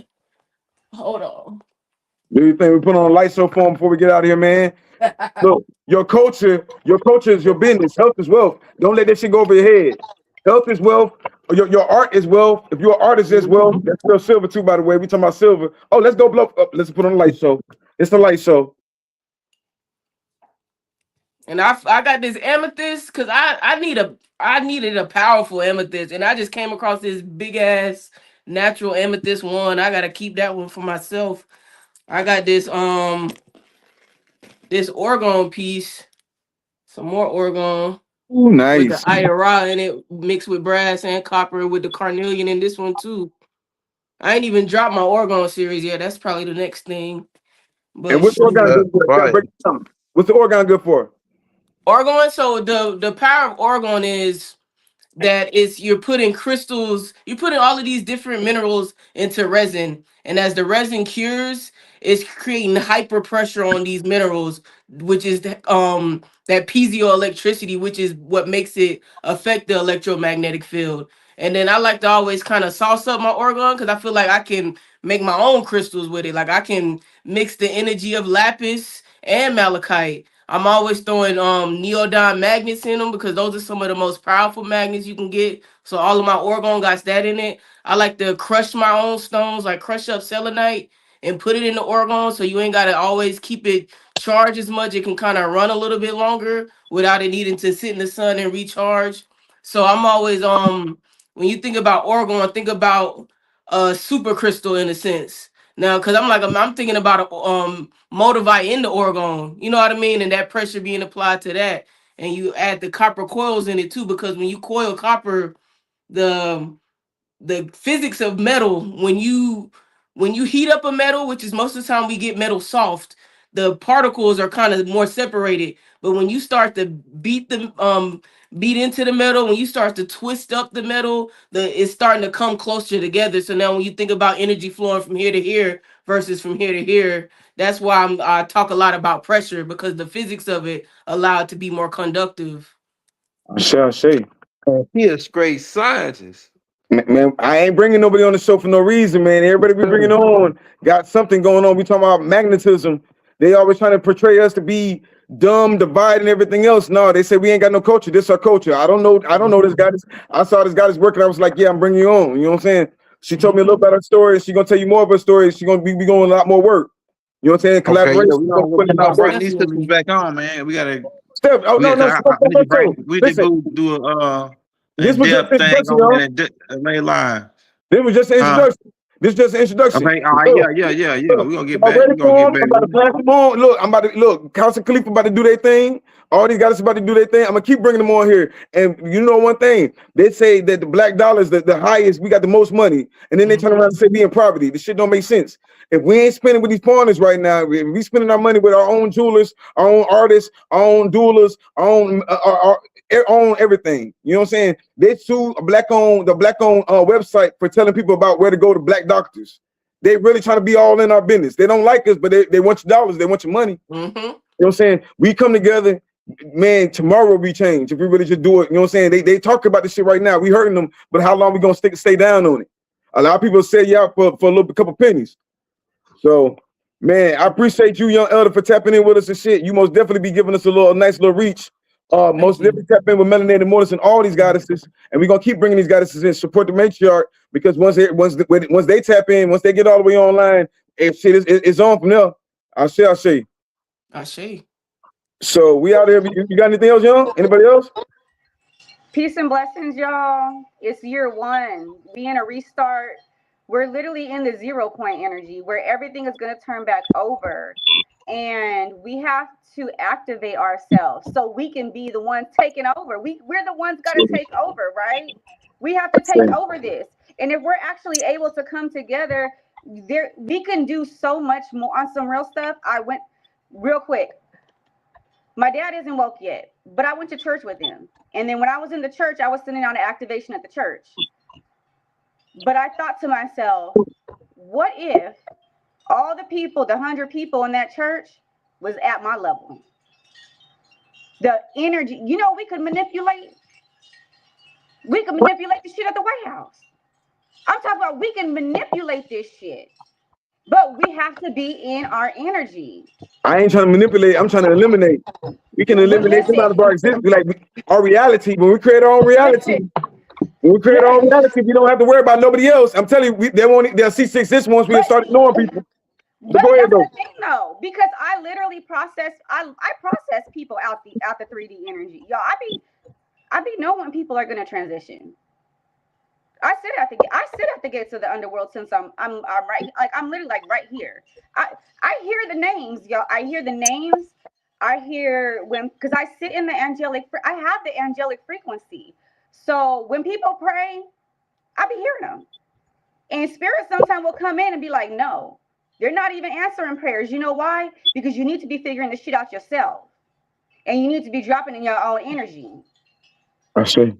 Hold on. Do you think we put on a light show for him before we get out of here, man? Look, your culture is your business. Health is wealth. Don't let that shit go over your head. Health is wealth. Your art is wealth. If you're an artist as well, that's still silver too, by the way. We talking about silver. Oh, let's go blow up. Let's put on a light show. It's the light show. And I got this amethyst because I needed a powerful amethyst, and I just came across this big ass natural amethyst one. I gotta keep that one for myself. I got this orgone piece, some more orgone Ooh, with the nice. IRA in it, mixed with brass and copper with the carnelian in this one too. I ain't even dropped my orgone series yet. That's probably the next thing. But And what's the organ good for? Right. What's the organ good for? orgone. So the power of orgone is that you're putting crystals, you're putting all of these different minerals into resin, and as the resin cures, it's creating hyper pressure on these minerals, which is that piezoelectricity, which is what makes it affect the electromagnetic field. And then I like to always kind of sauce up my orgone because I feel like I can make my own crystals with it. Like I can mix the energy of lapis and malachite. I'm always throwing neodyne magnets in them because those are some of the most powerful magnets you can get. So all of my orgone got that in it. I like to crush my own stones, like crush up selenite and put it in the orgone, so you ain't gotta always keep it charged as much. It can kind of run a little bit longer without it needing to sit in the sun and recharge. So I'm always when you think about orgone, think about a super crystal in a sense. Now, because I'm thinking about motivite in the orgone, you know what I mean, and that pressure being applied to that, and you add the copper coils in it too, because when you coil copper, the physics of metal, when you heat up a metal, which is most of the time we get metal soft, the particles are kind of more separated. But when you start to beat into the metal, when you start to twist up the metal, it's starting to come closer together. So now when you think about energy flowing from here to here versus from here to here, that's why I talk a lot about pressure, because the physics of it allow it to be more conductive. Shall say. He a great scientist. Man, I ain't bringing nobody on the show for no reason, man. Everybody we bringing on got something going on. We talking about magnetism. They always trying to portray us to be dumb, divided, and everything else. No, they say we ain't got no culture. This our culture. I don't know this guy. I saw this guy that's working. I was like, yeah, I'm bringing you on. You know what I'm saying? She told me a little about her story. She gonna tell you more of her story. She gonna be going a lot more work. You know what I'm saying? Collaboration. Okay, yeah, we gonna bring these sisters back on, man. We gotta. Steph, oh no, I need to bring. We need to do a this was just in-depth thing introduction, on y'all. that lay line. This was just an introduction. This is just an introduction. Okay, all right, yeah. We're gonna get back. I'm about to pass them on. Look, I'm about to look. Council Khalifa about to do their thing. All these guys about to do their thing. I'm gonna keep bringing them on here. And you know one thing, they say that the black dollar is the highest. We got the most money, and then they turn around and say we in poverty. This shit don't make sense. If we ain't spending with these foreigners right now, if we spending our money with our own jewelers, our own artists, our own doulas, our own everything. You know what I'm saying? They sue the black owned website for telling people about where to go to black doctors. They really trying to be all in our business. They don't like us, but they want your dollars. They want your money. Mm-hmm. You know what I'm saying? We come together, man. Tomorrow we change if we really just do it. You know what I'm saying? They talk about this shit right now. We hurting them, but how long we gonna stay down on it? A lot of people say yeah for a couple pennies. So, man, I appreciate you, young elder, for tapping in with us and shit. You most definitely be giving us a nice little reach. Most definitely tap in with Melanated Mortis and all these goddesses, and we're gonna keep bringing these goddesses in, support the matriarch, because once they tap in, once they get all the way online, shit is on from there. I see. So we out here. You got anything else, young? Anybody else? Peace and blessings, y'all. It's year one. We in a restart. We're literally in the 0 point energy where everything is going to turn back over. And we have to activate ourselves so we can be the ones taking over. We're the ones got to take over, right? We have to take over this. And if we're actually able to come together, we can do so much more on some real stuff. I went real quick. My dad isn't woke yet, but I went to church with them. And then when I was in the church, I was sending out an activation at the church. But I thought to myself, what if all the people, the 100 people in that church was at my level? The energy, you know, we could manipulate the shit at the White House. I'm talking about we can manipulate this shit, but we have to be in our energy. I ain't trying to manipulate. I'm trying to eliminate. We can eliminate some out of our existence, like our reality. When we create our own reality, we don't have to worry about nobody else. I'm telling you, they'll see success once we start ignoring people. But go ahead, that's the thing, though, because I literally process. I process people out the 3D energy, y'all. I be knowing people are gonna transition. I sit at the gates of the underworld since I'm right, like I'm literally like right here. I hear the names, y'all. I hear the names. I hear because I sit in the angelic. I have the angelic frequency. So when people pray, I be hearing them. And spirit sometimes will come in and be like, no, they're not even answering prayers. You know why? Because you need to be figuring this shit out yourself. And you need to be dropping in your own energy. I see.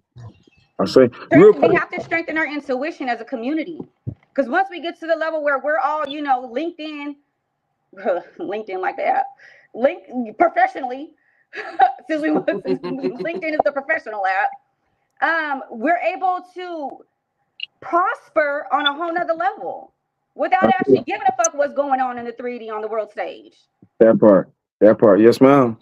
We have to strengthen our intuition as a community. Because once we get to the level where we're all, you know, LinkedIn like that, professionally, since LinkedIn is the professional app, we're able to prosper on a whole nother level without actually giving a fuck what's going on in the 3D on the world stage. That part, yes, ma'am.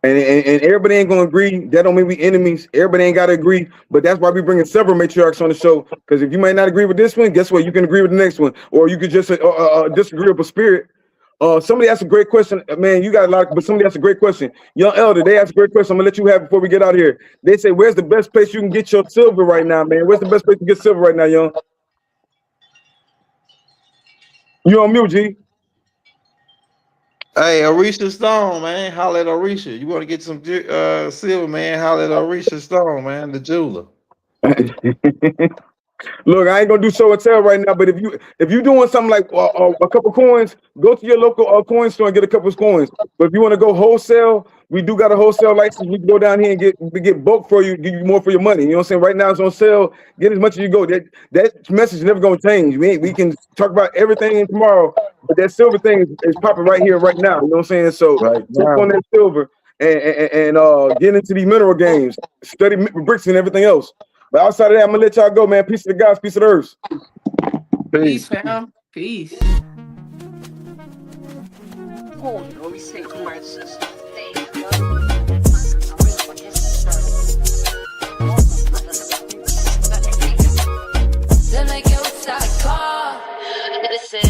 And everybody ain't gonna agree. That don't mean we enemies. Everybody ain't gotta agree. But that's why we bringing several matriarchs on the show. Because if you might not agree with this one, guess what? You can agree with the next one, or you could just disagree with a spirit. Somebody asked a great question, man. You got a lot, but somebody asked a great question. Young Elder, they asked a great question. I'm gonna let you have it before we get out of here. They say, "Where's the best place you can get your silver right now, man? Where's the best place to get silver right now, young?" You on mute, G? Hey, Orisha Stone, man. Holla at Orisha. You want to get some silver, man? Holla at Orisha Stone, man, the jeweler. Look, I ain't gonna do show and tell right now, but if you doing something like a couple coins, go to your local coin store and get a couple of coins. But if you want to go wholesale, we do got a wholesale license. We can go down here and get bulk for you, give you more for your money. You know what I'm saying? Right now it's on sale. Get as much as you go. That message is never gonna change. We can talk about everything tomorrow, but that silver thing is popping right here, right now. You know what I'm saying? So jump on that silver and get into these mineral games, study bricks and everything else. But outside of that, I'm gonna let y'all go, man. Peace to the gods, peace to the earth. Peace, fam. Peace. Listen,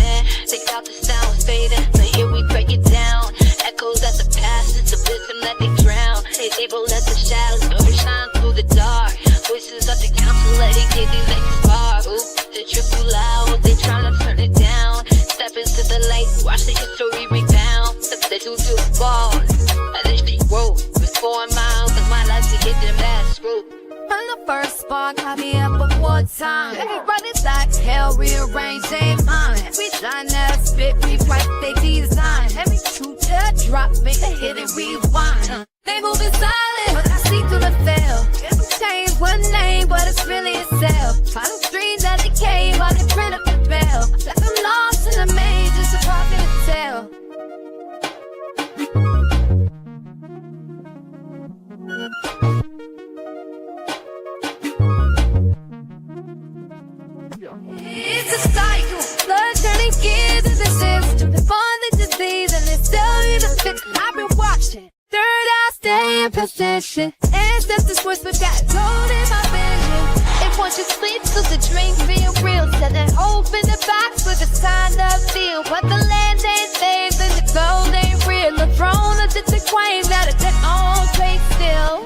take out the sound, fading. So here we break it down. Echoes at the past, it's a wisdom that they drown. They able let the shadows overshine through the dark. Voices of the council, let it get these like a spark. Ooh, the trip too loud, they tryna turn it down. Step into the light, watch the history rebound. They too far, I literally wrote with 4 miles of my life to get them last route. From the first spark, I be up one more time. Everybody's like hell, rearrange their mind. Every line that spit, rewrite they design. Every truth that drop, make a hit and rewind. They moving silent, but I see through the veil. Change one name, but it's really itself. Final dreams that decay while they print up the bell. Like I'm lost in the maze, just a prophet to tell. It's a cycle, blood turning gears in the system. They find the disease and they still need to fix it. I've been watching. Third eye stay in position. Ancestors whisper got gold in my vision. If once you sleep, so the dream feel real. Set an open the box with a sign of deal. But the land ain't safe and the gold ain't real. The throne of the queen got a dead on place still.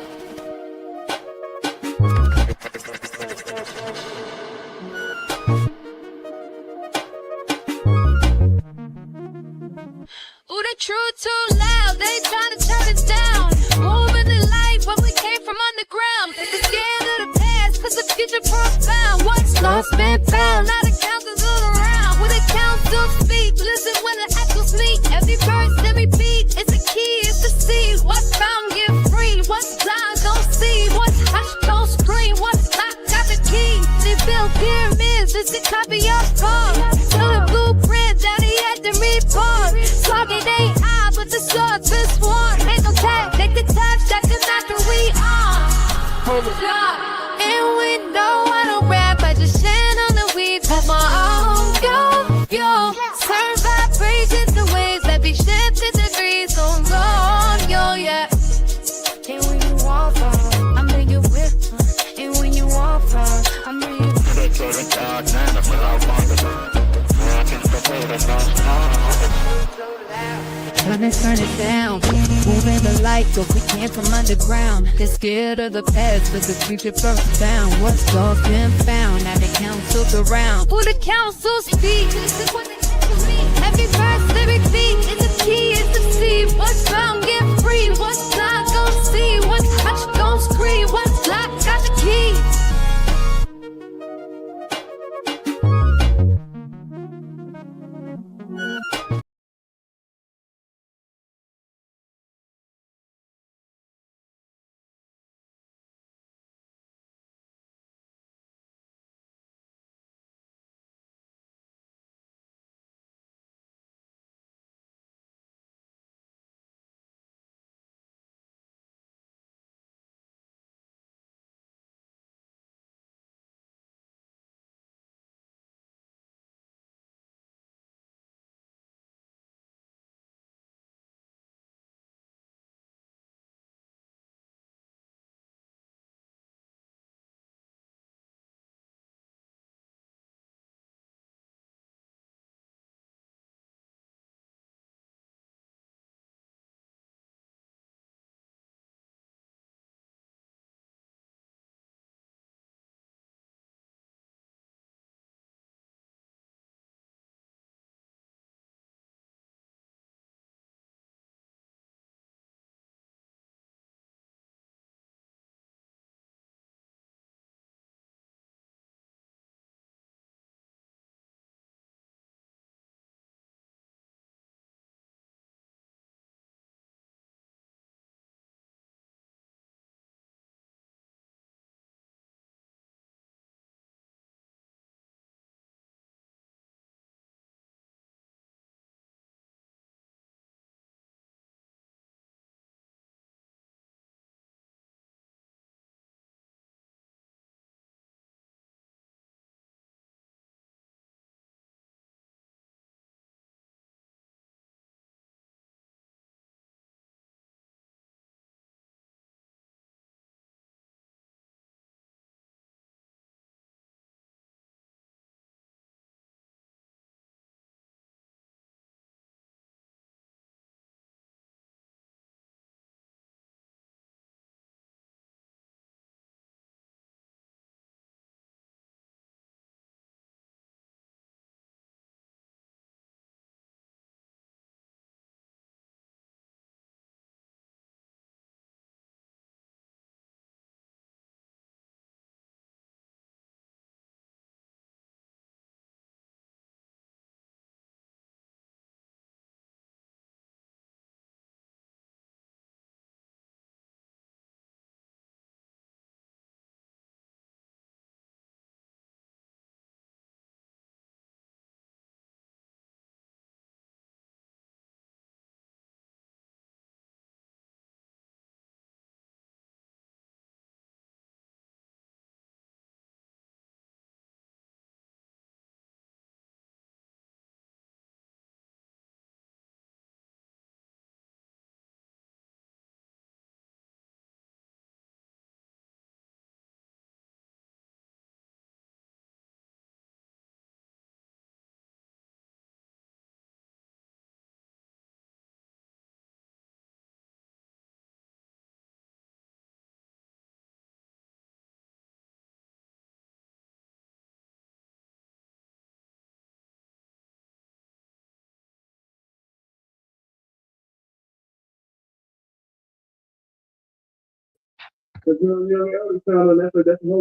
Ooh, they true too loud, they tryna turn it down. Moving the light, but we came from underground. They scared of the past, cause the future profound. What's lost been found, now the council's all around. When the council speak, listen when the echoes meet. Every verse, every beat, it's a key, it's the seed. What's found, get free, what's pyramids, it's a copy of God. So the blueprint that he had to report. Target ain't I, but the swords been sworn. Ain't no tag, take the touch, that's the matter we are. And we know I don't rap, I just stand on the weeds of my own. Yo, turn vibrations to waves that be shifted degrees on road, yo, yeah. And when you walk out, I'm in your whip. And when you walk out, I'm in your turn it down, moving the light, so we came from underground. They're scared of the past, but the future first found. What's lost been found, now the council's around. Who the council speaks, this is what they tell me. Every verse, lyric beat, is the key, is the seed. What's found, get free, what's not, gon' see. What's hot, gon' scream, what's locked, got the key. Because young elders found that's the whole